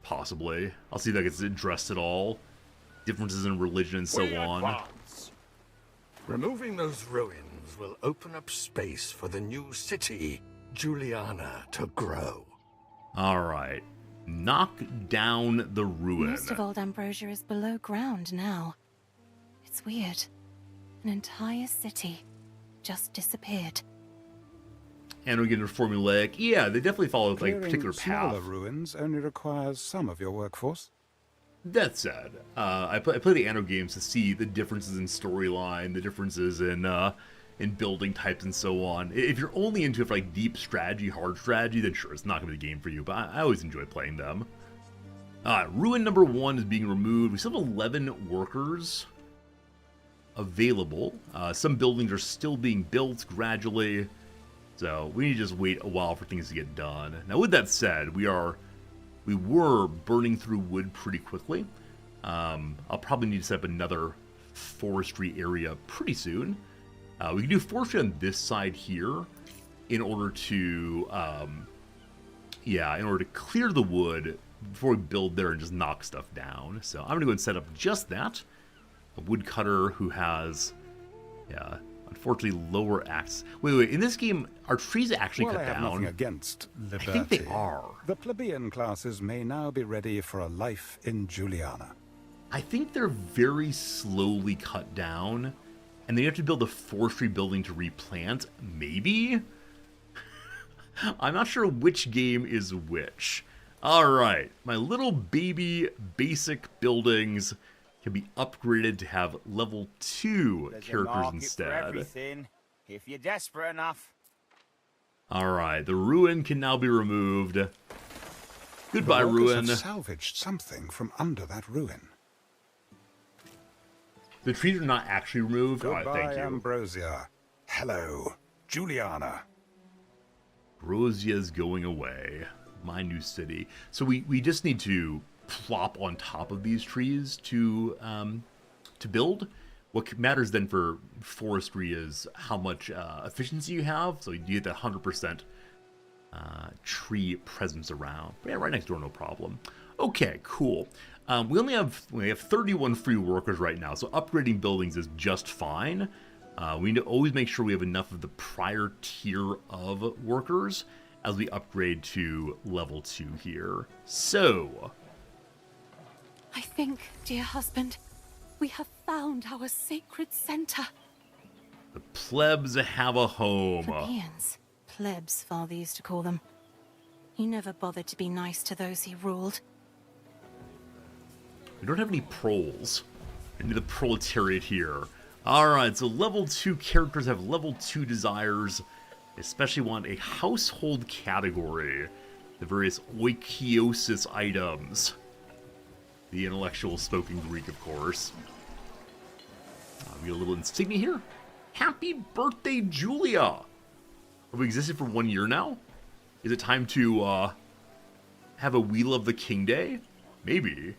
Possibly. I'll see if that gets addressed at all. Differences in religion and so on. Advance. Removing those ruins will open up space for the new city, Juliana, to grow. Alright. Knock down the ruin. Most of Old Ambrosia is below ground now. It's weird. An entire city just disappeared. And we're getting formulaic. Yeah, they definitely follow like a particular smaller path. ruins only requires some of your workforce. That said, I play the Anno games to see the differences in storyline, the differences in building types and so on. If you're only into like deep strategy, hard strategy, then sure, it's not going to be the game for you, but I always enjoy playing them. Ruin number 1 is being removed. We still have 11 workers available. Some buildings are still being built gradually, so we need to just wait a while for things to get done. Now, with that said, we were burning through wood pretty quickly. I'll probably need to set up another forestry area pretty soon. We can do forestry on this side here in order to, clear the wood before we build there and just knock stuff down. So I'm going to go and set up just that. A woodcutter who has, unfortunately lower axe. Wait, in this game, are trees actually cut I have down? nothing against liberty. I think they are. The plebeian classes may now be ready for a life in Juliana. I think they're very slowly cut down, and they have to build a forestry building to replant. Maybe? I'm not sure which game is which. Alright, my little baby basic buildings can be upgraded to have level 2 There's a characters market instead. for everything, if you're desperate enough. Alright, the ruin can now be removed. Goodbye, The workers ruin. have salvaged something from under that ruin. The trees are not actually removed. Alright, Goodbye, thank you. Ambrosia. Hello, Juliana. Rosia's going away. My new city. So we just need to plop on top of these trees to build. What matters then for forestry is how much efficiency you have. So you get that 100% tree presence around. But yeah, right next door, no problem. Okay, cool. We have 31 free workers right now, so upgrading buildings is just fine. We need to always make sure we have enough of the prior tier of workers as we upgrade to level 2 here. So, I think, dear husband, we have found our sacred center. the plebs have a home. Plebeians. Plebs, father used to call them. He never bothered to be nice to those he ruled. We don't have any proles. We need the proletariat here. Alright, so level 2 characters have level 2 desires. Especially want a household category. the various oikiosis items. The intellectual spoken Greek, of course. We have a little insignia here. Happy birthday, Julia! Have we existed for 1 year now? Is it time to, have a We Love the King Day? Maybe.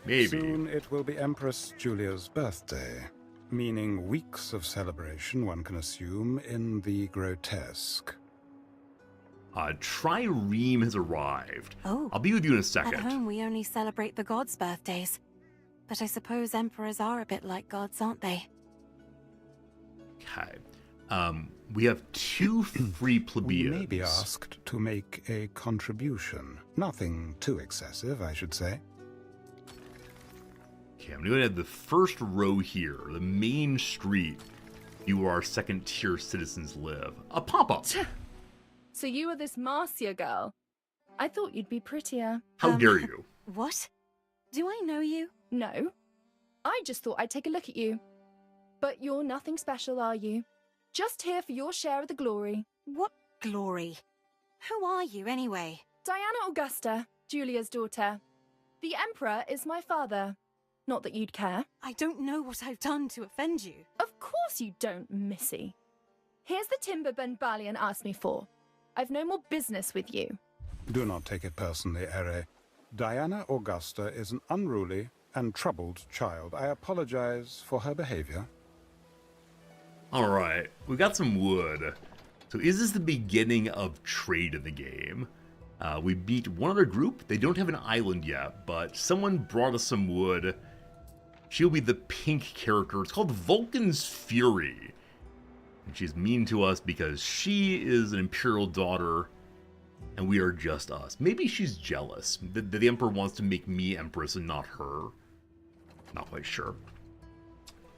Maybe. Soon it will be Empress Julia's birthday, meaning weeks of celebration, one can assume, in the grotesque. Trireme has arrived. Oh. I'll be with you in a second. At home, we only celebrate the gods' birthdays. But I suppose emperors are a bit like gods, aren't they? Okay. We have 2 free We plebeians. may be asked to make a contribution. Nothing too excessive, I should say. Okay, I'm going to have the first row here, the main street. You are second-tier citizens live. A pop-up. So you are this Marcia girl? I thought you'd be prettier. How dare you? What? Do I know you? No. I just thought I'd take a look at you. But you're nothing special, are you? Just here for your share of the glory. What glory? Who are you, anyway? Diana Augusta, Julia's daughter. The Emperor is my father. Not that you'd care. I don't know what I've done to offend you. Of course you don't, Missy. Here's the timber Ben Balian asked me for. I've no more business with you. Do not take it personally, Ere. Diana Augusta is an unruly and troubled child. I apologize for her behavior. Alright, we got some wood. So is this the beginning of trade in the game? We beat one other group. They don't have an island yet, but someone brought us some wood. She'll be the pink character. It's called Vulcan's Fury. And she's mean to us because she is an imperial daughter and we are just us. Maybe she's jealous. The Emperor wants to make me Empress and not her. Not quite sure.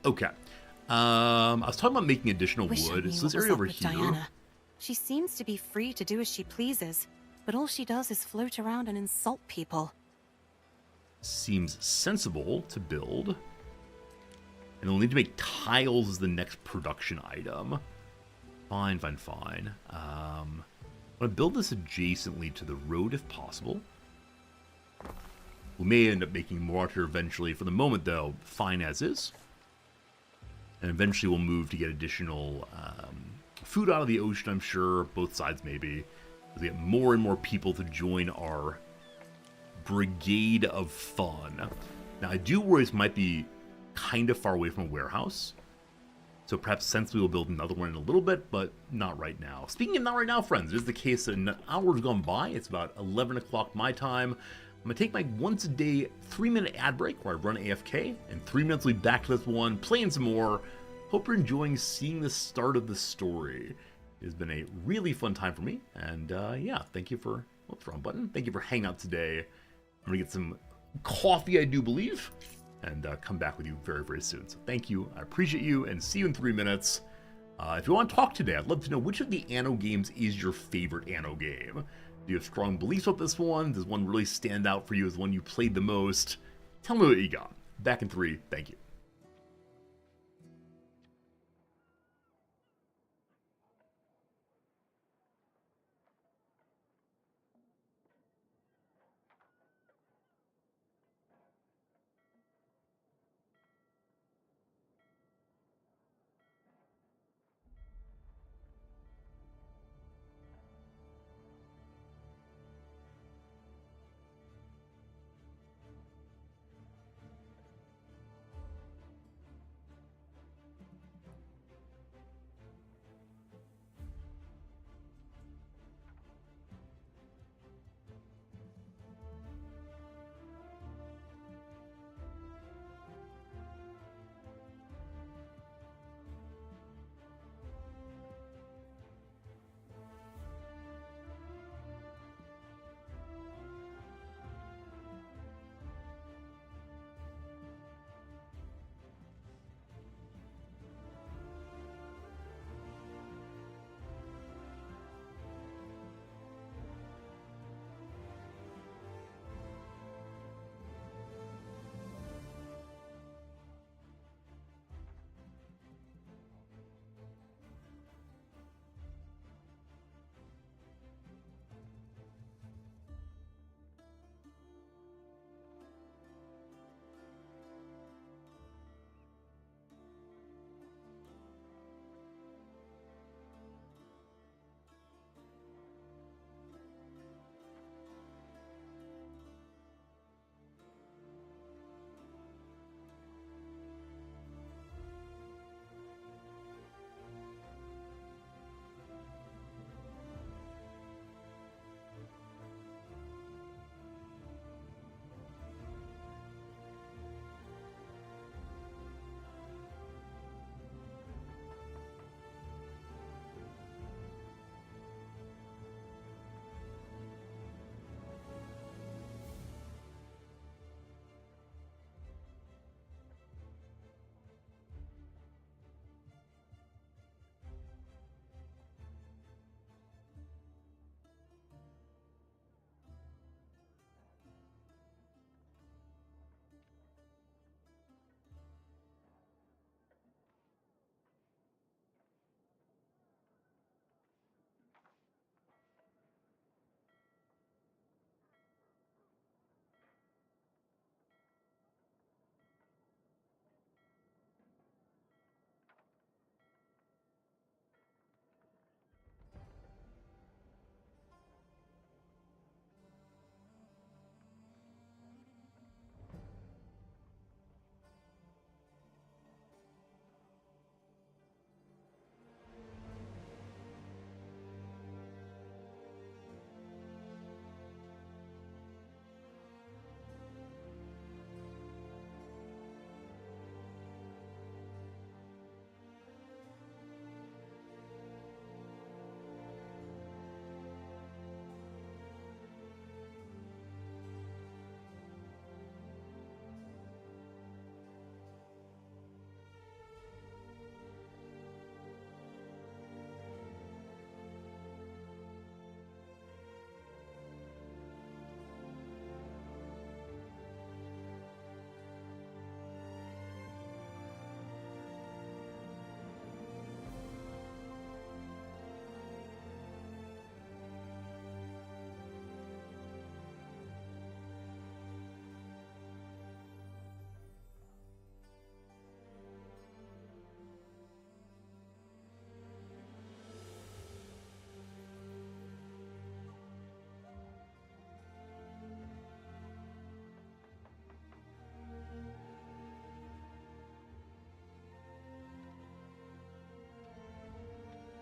Okay. I was talking about making additional Wish I wood. knew So what this was area up over with here. Diana. She seems to be free to do as she pleases, but all she does is float around and insult people. Seems sensible to build. And we'll need to make tiles as the next production item. Fine, fine, fine. I'm going to build this adjacently to the road if possible. We may end up making more here eventually. For the moment, though, fine as is. And eventually we'll move to get additional food out of the ocean, I'm sure. Both sides, maybe. As we get more and more people to join our brigade of fun. Now, I do worry this might be kind of far away from a warehouse. So perhaps Sensibly will build another one in a little bit, but not right now. Speaking of not right now, friends, it is the case that an hour's gone by. It's about 11 o'clock my time. I'm going to take my once-a-day 3-minute ad break where I run AFK, and 3 minutes will be back to this one, playing some more. Hope you're enjoying seeing the start of the story. It has been a really fun time for me, and yeah, thank you for... Whoops, wrong button. Thank you for hanging out today. I'm going to get some coffee, I do believe, and come back with you very, very soon. So thank you, I appreciate you, and see you in 3 minutes. If you want to talk today, I'd love to know which of the Anno games is your favorite Anno game. Do you have strong beliefs about this one? Does one really stand out for you as one you played the most? Tell me what you got. Back in 3, thank you.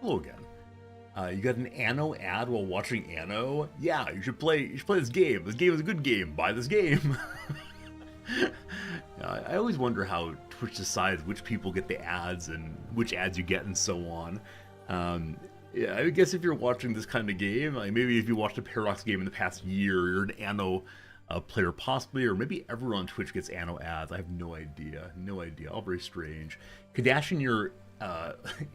Hello again. You got an Anno ad while watching Anno? Yeah, you should play this game. This game is a good game. Buy this game. I always wonder how Twitch decides which people get the ads and which ads you get and so on. Yeah, I guess if you're watching this kind of game, like maybe if you watched a Paradox game in the past year, you're an Anno player possibly, or maybe everyone on Twitch gets Anno ads. I have no idea. No idea. All very strange. Kardashian, your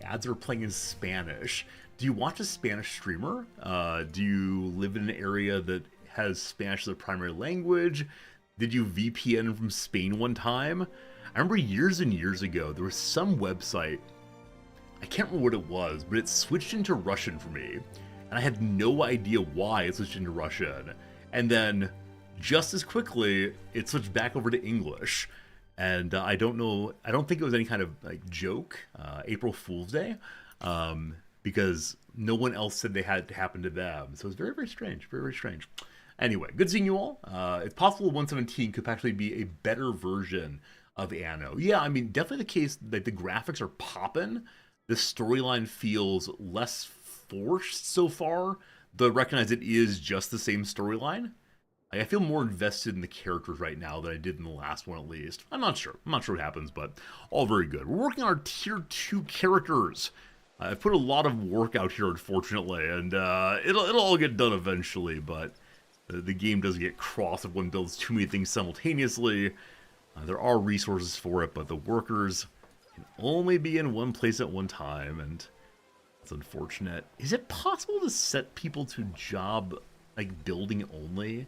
ads are playing in Spanish. Do you watch a Spanish streamer? Do you live in an area that has Spanish as a primary language? Did you VPN from Spain one time? I remember years and years ago, there was some website, I can't remember what it was, but it switched into Russian for me. And I had no idea why it switched into Russian. And then, just as quickly, it switched back over to English. And I don't think it was any kind of like joke, April Fool's Day, because no one else said they had it to happen to them. So it's very, very strange, very, very strange. Anyway, good seeing you all. It's possible 117 could actually be a better version of Anno. Yeah, I mean, definitely the case that the graphics are popping. The storyline feels less forced so far, though I recognize it is just the same storyline. I feel more invested in the characters right now than I did in the last one, at least. I'm not sure what happens, but all very good. We're working on our tier 2 characters. I've put a lot of work out here, unfortunately, and it'll all get done eventually, but the game does get crossed if one builds too many things simultaneously. There are resources for it, but the workers can only be in one place at one time, and it's unfortunate. Is it possible to set people to job, like, building only?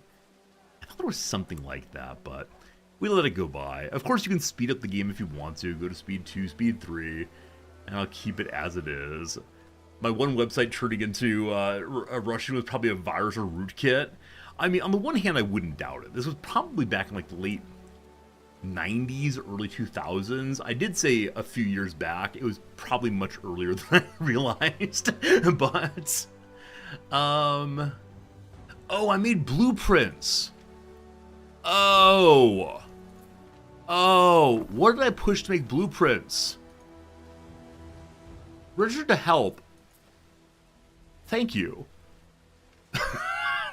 I thought there was something like that, but we let it go by. Of course, you can speed up the game if you want to. Go to speed 2, speed 3, and I'll keep it as it is. My one website turning into Russian was probably a virus or rootkit. I mean, on the one hand, I wouldn't doubt it. This was probably back in, like, the late 90s, early 2000s. I did say a few years back. It was probably much earlier than I realized. But, oh, I made blueprints. Oh, what did I push to make blueprints? Register to help. Thank you.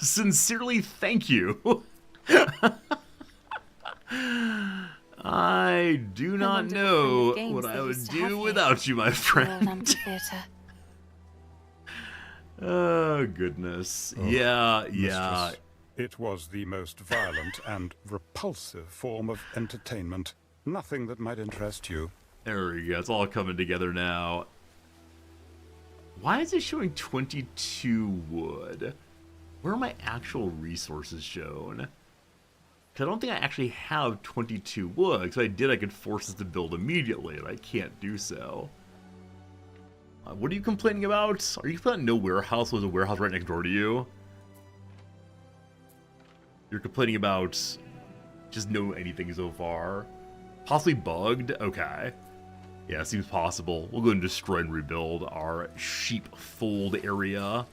Sincerely, thank you. I do not know what I would do without you, my friend. Oh, goodness. Yeah. Mistress, it was the most violent and repulsive form of entertainment. Nothing that might interest you. There we go. It's all coming together now. Why is it showing 22 wood? Where are my actual resources shown? Because I don't think I actually have 22 wood. Because if I did, I could force it to build immediately, and I can't do so. What are you complaining about? Are you complaining no warehouse? Was a warehouse right next door to you? You're complaining about just no anything so far? Possibly bugged? Okay. Yeah, seems possible. We'll go and destroy and rebuild our sheepfold area.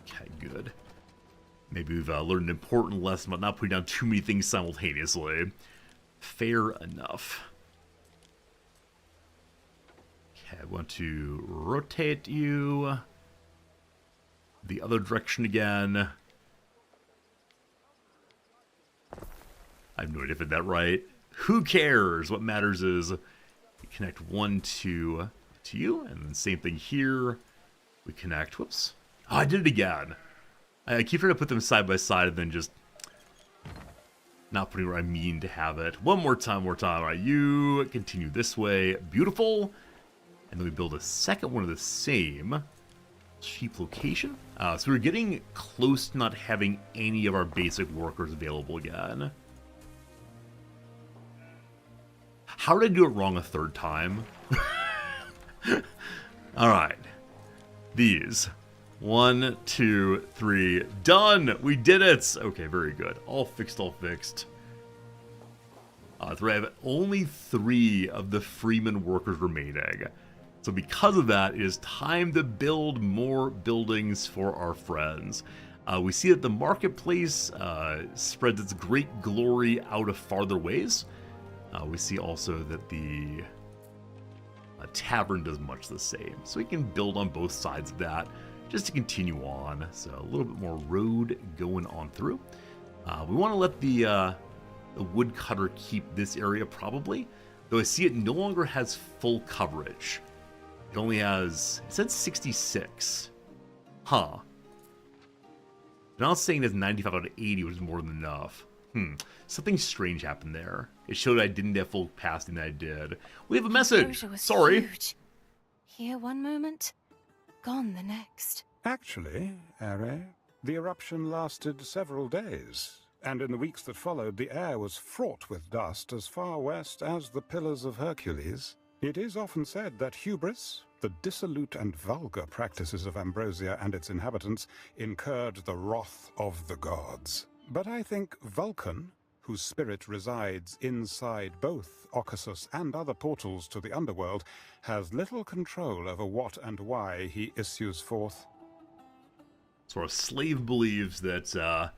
Okay, good. Maybe we've learned an important lesson about not putting down too many things simultaneously. Fair enough. Okay, I want to rotate you the other direction again. I have no idea if I did that right. Who cares? What matters is we connect 1 to you, and then same thing here. We connect, whoops. Oh, I did it again. I keep trying to put them side by side and then just not putting where I mean to have it. One more time. All right, you continue this way. Beautiful. And then we build a second one of the same sheep location. So we're getting close to not having any of our basic workers available again. How did I do it wrong a third time? Alright. These. 1, 2, 3. Done! We did it! Okay, very good. All fixed, So I have only 3 of the Freeman workers remaining. So because of that, it is time to build more buildings for our friends. We see that the marketplace spreads its great glory out of farther ways. We see also that the A tavern does much the same. So we can build on both sides of that just to continue on. So a little bit more road going on through. We want to let the woodcutter keep this area probably, though I see it no longer has full coverage. It only has, it said 66. Huh. Now it's saying it's 95 out of 80, which is more than enough. Something strange happened there. It showed I didn't have full capacity and I did. We have a message. Sorry. Huge. Here one moment, gone the next. Actually, Are, the eruption lasted several days, and in the weeks that followed, the air was fraught with dust as far west as the Pillars of Hercules. It is often said that hubris, the dissolute and vulgar practices of Ambrosia and its inhabitants, incurred the wrath of the gods. But I think Vulcan, whose spirit resides inside both Occasus and other portals to the underworld, has little control over what and why he issues forth. So our slave believes that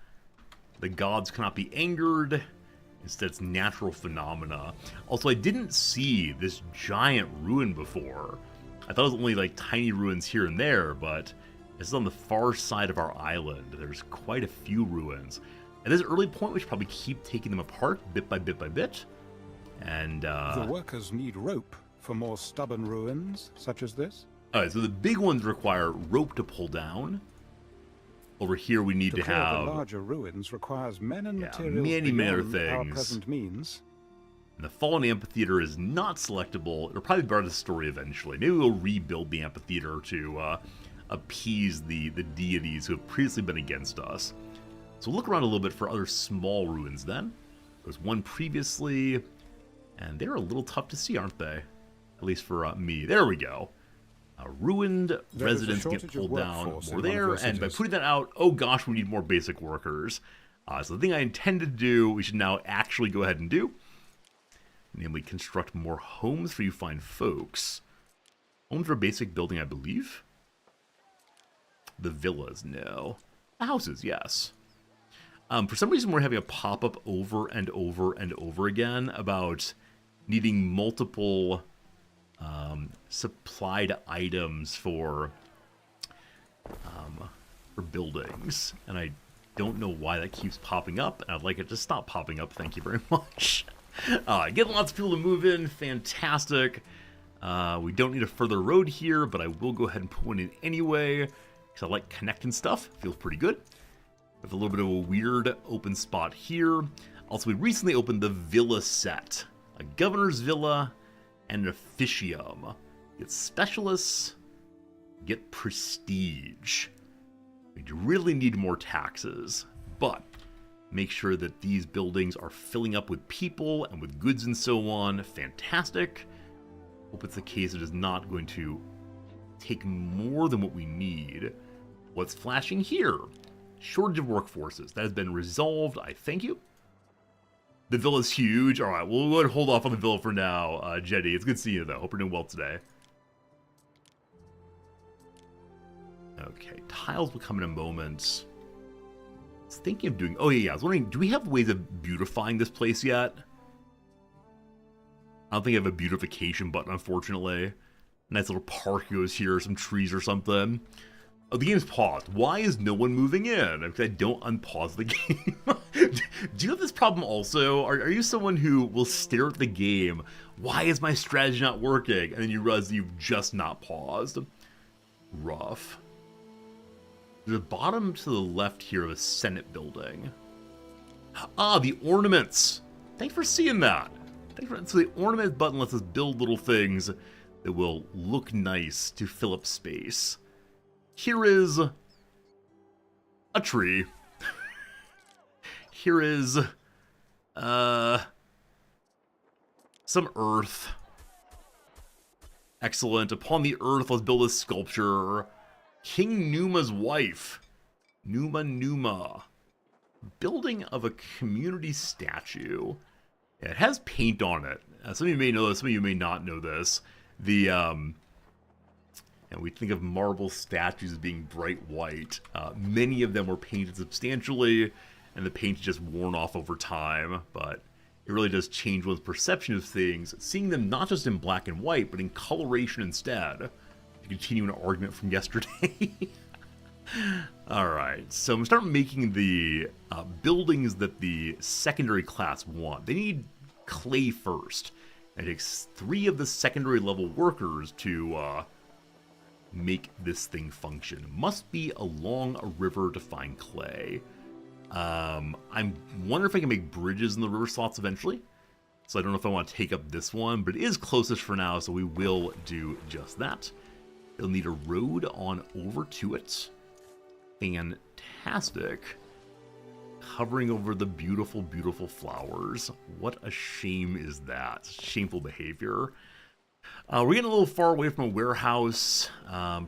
the gods cannot be angered. Instead, it's natural phenomena. Also, I didn't see this giant ruin before. I thought it was only like tiny ruins here and there, but this is on the far side of our island. There's quite a few ruins. At this early point, we should probably keep taking them apart bit by bit by bit. And the workers need rope for more stubborn ruins such as this. Alright, so the big ones require rope to pull down. Over here, we need to have the larger ruins requires men and materials many other beyond our things. present means. And the fallen amphitheater is not selectable. It'll probably be part of the story eventually. Maybe we'll rebuild the amphitheater to appease the deities who have previously been against us. So we'll look around a little bit for other small ruins then. There's one previously, and they're a little tough to see, aren't they? At least for me. There we go. Ruined residents get pulled down more there, and by putting that out, oh gosh, we need more basic workers. So the thing I intended to do, we should now actually go ahead and do. Namely, construct more homes for you fine folks. Homes are a basic building, I believe. The villas, no. The houses, yes. For some reason, we're having a pop-up over and over and over again about needing multiple supplied items for buildings. And I don't know why that keeps popping up, and I'd like it to stop popping up. Thank you very much. Getting lots of people to move in. Fantastic. We don't need a further road here, but I will go ahead and put one in anyway, because I like connecting stuff. Feels pretty good. With a little bit of a weird open spot here. Also, we recently opened the villa set. A governor's villa and an officium. Get specialists, get prestige. We really need more taxes, but make sure that these buildings are filling up with people and with goods and so on. Fantastic. Hope it's the case it is not going to take more than what we need. What's flashing here? Shortage of workforces. That has been resolved. I thank you. The villa's huge. All right, we'll go ahead and hold off on the villa for now, Jetty. It's good seeing you, though. Hope you're doing well today. Okay, tiles will come in a moment. I was thinking of doing... Oh, yeah, I was wondering, do we have ways of beautifying this place yet? I don't think I have a beautification button, unfortunately. Nice little park goes here, some trees or something. Oh, the game's paused. Why is no one moving in? Because I don't unpause the game. Do you have this problem also? Are you someone who will stare at the game? Why is my strategy not working? And then you realize you've just not paused. Rough. There's a bottom to the left here of a Senate building. Ah, the ornaments. Thanks for seeing that. So the ornament button lets us build little things that will look nice to fill up space. Here is a tree. Here is some earth. Excellent. Upon the earth, let's build a sculpture. King Numa's wife. Numa. Building of a community statue. It has paint on it. Some of you may know this, some of you may not know this. And we think of marble statues as being bright white. Many of them were painted substantially, and the paint is just worn off over time. But It really does change one's perception of things, seeing them not just in black and white, but in coloration instead. To continue an argument from yesterday. Alright, so I'm going to start making the buildings that the secondary class want. They need clay first. It takes 3 of the secondary level workers to make this thing function. Must be along a river to find clay. I'm wondering if I can make bridges in the river slots eventually. So I don't know if I want to take up this one, but it is closest for now, so we will do just that. You'll need a road on over to it. Fantastic. Hovering over the beautiful, beautiful flowers. What a shame is that. Shameful behavior. We're getting a little far away from a warehouse.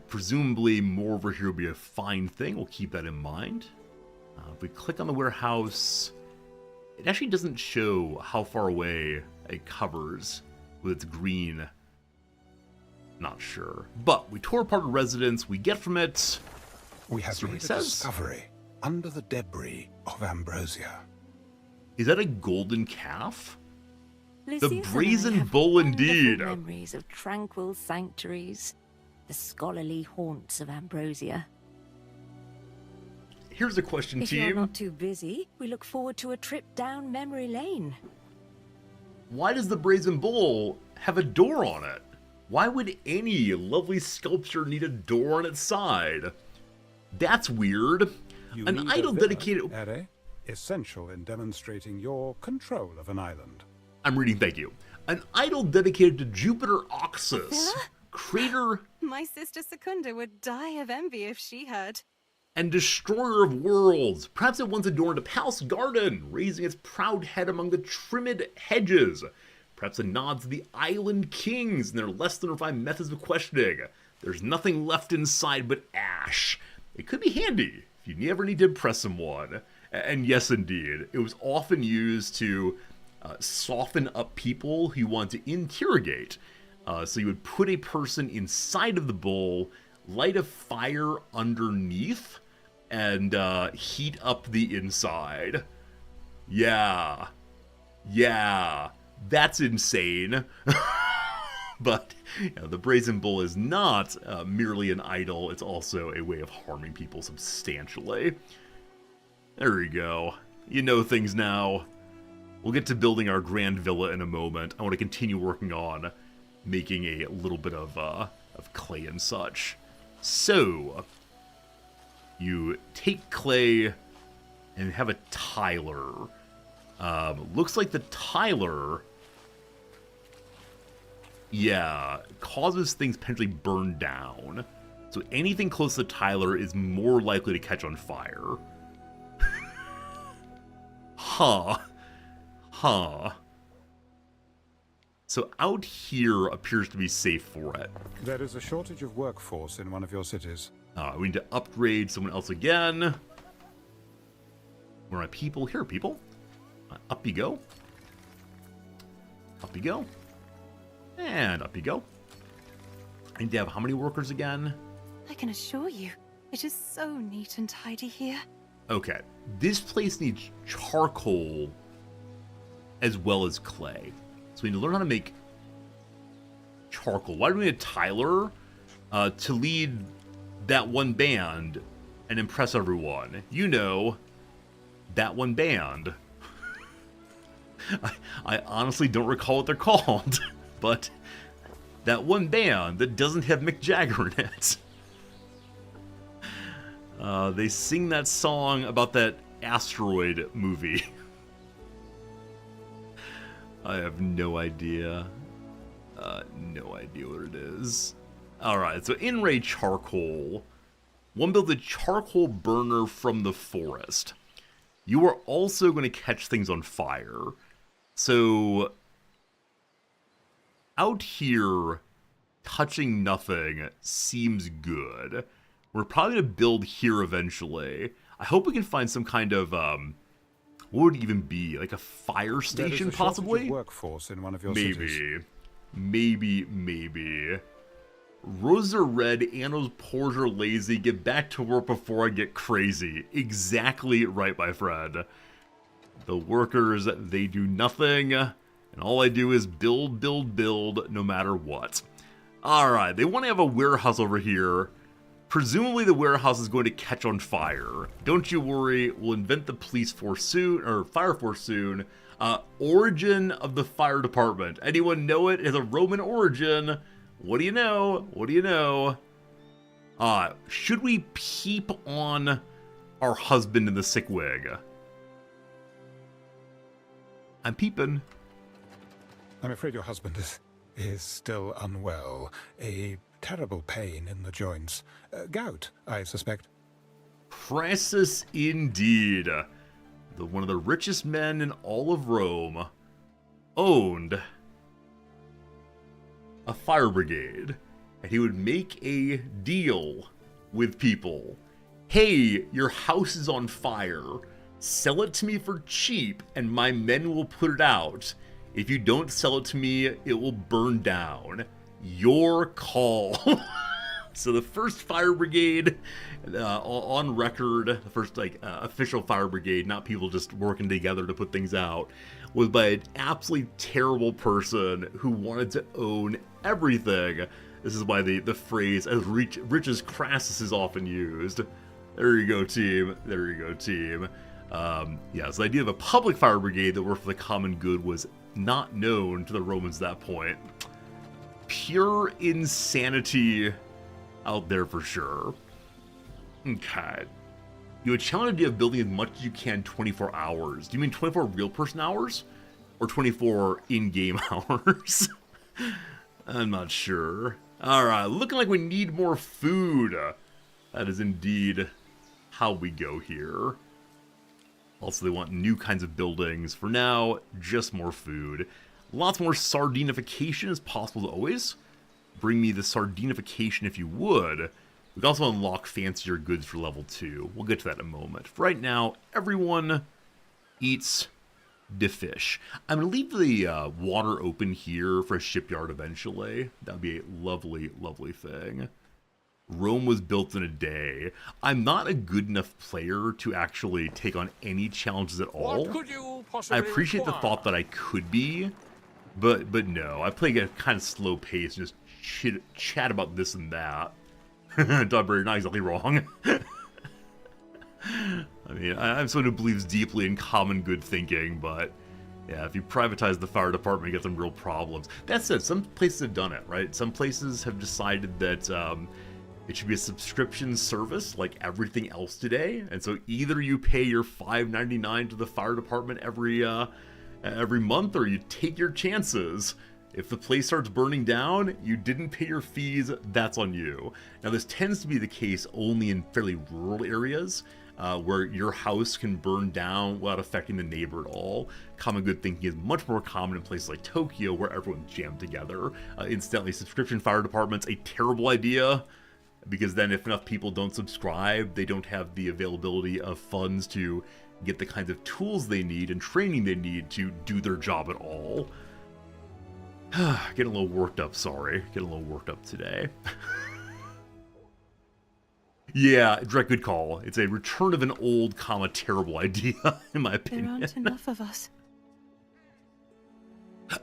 Presumably more over here will be a fine thing. We'll keep that in mind. If we click on the warehouse, it actually doesn't show how far away it covers with its green. Not sure. But we tore apart a residence. We get from it. We have made a discovery under the debris of Ambrosia. Is that a golden calf? Lucius The and I brazen have bull wonderful indeed. Memories of tranquil sanctuaries, the scholarly haunts of Ambrosia. Here's a question, If team. you're not too busy, we look forward to a trip down memory lane. Why does the brazen bull have a door on it? Why would any lovely sculpture need a door on its side? That's weird. You An need idol a villa, dedicated... Ere, essential in demonstrating your control of an island. I'm reading, thank you. An idol dedicated to Jupiter Oxus, creator My sister Secunda would die of envy if she heard. and destroyer of worlds. Perhaps it once adorned a palace garden, raising its proud head among the trimmed hedges. Perhaps it nods to the island kings and their less than refined methods of questioning. There's nothing left inside but ash. It could be handy if you ever need to impress someone. And yes, indeed, it was often used to soften up people who you want to interrogate. So you would put a person inside of the bowl, light a fire underneath, and heat up the inside. Yeah, that's insane. But the brazen bull is not merely an idol, it's also a way of harming people substantially. There we go. You know things now. We'll get to building our grand villa in a moment. I want to continue working on making a little bit of clay and such. So, you take clay and have a tiler. Looks like the tiler, yeah, causes things potentially burn down. So anything close to the tiler is more likely to catch on fire. Huh. So out here appears to be safe for it. There is a shortage of workforce in one of your cities. We need to upgrade someone else again. Where are my people? Here are people. Up you go. Up you go. And up you go. I need to have how many workers again? I can assure you, it is so neat and tidy here. Okay. This place needs charcoal as well as clay. So we need to learn how to make charcoal. Why do we need a tiler? To lead that one band and impress everyone. You know, that one band. I honestly don't recall what they're called, but that one band that doesn't have Mick Jagger in it. They sing that song about that asteroid movie. I have no idea. No idea what it is. Alright, so in-ray charcoal. One builds a charcoal burner from the forest. You are also going to catch things on fire. So, out here, touching nothing seems good. We're probably going to build here eventually. I hope we can find some kind of, what would it even be? Like a fire station, possibly? Of workforce in one of your Maybe. cities. Maybe. Roses are red, Anno's pores are lazy, get back to work before I get crazy. Exactly right, my friend. The workers, they do nothing, and all I do is build, build, build, no matter what. Alright, they want to have a warehouse over here. Presumably the warehouse is going to catch on fire. Don't you worry, we'll invent the police force soon, or fire force soon. Origin of the fire department. Anyone know it as a Roman origin? What do you know? What do you know? Should we peep on our husband in the sick wig? I'm peeping. I'm afraid your husband is still unwell. A terrible pain in the joints. Gout, I suspect. Crassus indeed. One of the richest men in all of Rome owned a fire brigade. And he would make a deal with people. Hey, your house is on fire. Sell it to me for cheap and my men will put it out. If you don't sell it to me, it will burn down. Your call. So the first fire brigade on record, the first official fire brigade, not people just working together to put things out, was by an absolutely terrible person who wanted to own everything. This is why the phrase as rich as Crassus is often used. There you go, team. There you go, team. Yeah, so the idea of a public fire brigade that worked for the common good was not known to the Romans at that point. Pure insanity out there for sure. Okay. You would challenge the idea of building as much as you can 24 hours. Do you mean 24 real person hours? Or 24 in-game hours? I'm not sure. Alright, looking like we need more food. That is indeed how we go here. Also, they want new kinds of buildings. For now, just more food. Lots more sardinification is possible as always. Bring me the sardinification if you would. We can also unlock fancier goods for level 2. We'll get to that in a moment. For right now, everyone eats the fish. I'm going to leave the water open here for a shipyard eventually. That would be a lovely, lovely thing. Rome was built in a day. I'm not a good enough player to actually take on any challenges at all. What could you possibly I appreciate the require? thought that I could be, but no. I play at a kind of slow pace and just chat about this and that. Dubber, you're not exactly wrong. I mean, I'm someone who believes deeply in common good thinking, but yeah, if you privatize the fire department, you get some real problems. That said, some places have done it, right? Some places have decided that it should be a subscription service like everything else today, and so either you pay your $5.99 to the fire department every month, or you take your chances. If the place starts burning down, you didn't pay your fees, that's on you. Now this tends to be the case only in fairly rural areas, where your house can burn down without affecting the neighbor at all. Common good thinking is much more common in places like Tokyo, where everyone's jammed together. Incidentally, subscription fire department's a terrible idea, because then if enough people don't subscribe, they don't have the availability of funds to get the kinds of tools they need and training they need to do their job at all. Getting a little worked up, sorry. Getting a little worked up today. Yeah, direct good call. It's a return of an old, terrible idea, in my opinion. There aren't enough of us.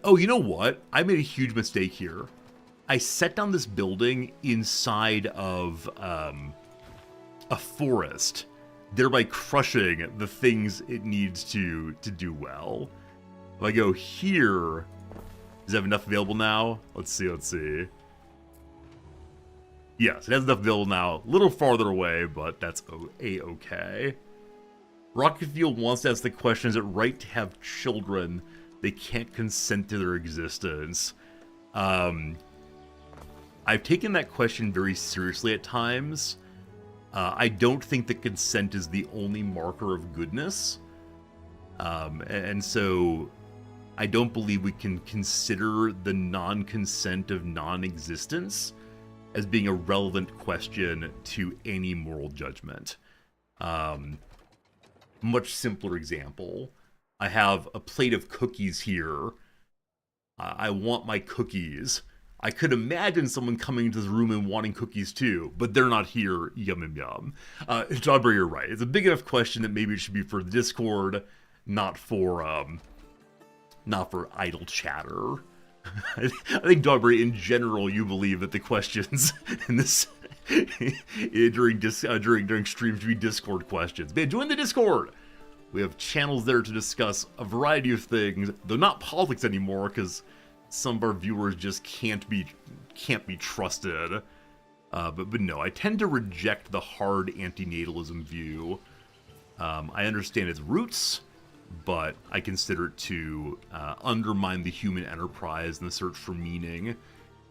Oh, you know what? I made a huge mistake here. I set down this building inside of a forest, thereby crushing the things it needs to do well. If I go here, does it have enough available now? Let's see. Yes, it has enough available now. A little farther away, but that's a-okay. Rocket Fuel wants to ask the question, is it right to have children? They can't consent to their existence. I've taken that question very seriously at times. I don't think that consent is the only marker of goodness. And so I don't believe we can consider the non-consent of non-existence as being a relevant question to any moral judgment. Much simpler example. I have a plate of cookies here. I want my cookies. I could imagine someone coming into this room and wanting cookies too, but they're not here. Yum, yum, yum. Jawbreaker, you're right. It's a big enough question that maybe it should be for the Discord, not for idle chatter. I think, Dogberry, in general, you believe that the questions in this during streams should be Discord questions. Man, join the Discord. We have channels there to discuss a variety of things, though not politics anymore, because some of our viewers just can't be trusted. But no, I tend to reject the hard antinatalism view. I understand its roots, but I consider it to undermine the human enterprise and the search for meaning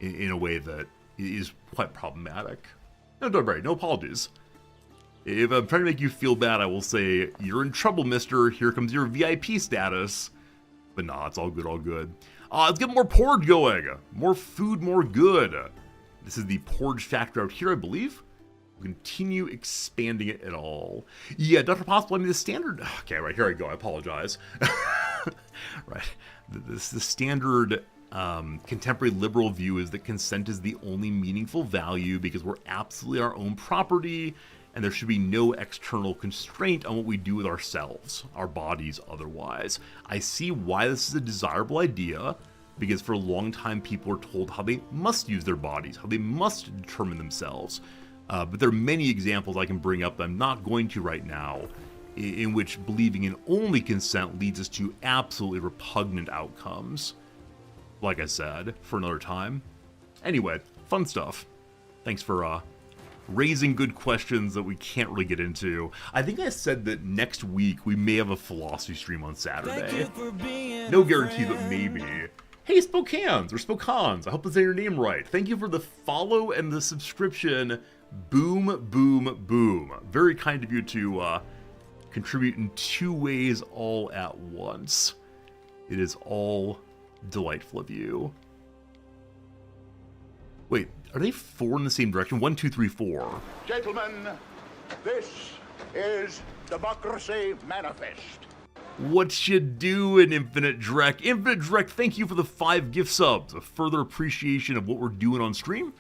in a way that is quite problematic. No, don't worry, no apologies. If I'm trying to make you feel bad, I will say, you're in trouble, mister. Here comes your VIP status. But nah, it's all good, all good. Let's get more porridge going. More food, more good. This is the porridge factory out here, I believe. We'll continue expanding it at all. Yeah, Dr. Possible, I mean, the standard... Okay, right, here I go. I apologize. Right. The standard contemporary liberal view is that consent is the only meaningful value because we're absolutely our own property, and there should be no external constraint on what we do with ourselves, our bodies otherwise. I see why this is a desirable idea, because for a long time people were told how they must use their bodies, how they must determine themselves. But there are many examples I can bring up that I'm not going to right now, in which believing in only consent leads us to absolutely repugnant outcomes. Like I said, for another time. Anyway, fun stuff. Thanks for raising good questions that we can't really get into. I think I said that next week we may have a philosophy stream on Saturday. No guarantee, but maybe. Hey, Spokanes, or Spokans, I hope I'm saying your name right. Thank you for the follow and the subscription. Boom, boom, boom. Very kind of you to contribute in two ways all at once. It is all delightful of you. Wait, are they four in the same direction? 1, 2, 3, 4. Gentlemen, this is Democracy Manifest. What you doing, Infinite Drek? Infinite Drek, thank you for the 5 gift subs. A further appreciation of what we're doing on stream.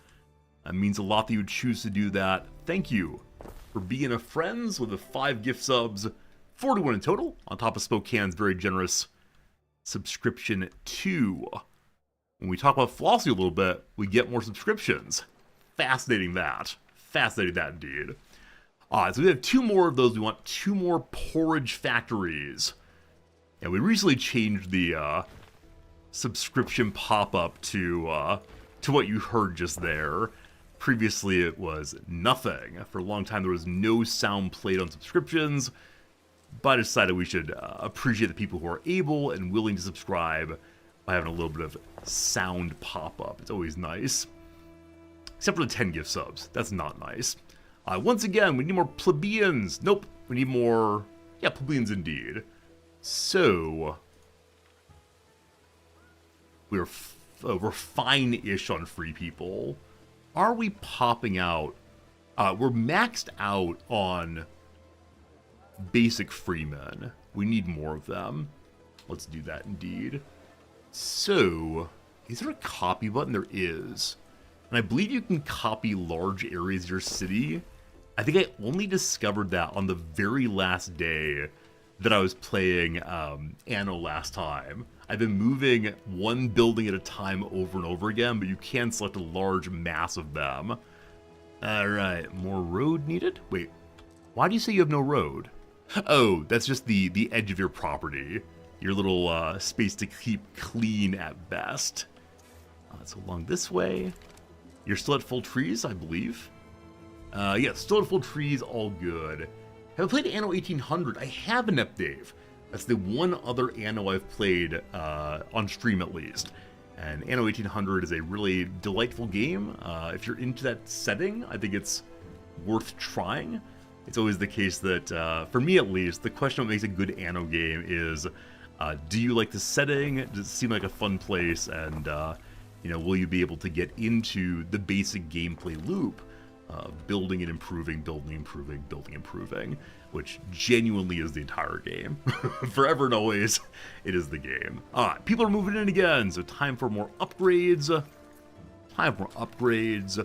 That means a lot that you would choose to do that. Thank you for being a friends with the 5 gift subs. 41 in total, on top of Spokane's very generous subscription too. When we talk about philosophy a little bit, we get more subscriptions. Fascinating that. Fascinating that indeed. Alright, so we have 2 more of those. We want 2 more porridge factories. And we recently changed the subscription pop-up to what you heard just there. Previously it was nothing. For a long time there was no sound played on subscriptions. But I decided we should appreciate the people who are able and willing to subscribe by having a little bit of sound pop-up. It's always nice. Except for the 10 gift subs. That's not nice. Once again, we need more plebeians. Nope, we need more... Yeah, plebeians indeed. So... We're fine-ish on free people. Are we popping out? We're maxed out on basic freemen. We need more of them. Let's do that indeed. So, is there a copy button? There is. And I believe you can copy large areas of your city. I think I only discovered that on the very last day that I was playing Anno last time. I've been moving one building at a time over and over again, but you can select a large mass of them. Alright, more road needed? Wait, why do you say you have no road? Oh, that's just the edge of your property. Your little space to keep clean at best. So along this way. You're still at full trees, I believe. Yeah, still at full trees, all good. Have I played Anno 1800? I haven't, Dave. That's the one other Anno I've played on stream at least. And Anno 1800 is a really delightful game. If you're into that setting, I think it's worth trying. It's always the case that, for me at least, the question that makes a good Anno game is, do you like the setting? Does it seem like a fun place? And, you know, will you be able to get into the basic gameplay loop? Building and improving, building, improving, building, improving, which genuinely is the entire game. Forever and always, it is the game. People are moving in again, so time for more upgrades. Time for upgrades.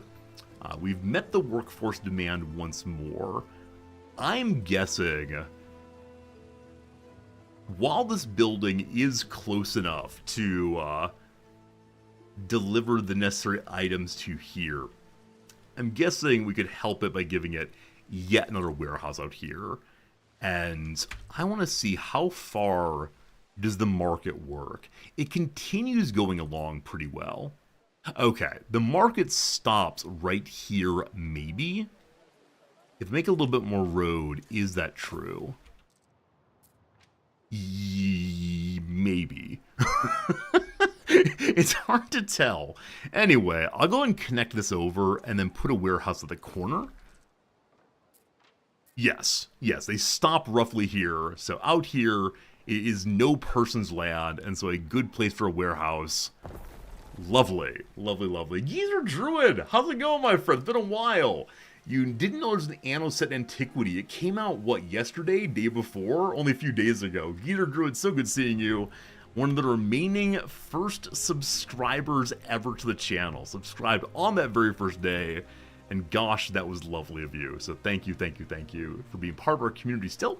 We've met the workforce demand once more. I'm guessing while this building is close enough to deliver the necessary items to here, I'm guessing we could help it by giving it yet another warehouse out here. And I want to see how far does the market work. It continues going along pretty well. Okay, the market stops right here, maybe? If we make a little bit more road, is that true? Maybe. It's hard to tell. Anyway, I'll go and connect this over and then put a warehouse at the corner. Yes, they stop roughly here. So out here is no person's land, and so a good place for a warehouse. Lovely, lovely, lovely. Geezer Druid, how's it going, my friend? It's been a while. You didn't know there's an Anno set in Antiquity. It came out, what, yesterday? Day before? Only a few days ago. Geezer Druid, so good seeing you. One of the remaining first subscribers ever to the channel. Subscribed on that very first day. And gosh, that was lovely of you. So thank you for being part of our community still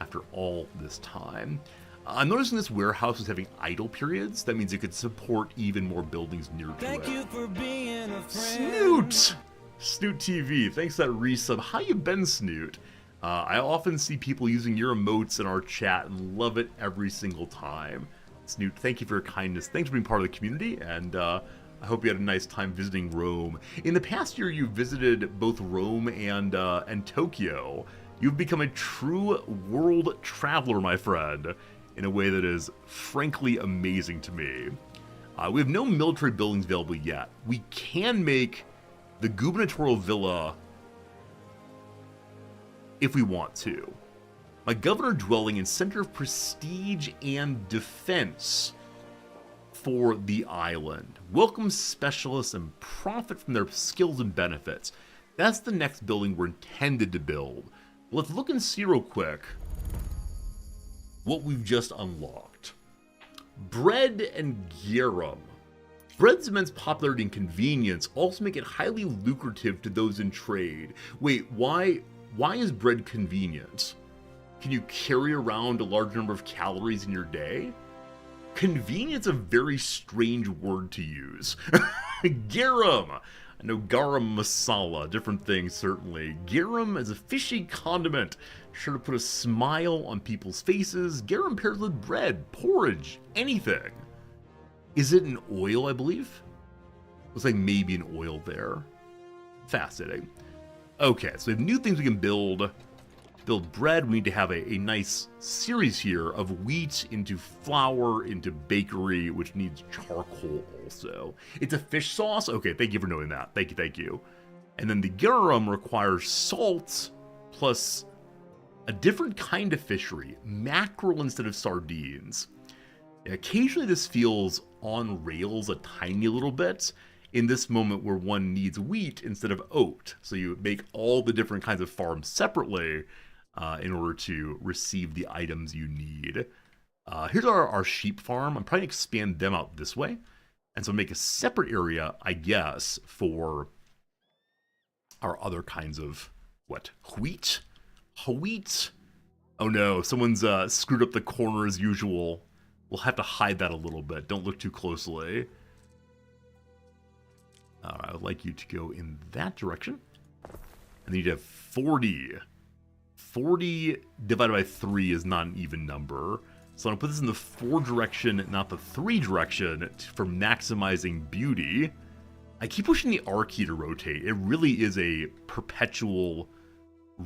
after all this time. I'm noticing this warehouse is having idle periods. That means it could support even more buildings near to it. Thank you for being a friend. Snoot! Snoot TV, thanks for that resub. How you been, Snoot? I often see people using your emotes in our chat and love it every single time. Snoot, thank you for your kindness. Thanks for being part of the community, and I hope you had a nice time visiting Rome. In the past year, you visited both Rome and Tokyo. You've become a true world traveler, my friend, in a way that is frankly amazing to me. We have no military buildings available yet. We can make the gubernatorial villa if we want to. My governor dwelling and center of prestige and defense for the island. Welcome specialists and profit from their skills and benefits. That's the next building we're intended to build. Let's look and see real quick what we've just unlocked. Bread and garum. Bread's immense popularity and convenience also make it highly lucrative to those in trade. Wait, why is bread convenient? Can you carry around a large number of calories in your day? Convenience, a very strange word to use. Garum. I know garam masala, different things certainly. Garum is a fishy condiment, sure to put a smile on people's faces. Garum pairs with bread, porridge, anything. Is it an oil, I believe? Looks like maybe an oil there. Fascinating. Okay, so we have new things we can build. To build bread, we need to have a nice series here of wheat into flour into bakery, which needs charcoal also. It's a fish sauce? Okay, thank you for knowing that. Thank you. And then the garum requires salt plus a different kind of fishery, mackerel instead of sardines. Occasionally this feels on rails a tiny little bit in this moment where one needs wheat instead of oat. So you make all the different kinds of farms separately in order to receive the items you need. Here's our sheep farm. I'm probably going to expand them out this way. And so make a separate area, I guess, for our other kinds of, what, wheat? Wheat? Oh no, someone's screwed up the corner as usual. We'll have to hide that a little bit. Don't look too closely. All right, I would like you to go in that direction. And then you'd have 40. 40 divided by 3 is not an even number. So I'm going to put this in the 4 direction, not the 3 direction, for maximizing beauty. I keep pushing the R key to rotate. It really is a perpetual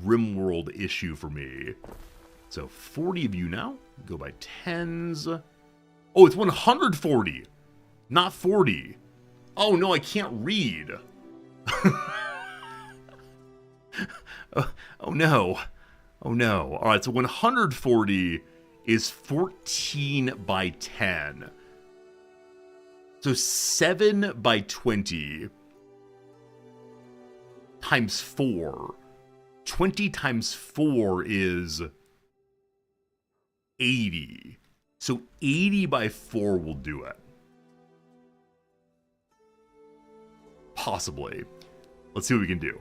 RimWorld issue for me. So 40 of you now. Go by 10s. Oh, it's 140, not 40. Oh no, I can't read. Oh no. Oh no. All right, so 140 is 14 by 10. So 7 by 20 times 4. 20 times 4 is 80. So 80 by 4 will do it. Possibly. Let's see what we can do.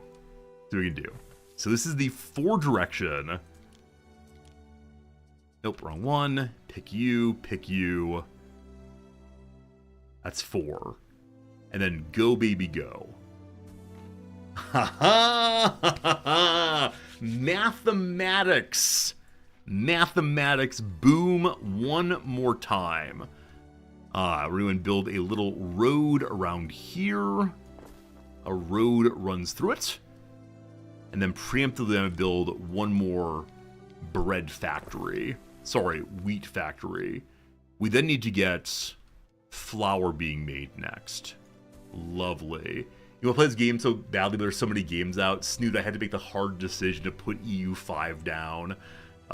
So this is the 4 direction. Nope, wrong one. Pick you, pick you. That's 4. And then go, baby, go. Ha ha ha ha! Mathematics! Mathematics, boom, one more time. We're going to build a little road around here. A road runs through it. And then preemptively I'm going to build one more bread factory. Sorry, wheat factory. We then need to get flour being made next. Lovely. You want to play this game so badly, but there's so many games out. Snoot, I had to make the hard decision to put EU5 down.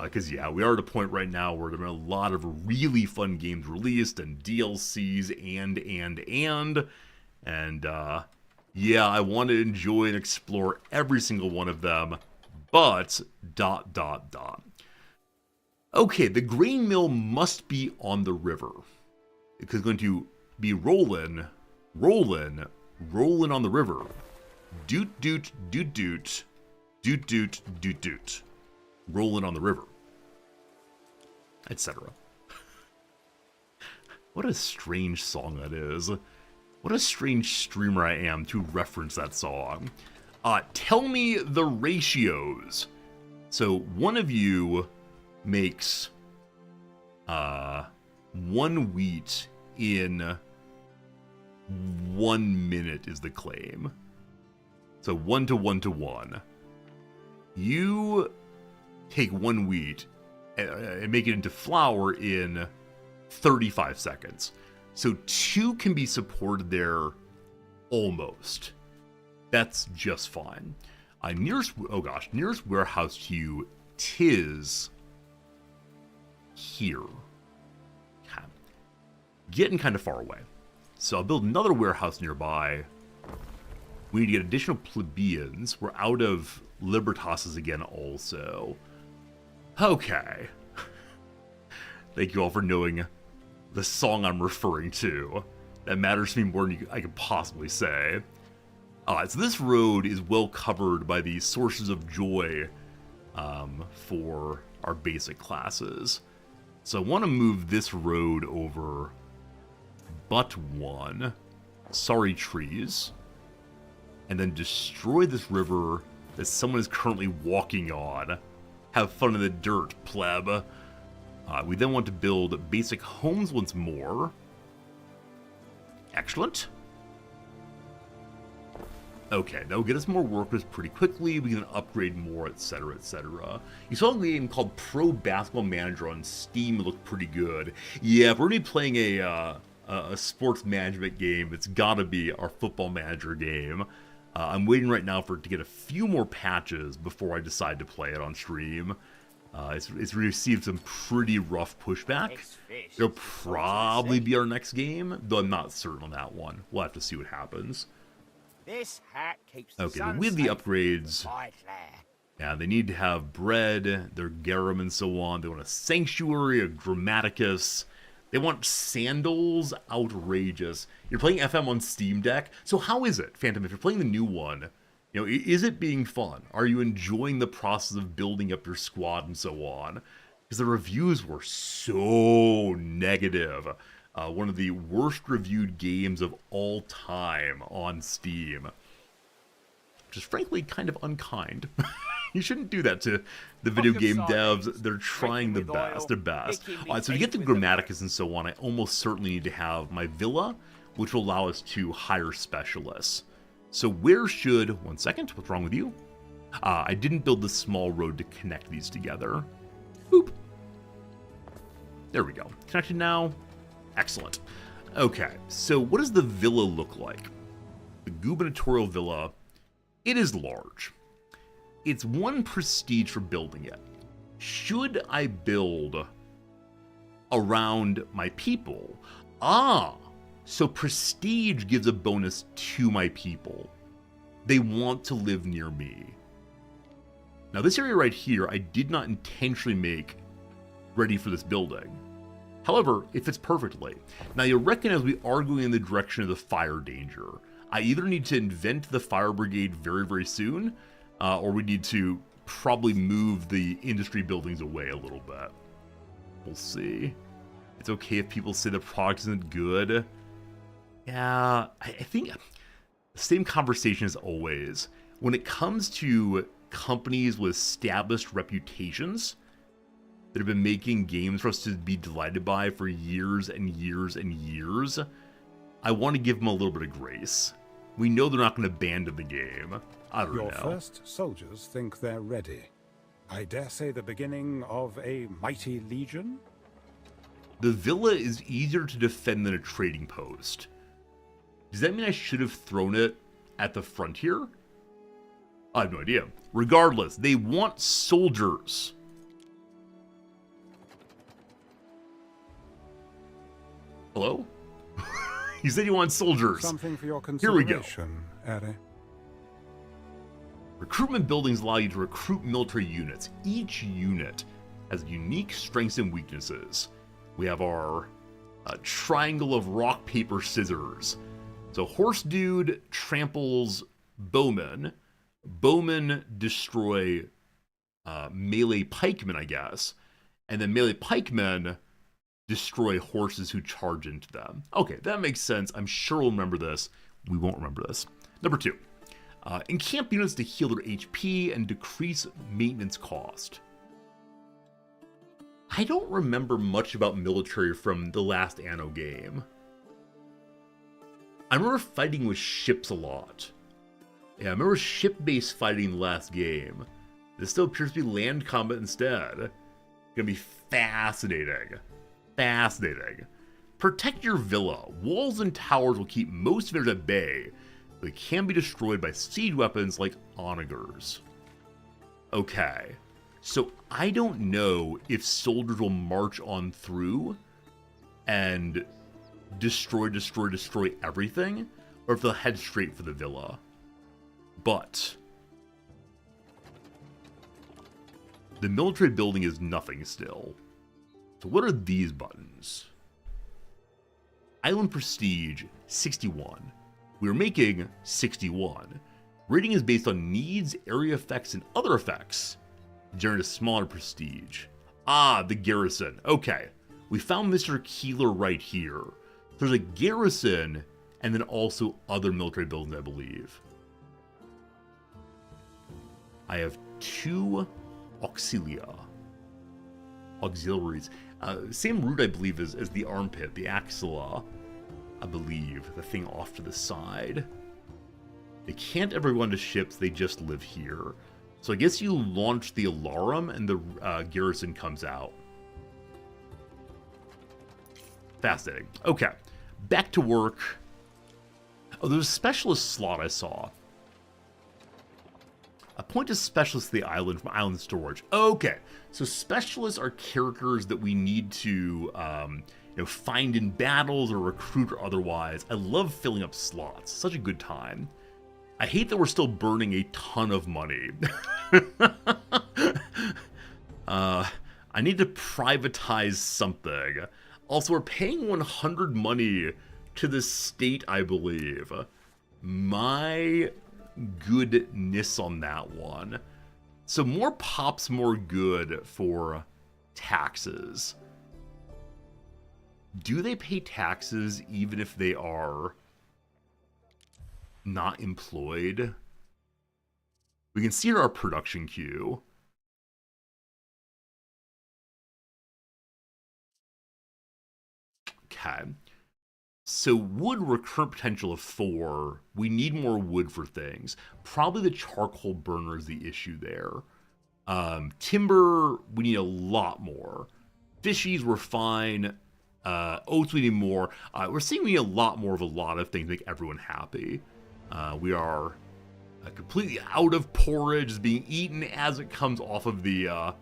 Because, yeah, we are at a point right now where there are a lot of really fun games released and DLCs and, yeah, I want to enjoy and explore every single one of them, but, ... Okay, the grain mill must be on the river. Because it's going to be rolling on the river. Doot, doot, doot, doot. Doot, doot, doot, doot. Rolling on the river. Etc. What a strange song that is. What a strange streamer I am to reference that song. Tell me the ratios. So one of you makes 1 wheat in 1 minute is the claim. So 1 to 1 to 1. You take 1 wheat and make it into flour in 35 seconds. So 2 can be supported there almost. That's just fine. Nearest warehouse to you, tis here. Okay. Getting kind of far away. So I'll build another warehouse nearby. We need to get additional plebeians. We're out of libertases again also. Okay. Thank you all for knowing the song I'm referring to. That matters to me more than I could possibly say. So this road is well covered by the sources of joy for our basic classes. So I want to move this road over but 1. Sorry, trees. And then destroy this river that someone is currently walking on. Have fun in the dirt, pleb. We then want to build basic homes once more. Excellent. Okay, that'll get us more workers pretty quickly. We can upgrade more, etc., etc. You saw a game called Pro Basketball Manager on Steam. It looked pretty good. Yeah, if we're going to be playing a sports management game, it's got to be our Football Manager game. I'm waiting right now for it to get a few more patches before I decide to play it on stream. It's received some pretty rough pushback. It'll probably be our next game, though I'm not certain on that one. We'll have to see what happens. This hat keeps the Okay, sun with the safe upgrades, from wide glare. yeah, they need to have bread, their garum and so on. They want a sanctuary, a grammaticus. They want sandals, outrageous. You're playing FM on Steam Deck, so how is it, Phantom? If you're playing the new one, you know, is it being fun? Are you enjoying the process of building up your squad and so on? Because the reviews were so negative. One of the worst reviewed games of all time on Steam. Which is frankly kind of unkind. You shouldn't do that to the video game devs. They're trying their best. So to get the grammaticus and so on, I almost certainly need to have my villa, which will allow us to hire specialists. So where should... One second, what's wrong with you? I didn't build this small road to connect these together. Boop. There we go. Connected now. Excellent. Okay, so what does the villa look like? The gubernatorial villa, it is large. It's 1 prestige for building it. Should I build around my people? So prestige gives a bonus to my people. They want to live near me. Now this area right here, I did not intentionally make ready for this building. However, it fits perfectly. Now you'll recognize we are going in the direction of the fire danger. I either need to invent the fire brigade very, very soon, or we need to probably move the industry buildings away a little bit. We'll see. It's okay if people say the product isn't good. Yeah, I think the same conversation as always. When it comes to companies with established reputations that have been making games for us to be delighted by for years and years and years, I want to give them a little bit of grace. We know they're not going to abandon the game. I don't know. Your first soldiers think they're ready. I dare say the beginning of a mighty legion? The villa is easier to defend than a trading post. Does that mean I should have thrown it at the frontier? I have no idea. Regardless, they want soldiers. Hello? You said you want soldiers. Something for your Here we go. consideration, Eri. Recruitment buildings allow you to recruit military units. Each unit has unique strengths and weaknesses. We have our triangle of rock, paper, scissors. So horse dude tramples bowmen. Bowmen destroy melee pikemen, I guess. And then melee pikemen destroy horses who charge into them. Okay, that makes sense. I'm sure we'll remember this. We won't remember this. Number 2. Encamp units to heal their HP and decrease maintenance cost. I don't remember much about military from the last Anno game. I remember fighting with ships a lot. Yeah, I remember ship-based fighting in the last game. This still appears to be land combat instead. It's gonna be fascinating. Fascinating. Protect your villa. Walls and towers will keep most invaders at bay. They can be destroyed by siege weapons like onagers. Okay. So I don't know if soldiers will march on through and destroy everything, or if they'll head straight for the villa. But the military building is nothing still. So what are these buttons? Island Prestige, 61. We're making 61. Rating is based on needs, area effects, and other effects. Generate a smaller prestige. Ah, the garrison. Okay, we found Mr. Keeler right here. There's a garrison, and then also other military buildings, I believe. I have 2 auxiliaries. Same route, I believe, as the armpit, the axilla, I believe, the thing off to the side. They can't ever go into ships, they just live here. So I guess you launch the alarum and the garrison comes out. Fascinating. Okay, back to work. Oh, there's a specialist slot I saw. Appoint a specialist to the island from island storage. Okay, so specialists are characters that we need to find in battles or recruit or otherwise. I love filling up slots. Such a good time. I hate that we're still burning a ton of money. I need to privatize something. Also, we're paying 100 money to the state, I believe. My goodness on that one. So more pops, more good for taxes. Do they pay taxes even if they are not employed? We can see our production queue. Okay. So wood recurrent potential of 4. We need more wood for things. Probably the charcoal burner is the issue there. Timber, we need a lot more. Fishies, we're fine. Oats, we need more. We're seeing we need a lot more of a lot of things to make everyone happy. We are completely out of porridge, being eaten as it comes off of the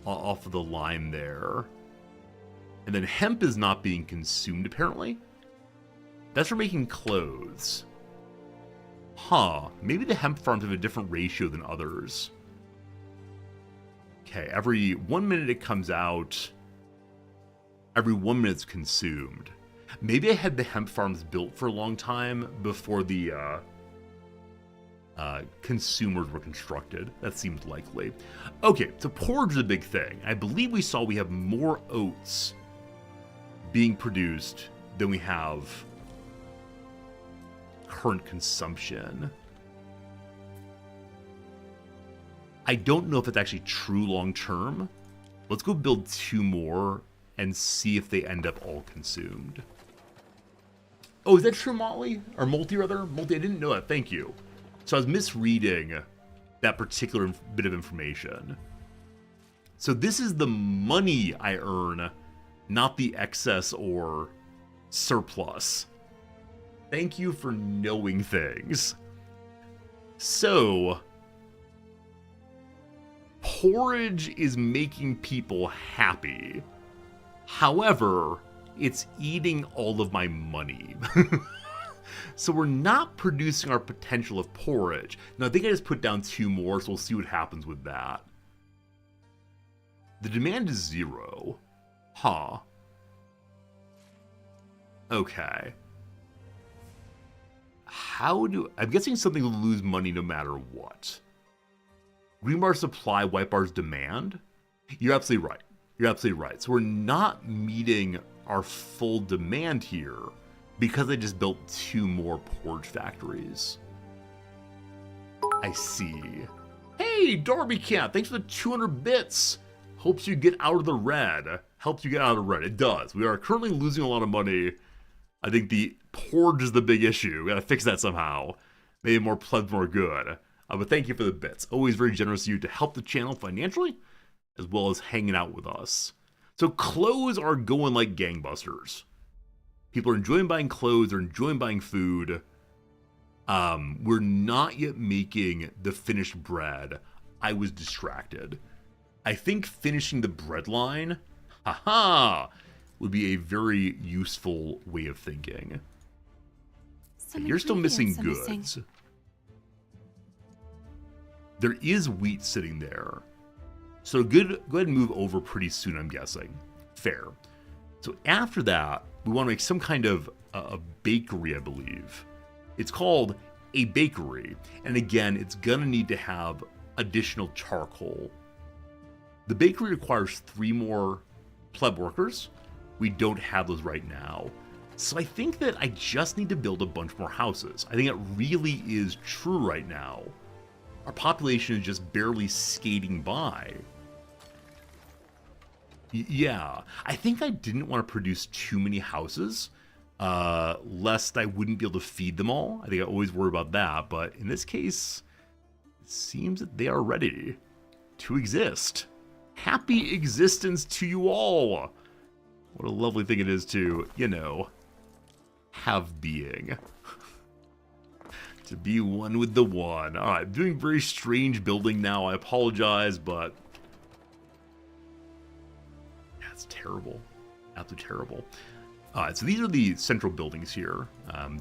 line there. And then hemp is not being consumed, apparently. That's for making clothes. Huh. Maybe the hemp farms have a different ratio than others. Okay, every 1 minute it comes out, every 1 minute it's consumed. Maybe I had the hemp farms built for a long time before the consumers were constructed. That seems likely. Okay, so porridge is a big thing. I believe we saw we have more oats being produced than we have current consumption. I don't know if it's actually true long term. Let's go build 2 more and see if they end up all consumed. Oh, is that true, Molly? Or Multi, rather? Multi, I didn't know that. Thank you. So I was misreading that particular bit of information. So this is the money I earn, not the excess or surplus. Thank you for knowing things. So, porridge is making people happy. However, it's eating all of my money. So we're not producing our potential of porridge. Now, I think I just put down 2 more, so we'll see what happens with that. The demand is 0. Huh. Okay. I'm guessing something will lose money no matter what. Green bar supply, white bar's demand? You're absolutely right. You're absolutely right. So we're not meeting our full demand here because I just built 2 more porridge factories. I see. Hey, Darby Cat, thanks for the 200 bits. Hopes you get out of the red. Helps you get out of the red. It does. We are currently losing a lot of money. I think the porridge is the big issue. We gotta fix that somehow. Maybe more plebs, more good. But thank you for the bits. Always very generous of you to help the channel financially, as well as hanging out with us. So clothes are going like gangbusters. People are enjoying buying clothes, they're enjoying buying food. We're not yet making the finished bread. I was distracted. I think finishing the bread line, haha, would be a very useful way of thinking. You're still missing goods. There is wheat sitting there. So go ahead and move over pretty soon, I'm guessing. Fair. So after that, we want to make some kind of a bakery, I believe. It's called a bakery. And again, it's going to need to have additional charcoal. The bakery requires 3 more pleb workers. We don't have those right now. So I think that I just need to build a bunch more houses. I think it really is true right now. Our population is just barely skating by. Yeah, I think I didn't want to produce too many houses, lest I wouldn't be able to feed them all. I think I always worry about that, but in this case, it seems that they are ready to exist. Happy existence to you all. What a lovely thing it is to, you know, have being. To be one with the one. Alright, I'm doing very strange building now. I apologize, but that's terrible. Absolutely terrible. Alright, so these are the central buildings here.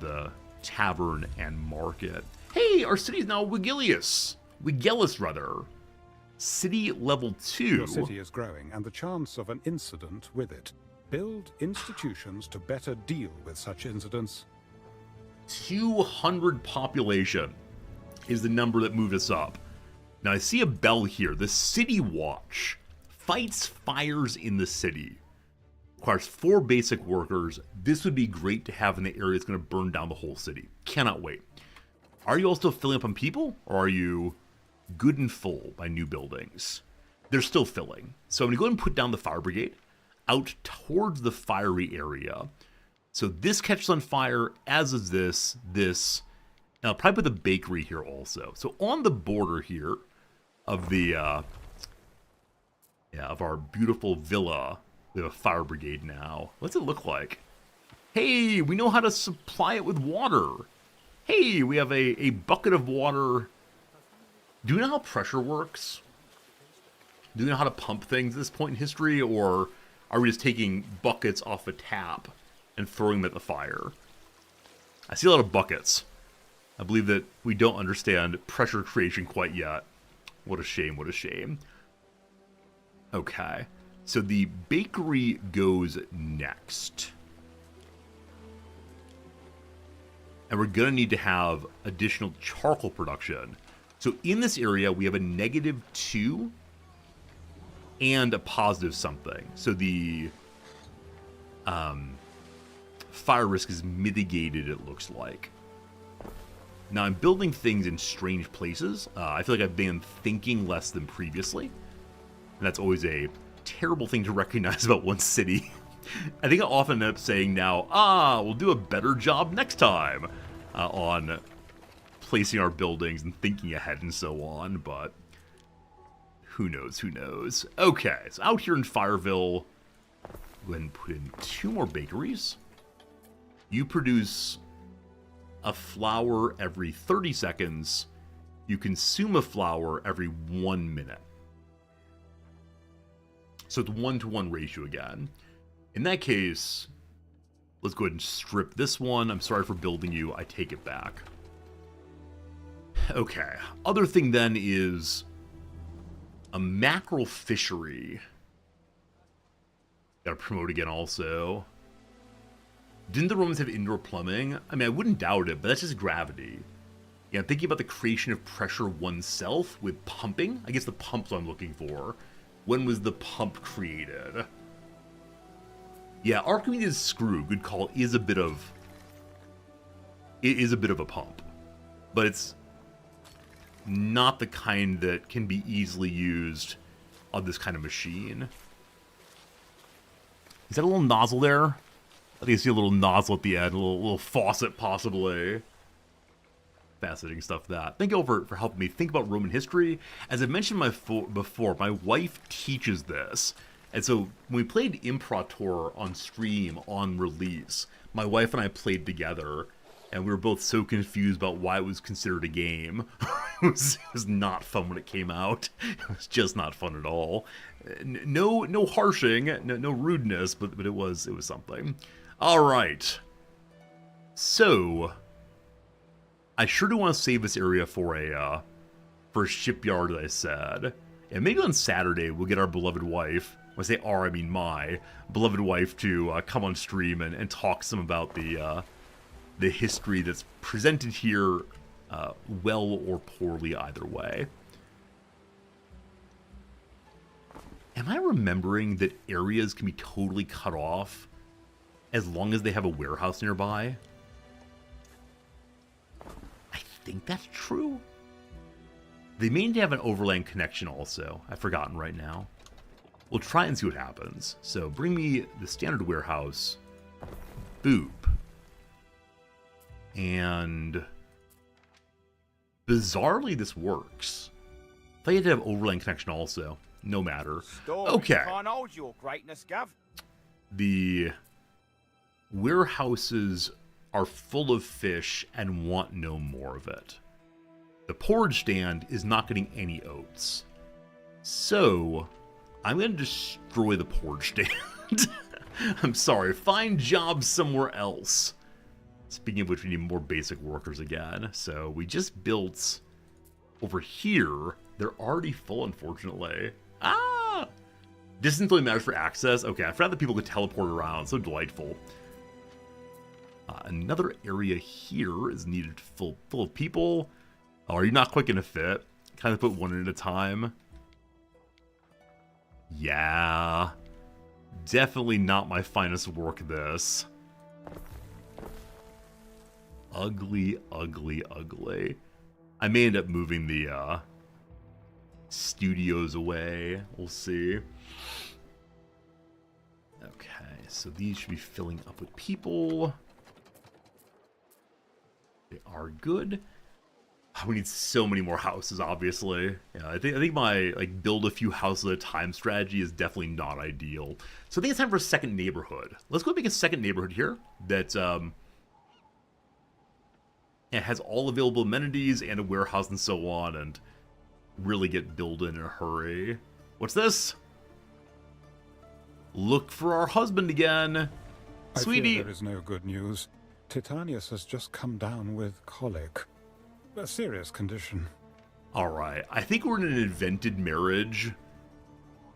The tavern and market. Hey, our city is now Wigilius, rather. City level 2. Your city is growing, and the chance of an incident with it. Build institutions to better deal with such incidents. 200 population is the number that moved us up. Now I see a bell here. The City Watch fights fires in the city. Requires 4 basic workers. This would be great to have in the area that's going to burn down the whole city. Cannot wait. Are you all still filling up on people, or are you good and full by new buildings? They're still filling. So I'm going to go ahead and put down the fire brigade out towards the fiery area. So this catches on fire, as is this. And I'll probably put the bakery here also. So on the border here of the of our beautiful villa, we have a fire brigade now. What's it look like? Hey, we know how to supply it with water. Hey, we have a bucket of water. Do you know how pressure works? Do you know how to pump things at this point in history, or are we just taking buckets off a tap and throwing them at the fire? I see a lot of buckets. I believe that we don't understand pressure creation quite yet. What a shame, what a shame. Okay, so the bakery goes next. And we're going to need to have additional charcoal production. So in this area, we have a -2 and a positive something. So the fire risk is mitigated, it looks like. Now, I'm building things in strange places. I feel like I've been thinking less than previously. And that's always a terrible thing to recognize about one city. I think I often end up saying now, we'll do a better job next time on placing our buildings and thinking ahead and so on, but who knows, who knows. Okay, so out here in Fireville, go ahead and put in 2 more bakeries. You produce a flour every 30 seconds. You consume a flour every 1 minute. So it's 1-to-1 ratio again. In that case, let's go ahead and strip this one. I'm sorry for building you. I take it back. Okay. Other thing then is a mackerel fishery. Gotta promote again also. Didn't the Romans have indoor plumbing? I mean, I wouldn't doubt it, but that's just gravity. Yeah, I'm thinking about the creation of pressure oneself with pumping. I guess the pump's what I'm looking for. When was the pump created? Yeah, Archimedes' screw, good call, is a bit of... It is a bit of a pump. But it's not the kind that can be easily used on this kind of machine. Is that a little nozzle there? I think I see a little nozzle at the end, a little faucet possibly. Fascinating stuff that. Thank you all for helping me think about Roman history. As I mentioned before, my wife teaches this. And so when we played Imperator on stream on release, my wife and I played together, and we were both so confused about why it was considered a game. It was not fun when it came out. It was just not fun at all. No harshing, no rudeness, but it was something. All right. So I sure do want to save this area for a shipyard, as I said. And maybe on Saturday we'll get our beloved wife. When I say our, I mean my beloved wife to come on stream and talk some about the history that's presented here, well or poorly either way. Am I remembering that areas can be totally cut off as long as they have a warehouse nearby? I think that's true. They may need to have an overland connection also. I've forgotten right now. We'll try and see what happens. So bring me the standard warehouse. Boop. And bizarrely, this works. I thought you had to have overland connection also. No matter. Okay. Can't hold your greatness, Gav. The warehouses are full of fish and want no more of it. The porridge stand is not getting any oats. So I'm going to destroy the porridge stand. I'm sorry. Find jobs somewhere else. Speaking of which, we need more basic workers again. So we just built over here. They're already full, unfortunately. Distance only matters for access. Okay, I forgot that people could teleport around. So delightful. Another area here is needed full of people. Oh, are you not quite going to fit? Kind of put one in at a time. Yeah. Definitely not my finest work, this. Ugly, ugly, ugly. I may end up moving the studios away. We'll see. Okay, so these should be filling up with people. They are good. We need so many more houses, obviously. Yeah, I think my build a few houses at a time strategy is definitely not ideal. So I think it's time for a second neighborhood. Let's go make a second neighborhood here that it has all available amenities and a warehouse and so on, and really get built in a hurry. What's this? Look for our husband again. Sweetie. I fear there is no good news. Titanius has just come down with colic. A serious condition. Alright, I think we're in an invented marriage.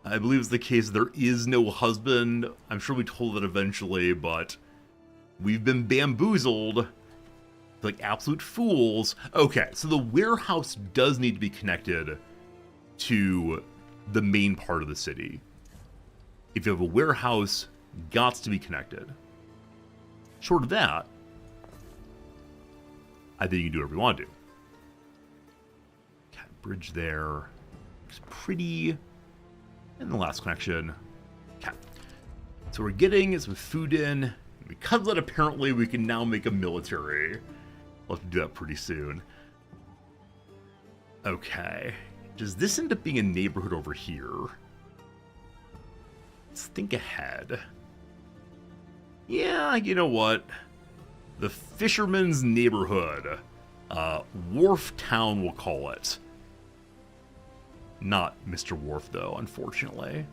I believe it's the case there is no husband. I'm sure we told it eventually, but we've been bamboozled. like absolute fools. Okay, so the warehouse does need to be connected to the main part of the city. If you have a warehouse, gots to be connected. Short of that, I think you can do whatever you want to do. Okay, bridge there. Looks pretty. And the last connection. Okay. So we're getting some food in. Because of that, apparently, we can now make a military. We'll have to do that pretty soon. Okay. Does this end up being a neighborhood over here? Let's think ahead. Yeah, you know what? The Fisherman's Neighborhood. Wharf Town, we'll call it. Not Mr. Wharf, though, unfortunately.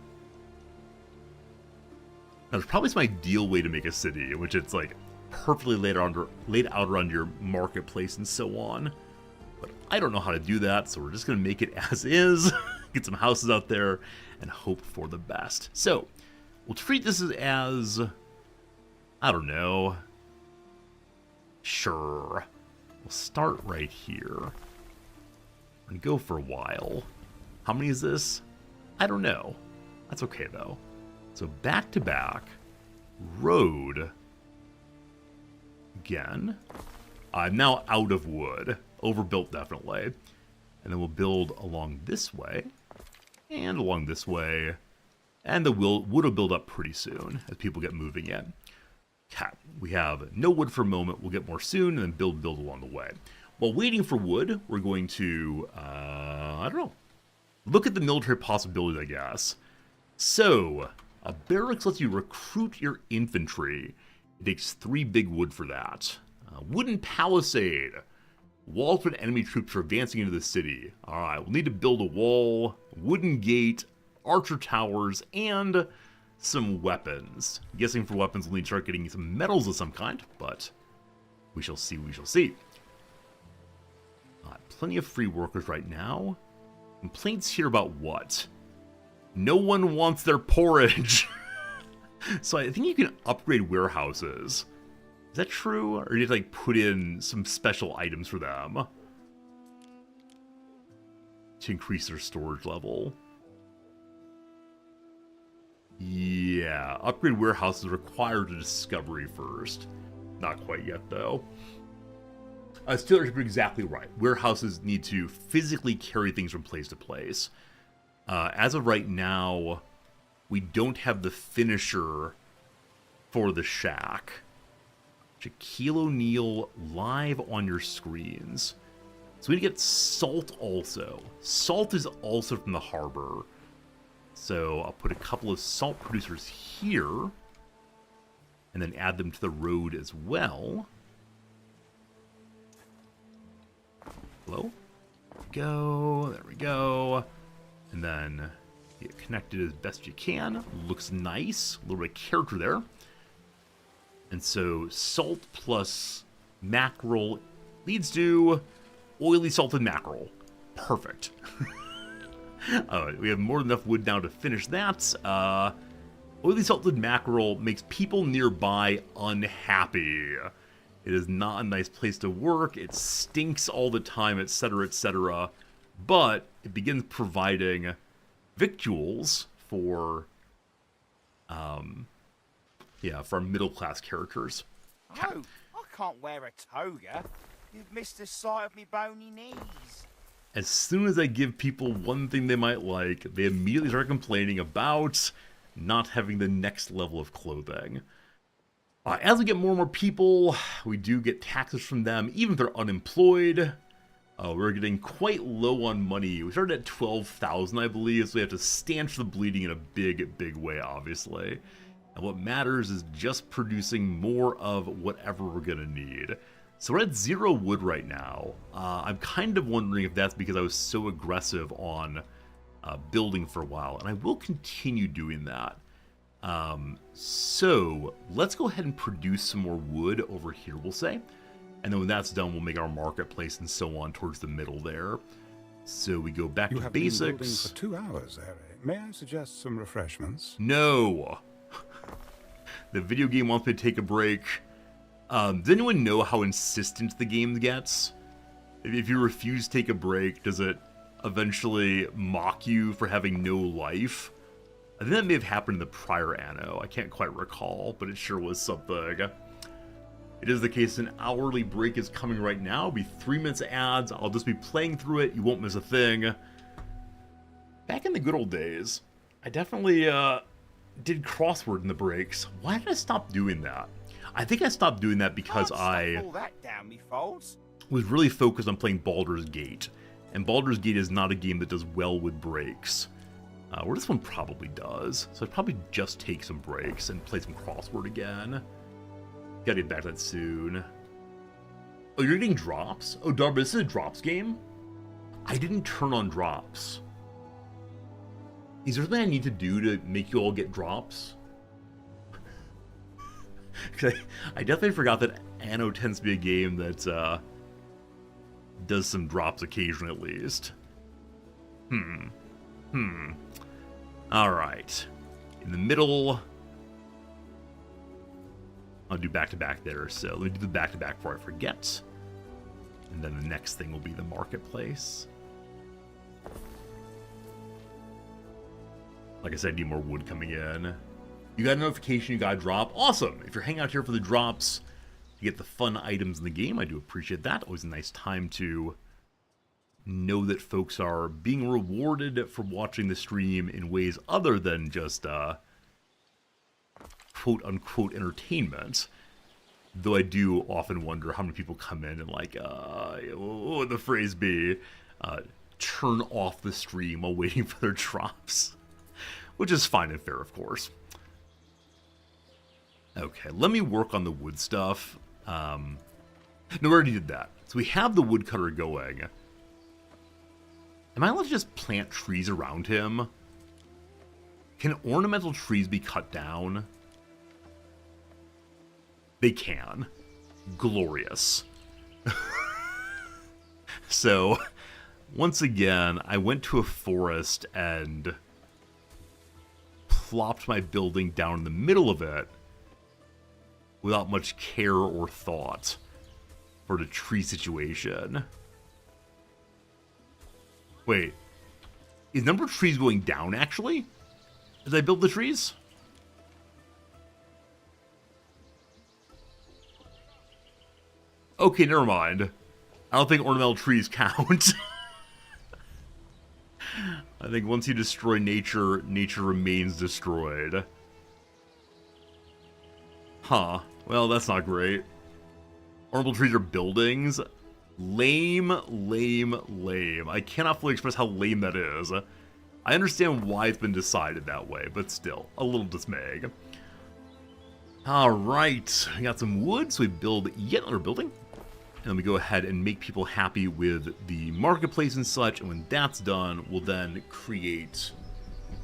Now, there's probably some ideal way to make a city, in which it's like perfectly laid out around your marketplace and so on. But I don't know how to do that, so we're just going to make it as is, get some houses out there, and hope for the best. So, we'll treat this as, I don't know, sure. We'll start right here and go for a while. How many is this? I don't know. That's okay, though. So back to back, road, again. I'm now out of wood, overbuilt definitely. And then we'll build along this way, and along this way, and the wood will build up pretty soon as people get moving in. Okay, we have no wood for a moment, we'll get more soon, and then build along the way. While waiting for wood, we're going to, I don't know, look at the military possibilities, I guess. So, a barracks lets you recruit your infantry. It takes 3 big wood for that. Wooden palisade. Walls with enemy troops are advancing into the city. Alright, we'll need to build a wall, wooden gate, archer towers, and some weapons. I'm guessing for weapons we'll need to start getting some metals of some kind, but we shall see, we shall see. Plenty of free workers right now. Complaints here about what? No one wants their porridge. So I think you can upgrade warehouses. Is that true? Or do you have to like put in some special items for them to increase their storage level? Yeah, upgrade warehouses require the discovery first. Not quite yet though. Still, you're exactly right. Warehouses need to physically carry things from place to place. As of right now, we don't have the finisher for the shack. Shaquille O'Neal live on your screens. So we get salt also. Salt is also from the harbor. So I'll put a couple of salt producers here. And then add them to the road as well. Hello? There we go. And then get connected as best you can. Looks nice. A little bit of character there. And so salt plus mackerel leads to oily salted mackerel. Perfect. We have more than enough wood now to finish that. Oily salted mackerel makes people nearby unhappy. It is not a nice place to work. It stinks all the time, etc., etc. But it begins providing victuals for, for our middle-class characters. Oh, I can't wear a toga. You've missed the sight of me bony knees. As soon as I give people one thing they might like, they immediately start complaining about not having the next level of clothing. As we get more and more people, we do get taxes from them, even if they're unemployed. We're getting quite low on money. We started at 12,000, I believe, so we have to stand for the bleeding in a big, big way, obviously. And what matters is just producing more of whatever we're going to need. So we're at 0 wood right now. I'm kind of wondering if that's because I was so aggressive on building for a while, and I will continue doing that. So let's go ahead and produce some more wood over here, we'll say. And then when that's done, we'll make our marketplace and so on towards the middle there. So we go back to basics. You have been building for 2 hours, Harry. May I suggest some refreshments? No. The video game wants me to take a break. Does anyone know how insistent the game gets? If you refuse to take a break, does it eventually mock you for having no life? I think that may have happened in the prior Anno. I can't quite recall, but it sure was something. It is the case an hourly break is coming right now. It'll be 3 minutes of ads. I'll just be playing through it. You won't miss a thing. Back in the good old days, I definitely did crossword in the breaks. Why did I stop doing that? I think I stopped doing that because I all that down me folds. was really focused on playing Baldur's Gate. And Baldur's Gate is not a game that does well with breaks. Where this one probably does. So I'd probably just take some breaks and play some crossword again. Gotta get back to that soon. Oh, you're getting drops? Oh, Darby, this is a drops game? I didn't turn on drops. Is there something I need to do to make you all get drops? I definitely forgot that Anno tends to be a game that does some drops occasionally at least. Alright. In the middle... I'll do back-to-back there, so let me do the back-to-back before I forget. And then the next thing will be the marketplace. Like I said, I need more wood coming in. You got a notification you got a drop. Awesome! If you're hanging out here for the drops, you get the fun items in the game. I do appreciate that. Always a nice time to know that folks are being rewarded for watching the stream in ways other than just, quote-unquote entertainment. Though I do often wonder how many people come in and like, what would the phrase be? Turn off the stream while waiting for their drops. Which is fine and fair, of course. Okay, let me work on the wood stuff. No, we already did that. So we have the woodcutter going. Am I allowed to just plant trees around him? Can ornamental trees be cut down? They can. Glorious. So, once again, I went to a forest and plopped my building down in the middle of it without much care or thought for the tree situation. Wait, is number of trees going down actually as I build the trees? Okay, never mind. I don't think ornamental trees count. I think once you destroy nature, nature remains destroyed. Huh. Well, that's not great. Ornamental trees are buildings. Lame, lame, lame. I cannot fully express how lame that is. I understand why it's been decided that way, but still, a little dismaying. Alright, we got some wood, so we build yet another building. And then we go ahead and make people happy with the marketplace and such, and when that's done, we'll then create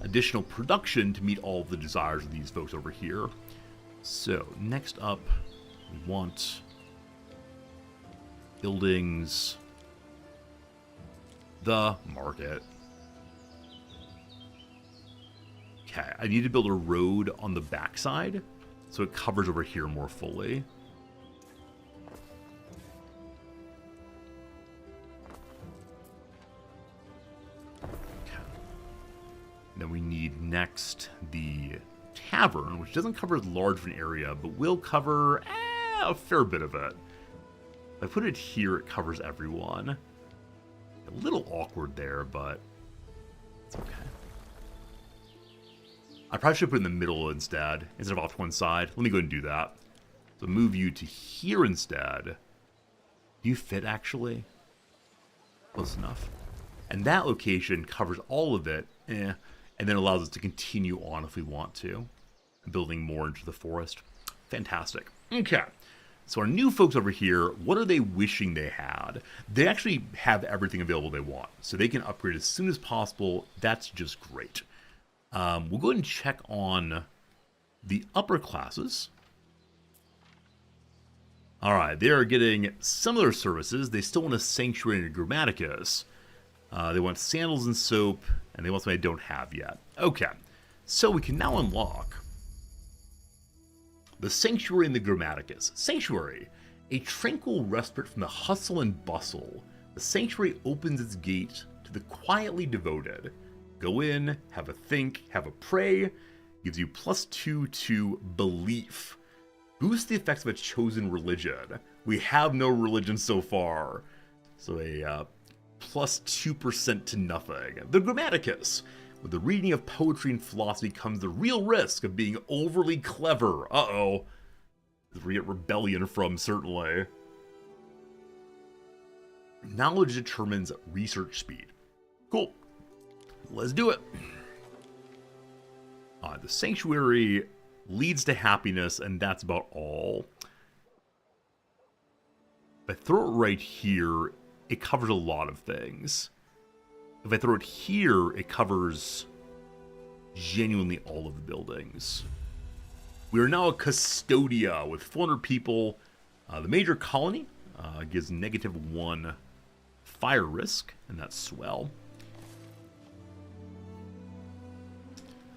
additional production to meet all of the desires of these folks over here. So, next up, we want buildings, the market. Okay, I need to build a road on the backside, so it covers over here more fully. Then we need next the tavern, which doesn't cover as large of an area, but will cover a fair bit of it. If I put it here, it covers everyone. A little awkward there, but it's okay. I probably should put it in the middle instead of off to one side. Let me go ahead and do that. So move you to here instead. Do you fit, actually? Close enough. And that location covers all of it, and then allows us to continue on if we want to, building more into the forest. Fantastic. Okay, so our new folks over here, what are they wishing they had? They actually have everything available they want, so they can upgrade as soon as possible. That's just great. We'll go ahead and check on the upper classes. All right, they are getting similar services. They still want a sanctuary and a grammaticus. They want sandals and soap, and they want something I don't have yet. Okay, so we can now unlock The Sanctuary and the Grammaticus. Sanctuary, a tranquil respite from the hustle and bustle. The Sanctuary opens its gate to the quietly devoted. Go in, have a think, have a pray. Gives you +2 to belief. Boosts the effects of a chosen religion. We have no religion so far. So a +2% to nothing. The Grammaticus. With the reading of poetry and philosophy comes the real risk of being overly clever. Uh-oh. This is where we get rebellion from, certainly. Knowledge determines research speed. Cool. Let's do it. The Sanctuary leads to happiness, and that's about all. If I throw it right here, it covers a lot of things. If I throw it here, it covers genuinely all of the buildings. We are now a Custodia with 400 people. The major colony gives -1 fire risk, and that's swell.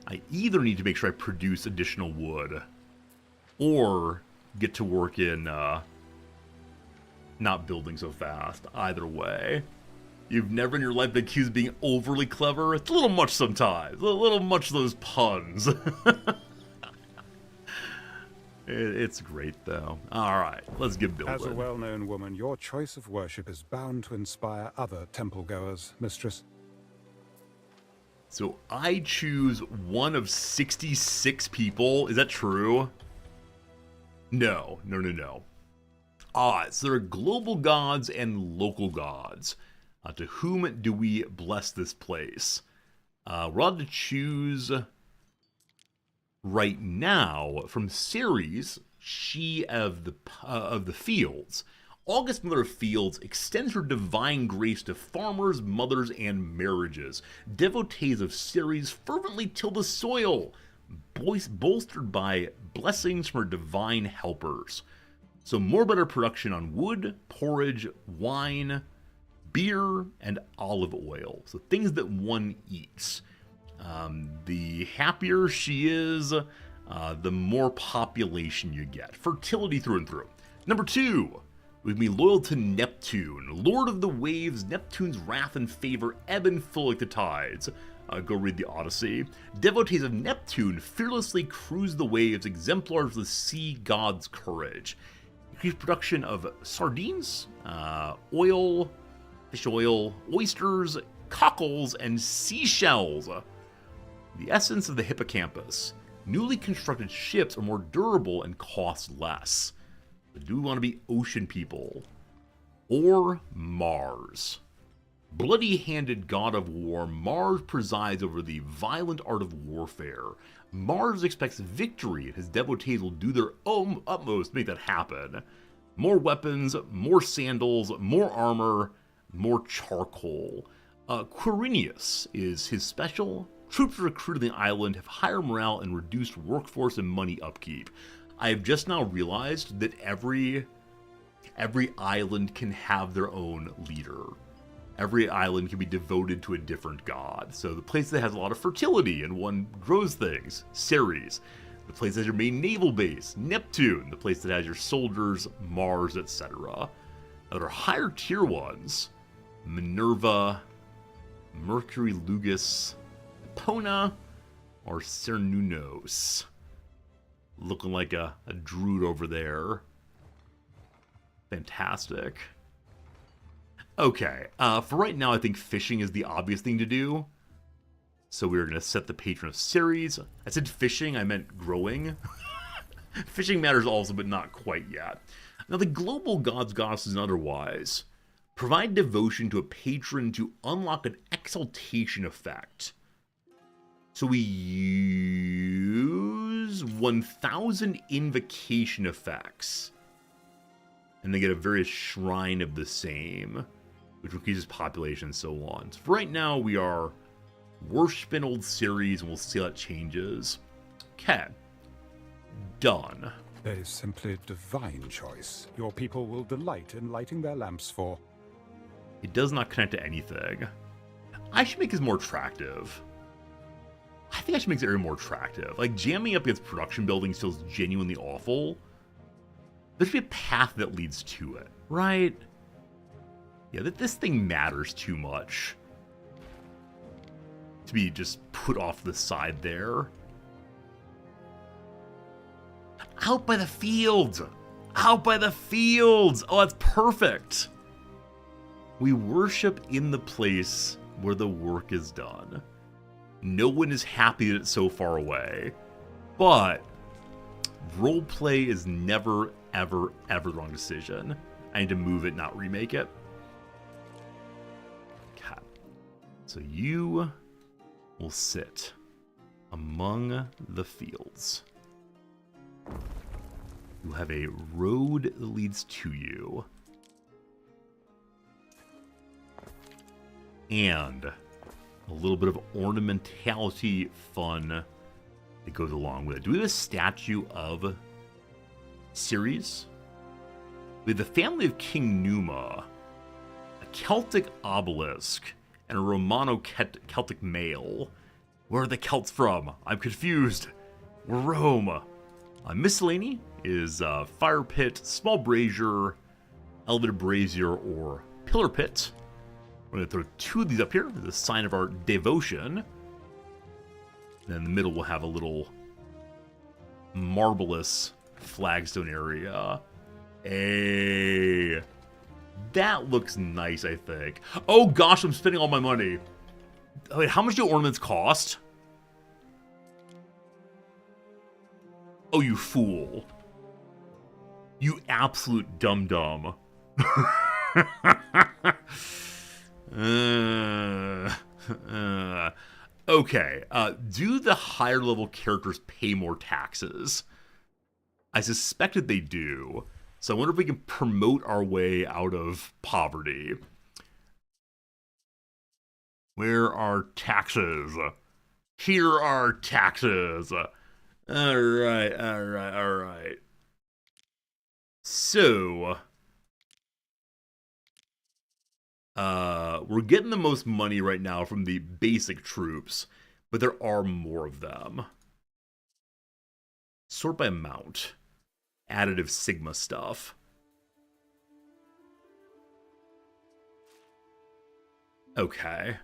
I either need to make sure I produce additional wood, or get to work in not building so fast. Either way. You've never in your life been accused of being overly clever? It's a little much sometimes. A little much those puns. It's great, though. Alright, let's get building. As a well-known woman, your choice of worship is bound to inspire other temple-goers, mistress. So I choose one of 66 people. Is that true? No. So there are global gods and local gods. To whom do we bless this place? We're allowed to choose right now from Ceres, she of the fields. August Mother of Fields extends her divine grace to farmers, mothers, and marriages. Devotees of Ceres fervently till the soil, bolstered by blessings from her divine helpers. So more better production on wood, porridge, wine, beer, and olive oil. So things that one eats. The happier she is, the more population you get. Fertility through and through. Number 2, we can be loyal to Neptune. Lord of the waves, Neptune's wrath and favor ebb and flow like the tides. Go read the Odyssey. Devotees of Neptune fearlessly cruise the waves, exemplars of the sea god's courage. Increased production of sardines, oil, fish oil, oysters, cockles, and seashells. The essence of the hippocampus. Newly constructed ships are more durable and cost less. But do we want to be ocean people? Or Mars? Bloody-handed god of war, Mars presides over the violent art of warfare. Mars expects victory, and his devotees will do their utmost to make that happen. More weapons, more sandals, more armor, more charcoal. Quirinius is his special. Troops recruited on the island have higher morale and reduced workforce and money upkeep. I have just now realized that every island can have their own leader. Every island can be devoted to a different god. So the place that has a lot of fertility and one grows things, Ceres. The place that has your main naval base, Neptune. The place that has your soldiers, Mars, etc. Now, there are higher tier ones, Minerva, Mercury Lugus, Epona, or Cernunnos. Looking like a druid over there. Fantastic. Okay, for right now I think fishing is the obvious thing to do. So we're going to set the patron of Ceres. I said fishing, I meant growing. Fishing matters also, but not quite yet. Now the global gods, goddesses, and otherwise provide devotion to a patron to unlock an exaltation effect. So we use 1,000 invocation effects. And they get a various shrine of the same, which increases population and so on. So for right now, we are worshiping old Ceres, and we'll see how that changes. Okay. Done. A simply divine choice. Your people will delight in lighting their lamps for. It does not connect to anything. I should make this more attractive. I think I should make this area more attractive. Like, jamming up against production buildings feels genuinely awful. There should be a path that leads to it, right? Yeah, that this thing matters too much to be just put off the side there. Out by the fields! Out by the fields! Oh, that's perfect! We worship in the place where the work is done. No one is happy that it's so far away, but roleplay is never, ever, ever the wrong decision. I need to move it, not remake it. Okay. So you will sit among the fields. You have a road that leads to you. And a little bit of ornamentality fun that goes along with it. Do we have a statue of Ceres? We have the family of King Numa, a Celtic obelisk, and a Romano-Celtic male. Where are the Celts from? I'm confused. We're Rome. Miscellany is fire pit, small brazier, elevated brazier, or pillar pit. We're going to throw two of these up here as a sign of our devotion. And then in the middle, we'll have a little marvelous flagstone area. Hey, that looks nice, I think. Oh gosh, I'm spending all my money. Wait, how much do ornaments cost? Oh, you fool. You absolute dum-dum. Okay, do the higher level characters pay more taxes? I suspected they do, so I wonder if we can promote our way out of poverty. Where are taxes? Here are taxes. Alright. So, we're getting the most money right now from the basic troops, but there are more of them. Sort by amount. Additive Sigma stuff. Okay.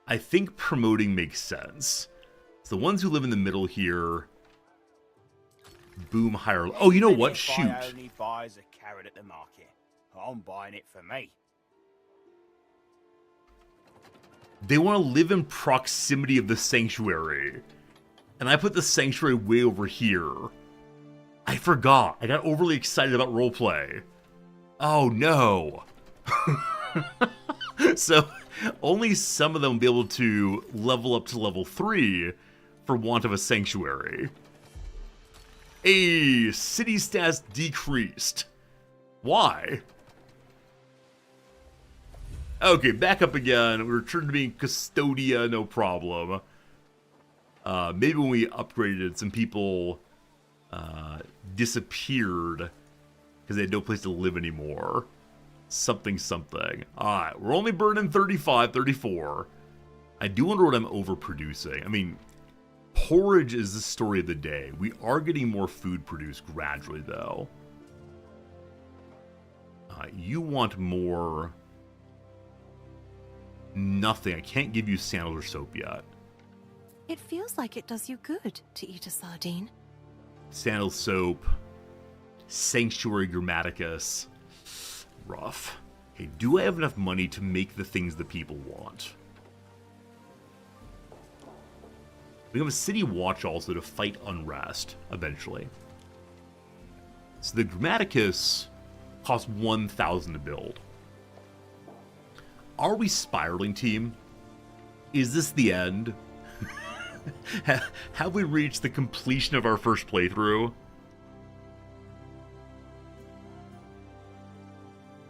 I think promoting makes sense. So the ones who live in the middle here, boom, higher. Oh, you know what? Shoot. I only buys a carrot at the market. I'm buying it for me. They want to live in proximity of the sanctuary. And I put the sanctuary way over here. I forgot. I got overly excited about roleplay. Oh no. So only some of them will be able to level up to level 3 for want of a sanctuary. Hey, city stats decreased. Why? Okay, back up again. We return to being Custodia, no problem. Maybe when we upgraded, some people disappeared because they had no place to live anymore. Something. Alright, we're only burning 35, 34. I do wonder what I'm overproducing. I mean, porridge is the story of the day. We are getting more food produced gradually, though. You want more... Nothing. I can't give you sandals or soap yet. It feels like it does you good to eat a sardine. Sandal soap. Sanctuary Grammaticus. Rough. Hey, do I have enough money to make the things the people want? We have a city watch also to fight unrest, eventually. So the Grammaticus costs 1,000 to build. Are we spiraling, team? Is this the end? Have we reached the completion of our first playthrough?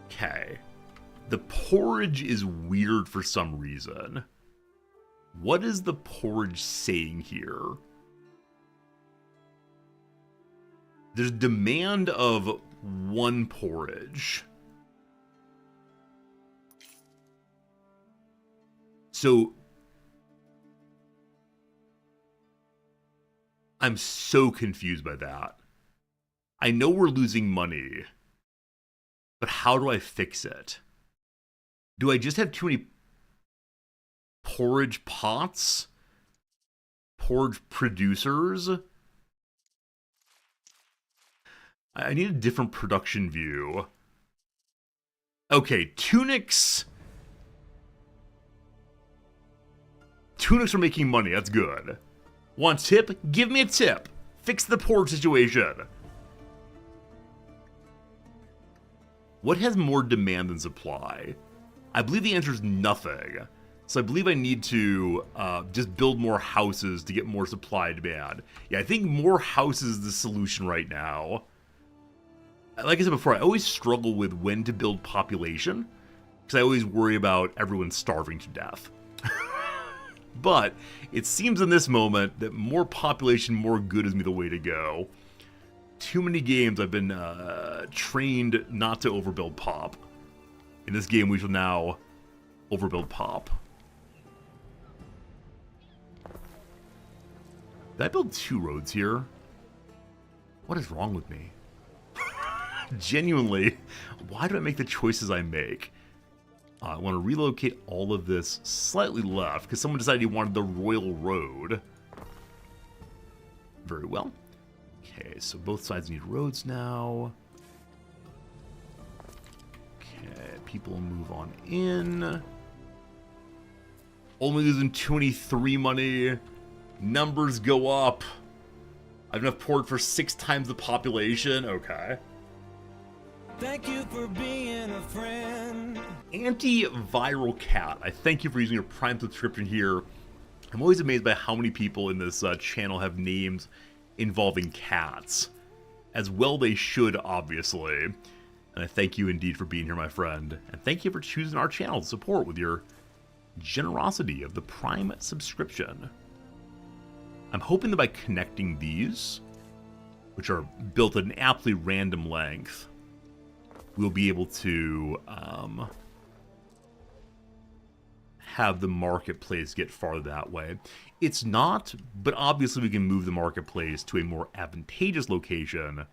Okay. The porridge is weird for some reason. What is the porridge saying here? There's demand of 1 porridge. So, I'm so confused by that. I know we're losing money, but how do I fix it? Do I just have too many porridge pots? Porridge producers? I need a different production view. Okay, tunics. Tunics are making money, that's good. Want tip? Give me a tip. Fix the porridge situation. What has more demand than supply? I believe the answer is nothing. So I believe I need to just build more houses to get more supply demand. Yeah, I think more houses is the solution right now. Like I said before, I always struggle with when to build population, because I always worry about everyone starving to death. But it seems in this moment that more population, more good is the way to go. Too many games I've been trained not to overbuild pop. In this game, we shall now overbuild pop. Did I build 2 roads here? What is wrong with me? Genuinely, why do I make the choices I make? I want to relocate all of this slightly left because someone decided he wanted the Royal Road. Very well. Okay, so both sides need roads now. Okay, people move on in. Only losing 23 money. Numbers go up. I have enough port for 6 times the population. Okay. Thank you for being a friend. Antiviral Cat, I thank you for using your Prime subscription here. I'm always amazed by how many people in this channel have names involving cats. As well they should, obviously. And I thank you indeed for being here, my friend. And thank you for choosing our channel to support with your generosity of the Prime subscription. I'm hoping that by connecting these, which are built at an absolutely random length, we'll be able to have the marketplace get farther that way. It's not, but obviously we can move the marketplace to a more advantageous location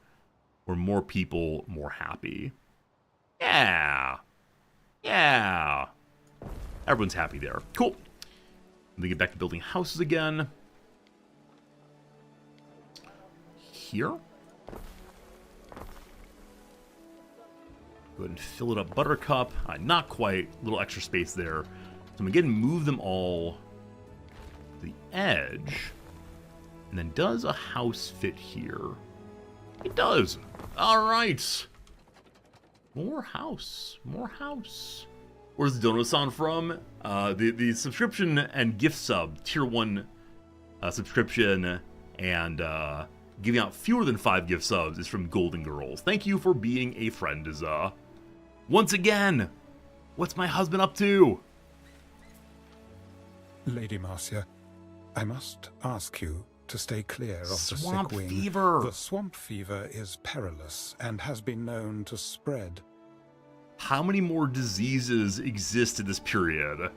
where more people, more happy. Yeah. Yeah. Everyone's happy there. Cool. Let me get back to building houses again. Here. Go ahead and fill it up, Buttercup. Not quite. A little extra space there. So I'm going to move them all to the edge. And then does a house fit here? It does. All right. More house. More house. Where's the Dono-san from? The subscription and gift sub, tier 1 subscription, and giving out fewer than 5 gift subs is from Golden Girls. Thank you for being a friend, once again, what's my husband up to? Lady Marcia, I must ask you to stay clear of the Swamp sick wing. fever. The swamp fever is perilous and has been known to spread. How many more diseases exist in this period? Are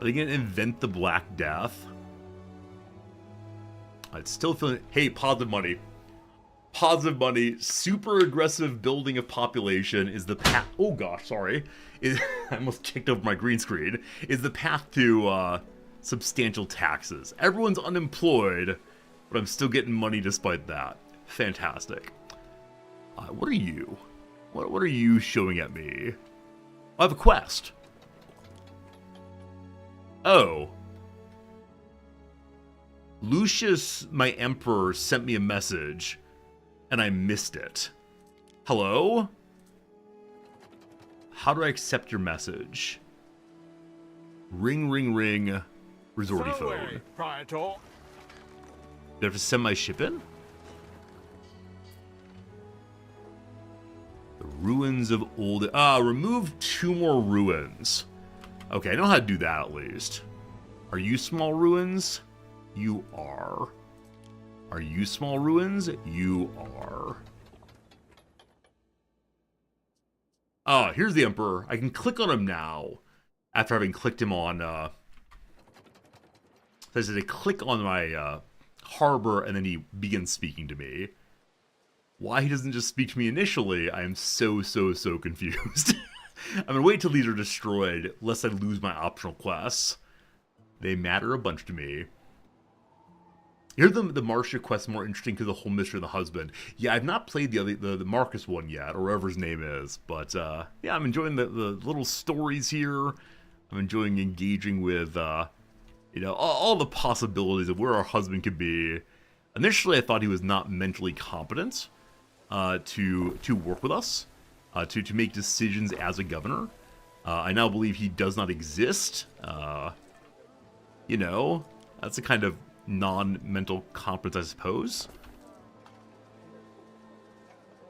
they going to invent the Black Death? I'd still feel... Hey, positive money. Positive money. Super aggressive building of population is the path... Oh gosh, sorry. I almost kicked over my green screen. Is the path to substantial taxes. Everyone's unemployed, but I'm still getting money despite that. Fantastic. What are you? What are you showing at me? I have a quest. Oh. Lucius, my emperor, sent me a message, and I missed it. Hello? How do I accept your message? Ring, ring, ring. Resorty phone. Praetor. Do I have to send my ship in? The ruins of old... remove 2 more ruins. Okay, I know how to do that at least. Are you small ruins? You are. Are you small ruins? You are. Oh, here's the Emperor. I can click on him now. After having clicked him on... So I said to click on my harbor, and then he begins speaking to me. Why he doesn't just speak to me initially, I am so confused. I'm gonna wait till these are destroyed, lest I lose my optional quests. They matter a bunch to me. Here the Marcia quest more interesting because of the whole mystery of the husband. Yeah, I've not played the Marcus one yet, or whatever his name is. But yeah, I'm enjoying the little stories here. I'm enjoying engaging with all the possibilities of where our husband could be. Initially, I thought he was not mentally competent to work with us, to make decisions as a governor. I now believe he does not exist. That's a kind of non-mental competence, I suppose.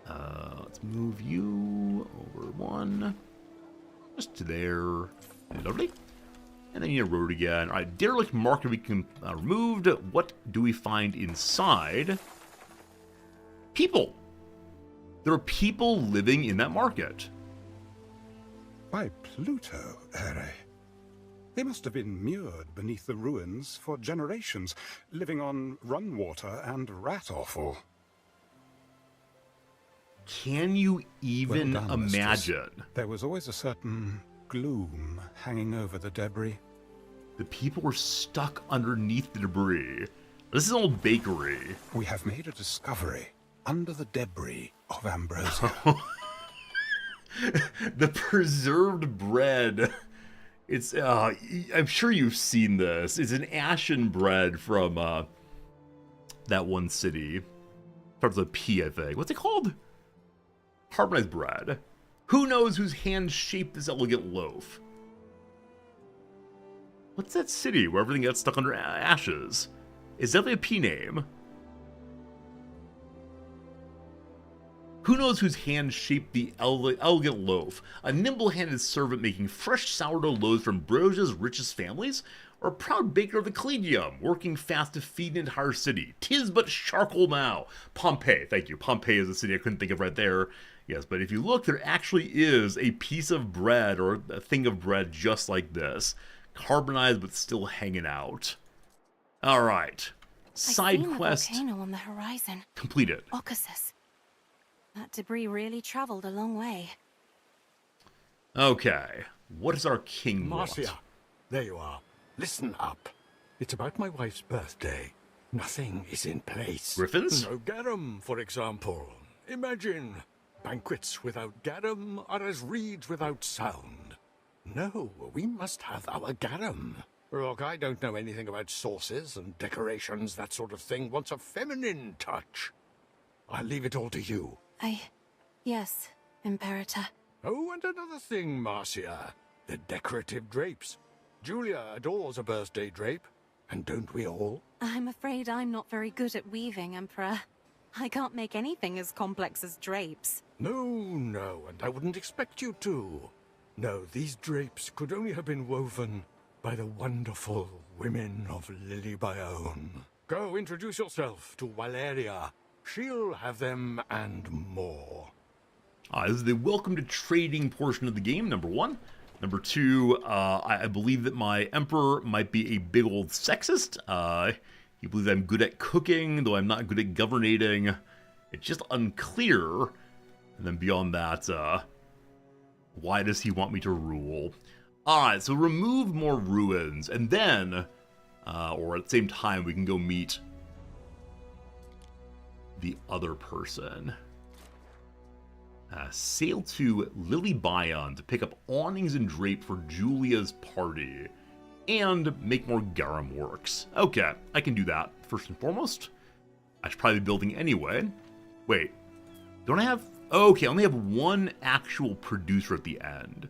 Let's move you over one. Just to there. Lovely. And then you road again. Alright, derelict market we can removed. What do we find inside? People. There are people living in that market. By Pluto, Ere. They must have been mured beneath the ruins for generations, living on run water and rat offal. Can you even Well done, imagine? mistress. There was always a certain gloom hanging over the debris. The people were stuck underneath the debris. This is an old bakery. We have made a discovery under the debris of Ambrosia. The preserved bread. It's, I'm sure you've seen this. It's an ashen bread from, that one city. Starts with a P, I think. What's it called? Harmonized bread. Who knows whose hands shaped this elegant loaf? What's that city where everything gets stuck under ashes? Is that a P name? Who knows whose hand shaped the elegant loaf? A nimble-handed servant making fresh sourdough loaves from Ambrosia's richest families? Or a proud baker of the Collegium, working fast to feed an entire city? 'Tis but charcoal now. Pompeii, thank you. Pompeii is a city I couldn't think of right there. Yes, but if you look, there actually is a piece of bread, or a thing of bread just like this. Carbonized, but still hanging out. Alright. Side quest. I see the volcano on the horizon. Completed. Occasus. That debris really traveled a long way. Okay. What does our king Marcia, want? there you are. Listen up. It's about my wife's birthday. Nothing is in place. Griffins? No garum, for example. Imagine. Banquets without garum are as reeds without sound. No, we must have our garum. Look, I don't know anything about sauces and decorations, that sort of thing. Wants a feminine touch. I'll leave it all to you. Yes, Imperator. Oh, and another thing, Marcia. The decorative drapes. Julia adores a birthday drape. And don't we all? I'm afraid I'm not very good at weaving, Emperor. I can't make anything as complex as drapes. No, and I wouldn't expect you to. No, these drapes could only have been woven by the wonderful women of Lily Bayonne. Go introduce yourself to Valeria. She'll have them and more. This is the welcome to trading portion of the game, number one. Number two, I believe that my emperor might be a big old sexist. He believes I'm good at cooking, though I'm not good at governating. It's just unclear. And then beyond that, why does he want me to rule? Alright, so remove more ruins, and then, or at the same time, we can go meet the other person. Sail to Lily Bayonne to pick up awnings and drape for Julia's party. And make more garum works. Okay, I can do that, first and foremost. I should probably be building anyway. Wait, don't I have... Oh, okay, I only have one actual producer at the end.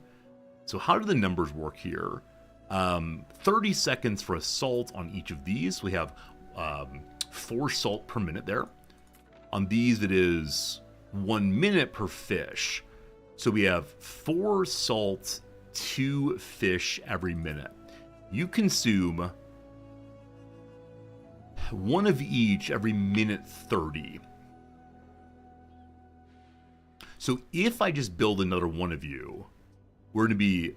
So how do the numbers work here? 30 seconds for a salt on each of these. We have 4 salt per minute there. On these, it is 1 minute per fish. So we have 4 salt, 2 fish every minute. You consume 1 of each every minute 30. So if I just build another one of you, we're going to be...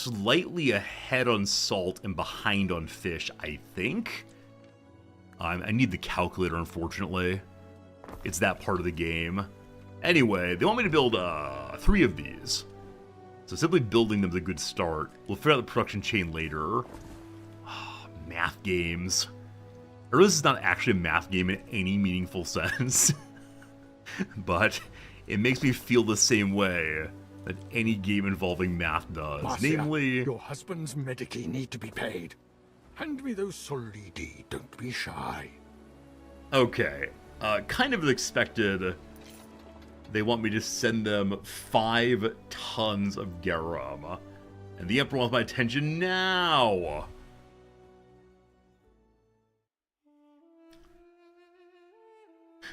slightly ahead on salt and behind on fish, I think. I need the calculator, unfortunately. It's that part of the game. Anyway, they want me to build 3 of these. So simply building them is a good start. We'll figure out the production chain later. Math games. I realize this is not actually a math game in any meaningful sense. But it makes me feel the same way that any game involving math does. Marcia, Namely, your husband's medici need to be paid. Hand me those solidi. Don't be shy. okay. Kind of as expected, they want me to send them 5 tons of garum. And the Emperor wants my attention now!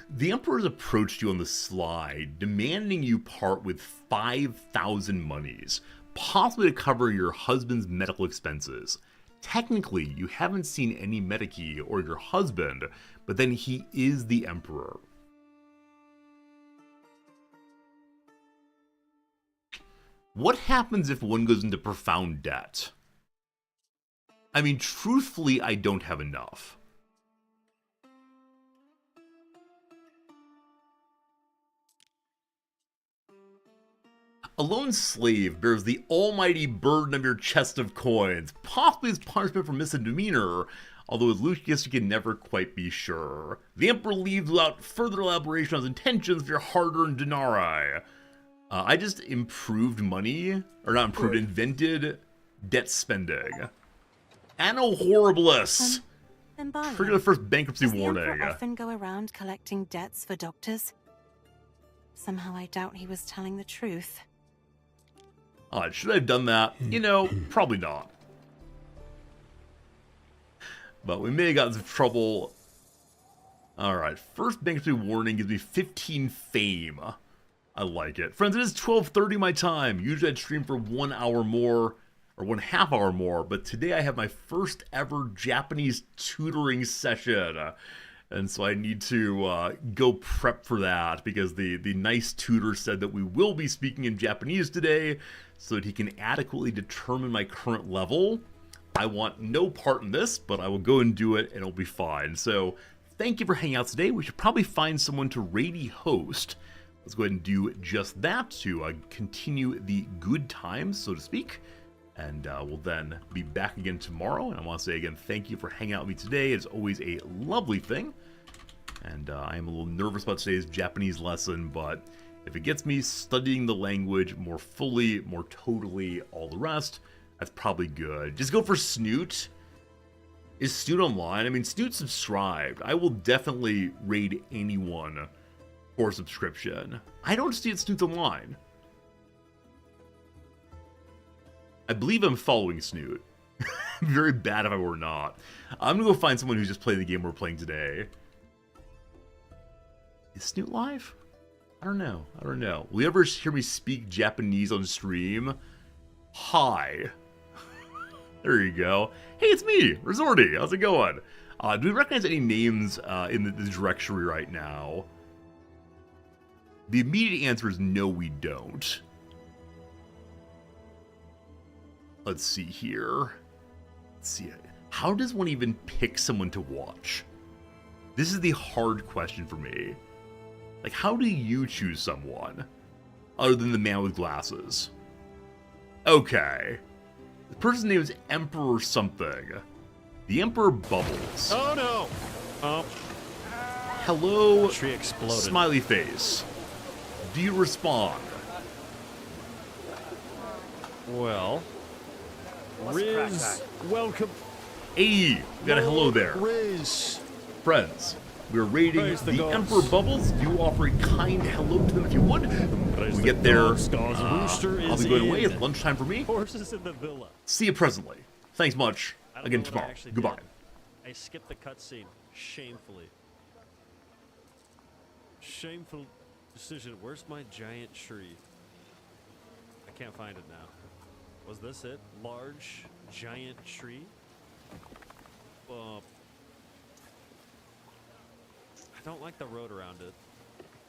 The Emperor has approached you on the sly, demanding you part with 5,000 monies, possibly to cover your husband's medical expenses. Technically, you haven't seen any medici or your husband, but then he is the Emperor. What happens if one goes into profound debt? I mean, truthfully, I don't have enough. A lone slave bears the almighty burden of your chest of coins, possibly as punishment for misdemeanor, although as Lucius you can never quite be sure. The Emperor leaves without further elaboration on his intentions for your hard-earned denarii. I just improved money, or not improved, invented debt spending. Anno Horribilis! Then buy Trigger him. the first bankruptcy Does the warning. Emperor often go around collecting debts for doctors? Somehow I doubt he was telling the truth. Should I have done that? You know, probably not. But we may have gotten some trouble. Alright, first bankruptcy warning gives me 15 fame. I like it. Friends, it is 12:30 my time. Usually I'd stream for 1 hour more, or 1/2 hour more, but today I have my first ever Japanese tutoring session. And so I need to go prep for that, because the nice tutor said that we will be speaking in Japanese today, so that he can adequately determine my current level. I want no part in this, but I will go and do it, and it'll be fine. So thank you for hanging out today. We should probably find someone to raid host. Let's go ahead and do just that to continue the good times, so to speak. And we'll then be back again tomorrow. And I want to say again, thank you for hanging out with me today. It's always a lovely thing. And I am a little nervous about today's Japanese lesson, but if it gets me studying the language more fully, more totally, all the rest, that's probably good. Just go for Snoot. Is Snoot online? I mean, Snoot subscribed. I will definitely raid anyone for subscription. I don't see it Snoot's online. I believe I'm following Snoot. Very bad if I were not. I'm gonna go find someone who's just playing the game we're playing today. Is Snoot live? I don't know. Will you ever hear me speak Japanese on stream? Hi. There you go. Hey, it's me, Resorty. How's it going? Do we recognize any names in the directory right now? The immediate answer is no, we don't. Let's see here. Let's see. How does one even pick someone to watch? This is the hard question for me. Like, how do you choose someone other than the man with glasses? Okay. The person's name is Emperor something. The Emperor Bubbles. Oh no! Hello, tree exploded. Smiley face. Do you respond? Well, Riz, welcome. Hey, we got a hello there. Riz. Friends, we're raiding Praise the the gods. Emperor Bubbles. Do offer a kind hello to them if you would. When we the get there, gods. God's rooster I'll is be going away. in. It's lunchtime for me. Horses in the villa. See you presently. Thanks much. I don't Again know what I tomorrow. actually Goodbye. did. I skipped the cutscene shamefully. Shameful decision. Where's my giant tree? I can't find it now. Was this it? Large, giant tree? I don't like the road around it.